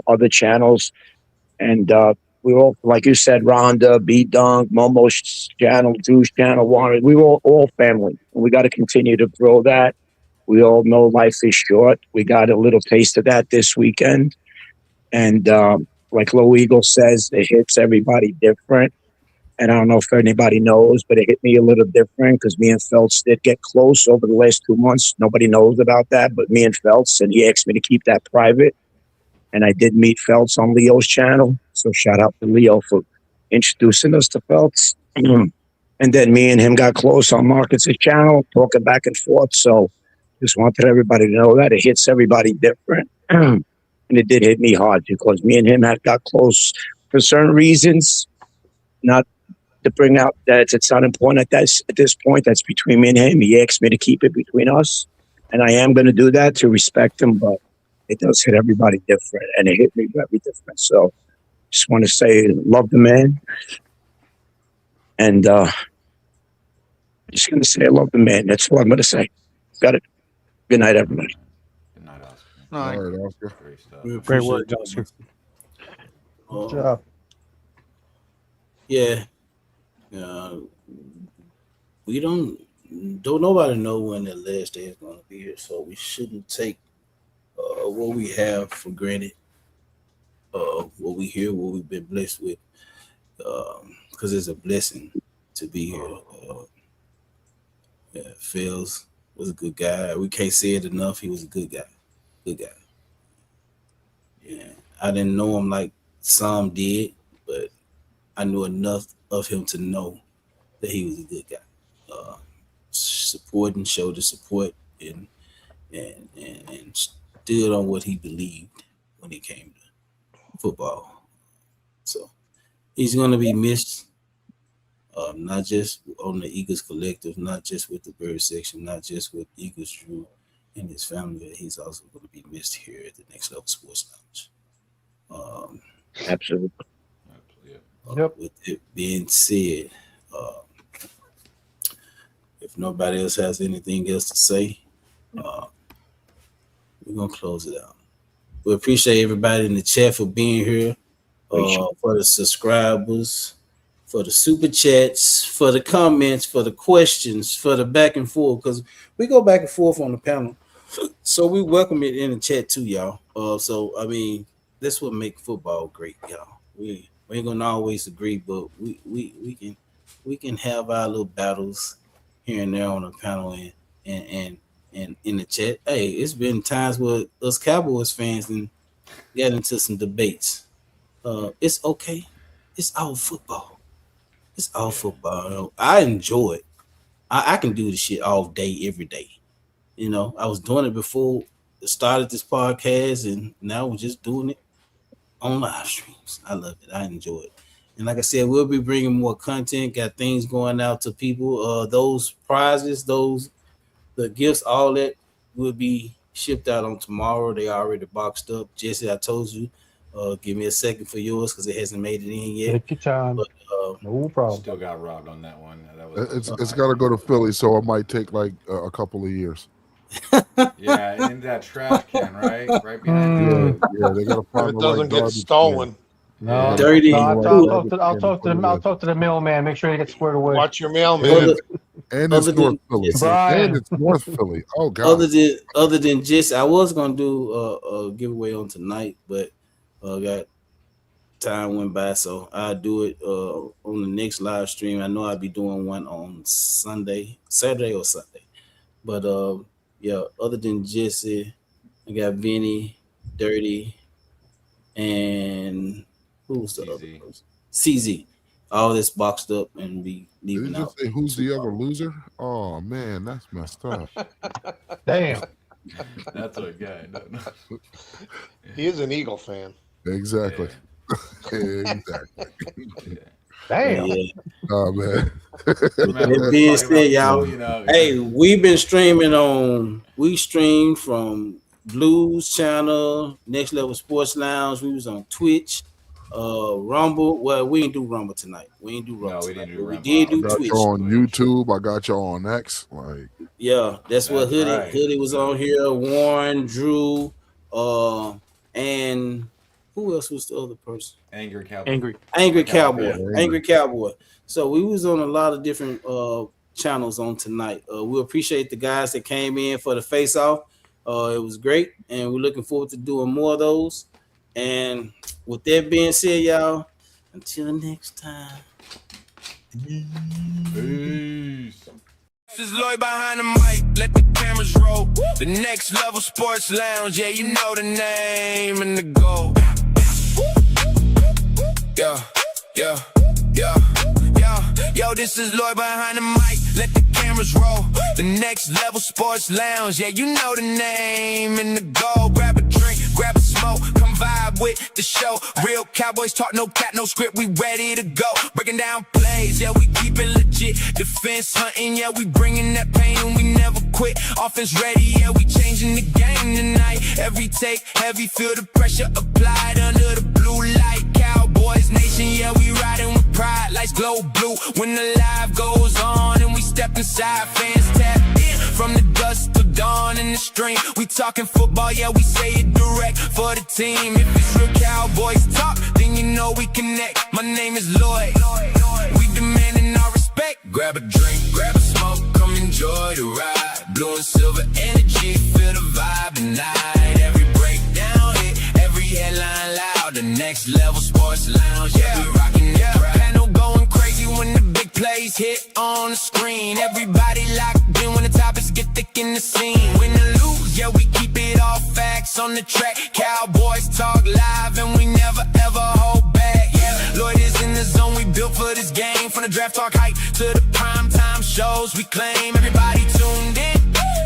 other channels. And we all, like you said, Rhonda, B Dunk, Momo's channel, Drew's channel, Warren, we were all family. And we got to continue to grow that. We all know life is short. We got a little taste of that this weekend. And like Low Eagle says, it hits everybody different. And I don't know if anybody knows, but it hit me a little different because me and Feltz did get close over the last 2 months. Nobody knows about that, but me and Feltz, and he asked me to keep that private. And I did meet Feltz on Leo's channel. So shout out to Leo for introducing us to Feltz. And then me and him got close on Marcus' channel, talking back and forth. So just wanted everybody to know that it hits everybody different. And it did hit me hard because me and him had got close for certain reasons. Not to bring out that it's not important at this point. That's between me and him. He asked me to keep it between us. And I am going to do that to respect him, but it does hit everybody different. And it hit me very different. So just want to say, love the man. And I'm just going to say, I love the man. That's all I'm going to say. Got it. Good night, everybody. Good night, Oscar. All right, Oscar. Great stuff. Great work, Oscar. Good job. Yeah. We don't nobody know when the last day is going to be here, so we shouldn't take what we have for granted. What we hear, what we've been blessed with, because it's a blessing to be here. Phils was a good guy. We can't say it enough. He was a good guy. Good guy. Yeah, I didn't know him like some did, but I knew enough of him to know that he was a good guy. Support and showed the support and stood on what he believed when it came to football. So he's going to be missed, not just on the Eagles Collective, not just with the Bird section, not just with Eagles Drew and his family. He's also going to be missed here at the Next Level Sports Lounge. Absolutely. With it being said, if nobody else has anything else to say, we're going to close it out. We appreciate everybody in the chat for being here, for the subscribers, for the super chats, for the comments, for the questions, for the back and forth, because we go back and forth on the panel. So we welcome it in the chat too, y'all. So, I mean, that's what makes football great, y'all. We ain't going to always agree, but we can have our little battles here and there on the panel and in the chat. Hey, it's been times where us Cowboys fans and got into some debates. It's okay. It's all football. It's all football. I enjoy it. I can do this shit all day, every day. I was doing it before I started this podcast, and now we're just doing it on live streams. I love it. I enjoy it. And like I said, we'll be bringing more content, got things going out to people. Those prizes, the gifts, all that will be shipped out on tomorrow. They already boxed up. Jesse, I told you, give me a second for yours because it hasn't made it in yet. Take your time. But, no problem. Still got robbed on that one. It's got to go to Philly, so it might take like a couple of years. Yeah, in that trash can, right? Right behind you. Yeah, they got to find If it the right doesn't get garbage stolen. can. No, Dirty. I'll talk to the mailman. Make sure he gets squared away. Watch your mailman. And it's North Philly. Brian. And it's North Philly. Oh God. Other than Jesse, I was gonna do a giveaway on tonight, but got time went by, so I'll do it on the next live stream. I know I'll be doing one on Saturday or Sunday. But yeah, other than Jesse, I got Vinny, Dirty, and who's the other person? CZ. All this boxed up and be leaving Did you out. say who's the other loser? Oh man, that's messed up. Damn. That's a guy. No. He is an Eagle fan. Exactly. Exactly. Damn. Yeah. Oh man. It being said, y'all, hey, we've been streaming we streamed from Blues Channel, Next Level Sports Lounge. We was on Twitch. Rumble. Well, we didn't do Rumble tonight. We didn't do Rumble. No, we tonight, didn't do but we Rumble. did I do got Twitch. you on YouTube. I got you on X. Like, Yeah, that's what Hoodie right. Hoodie was on here. Warren, Drew, and who else was the other person? Angry Cowboy. Angry Cowboy. Angry. Angry Cowboy. So we was on a lot of different channels on tonight. We appreciate the guys that came in for the face off. It was great, and we're looking forward to doing more of those. And with that being said, y'all, until next time. Peace. This is Lloyd behind the mic, let the cameras roll. The Next Level Sports Lounge, yeah, you know the name and the goal. Yeah, yeah, yeah, yeah. Yo, this is Lloyd behind the mic, let the cameras roll. The Next Level Sports Lounge, yeah, you know the name and the goal. Grab a drink, grab a smoke, come vibe with the show. Real Cowboys talk, no cat, no script, we ready to go. Breaking down plays, yeah, we keep it legit. Defense hunting, yeah, we bringing that pain and we never quit. Offense ready, yeah, we changing the game tonight. Every take, heavy, feel the pressure applied under the blue light. Cowboys Nation, yeah, we riding with pride. Lights glow blue when the live goes on and we step inside. Fans tap in from the dusk to dawn in the stream. We talking football, yeah, we say it direct for the team. If it's real Cowboys talk, then you know we connect. My name is Lloyd. We demanding our respect. Grab a drink, grab a smoke, come enjoy the ride. Blue and silver energy, feel the vibe tonight. Every breakdown hit, every headline loud. The Next Level Sports Lounge, yeah, we rocking the crowd. Panel going crazy when the big plays hit on the screen. Everybody locked in when the topics get thick in the scene. Win or lose, yeah, we keep it all facts on the track. Cowboys talk live and we never ever hold back. Yeah, Lloyd is in the zone, we built for this game. From the draft talk hype to the prime time shows, we claim everybody tuned in.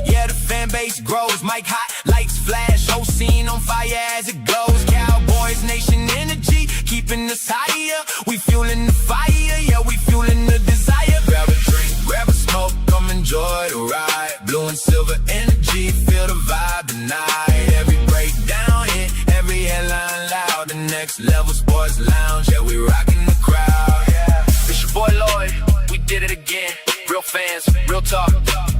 Yeah, the fan base grows, mic hot, lights flash, whole scene on fire as it goes. Cowboys Nation energy, keeping us higher. We fueling the fire, yeah, we fueling the desire. Grab a drink, grab a smoke, come enjoy the ride. Blue and silver energy, feel the vibe tonight. Every breakdown hit, every headline loud. The Next Level Sports Lounge, yeah, we rocking the crowd. Yeah, it's your boy Lloyd, we did it again. Real fans, real talk,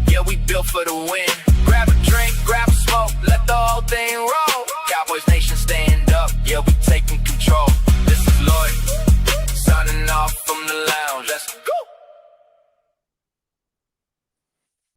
yeah, we built for the win. Grab a drink, grab a smoke, let the whole thing roll. Cowboys Nation stand up, yeah, we taking control. This is Lloyd, signing off from the lounge, let's go.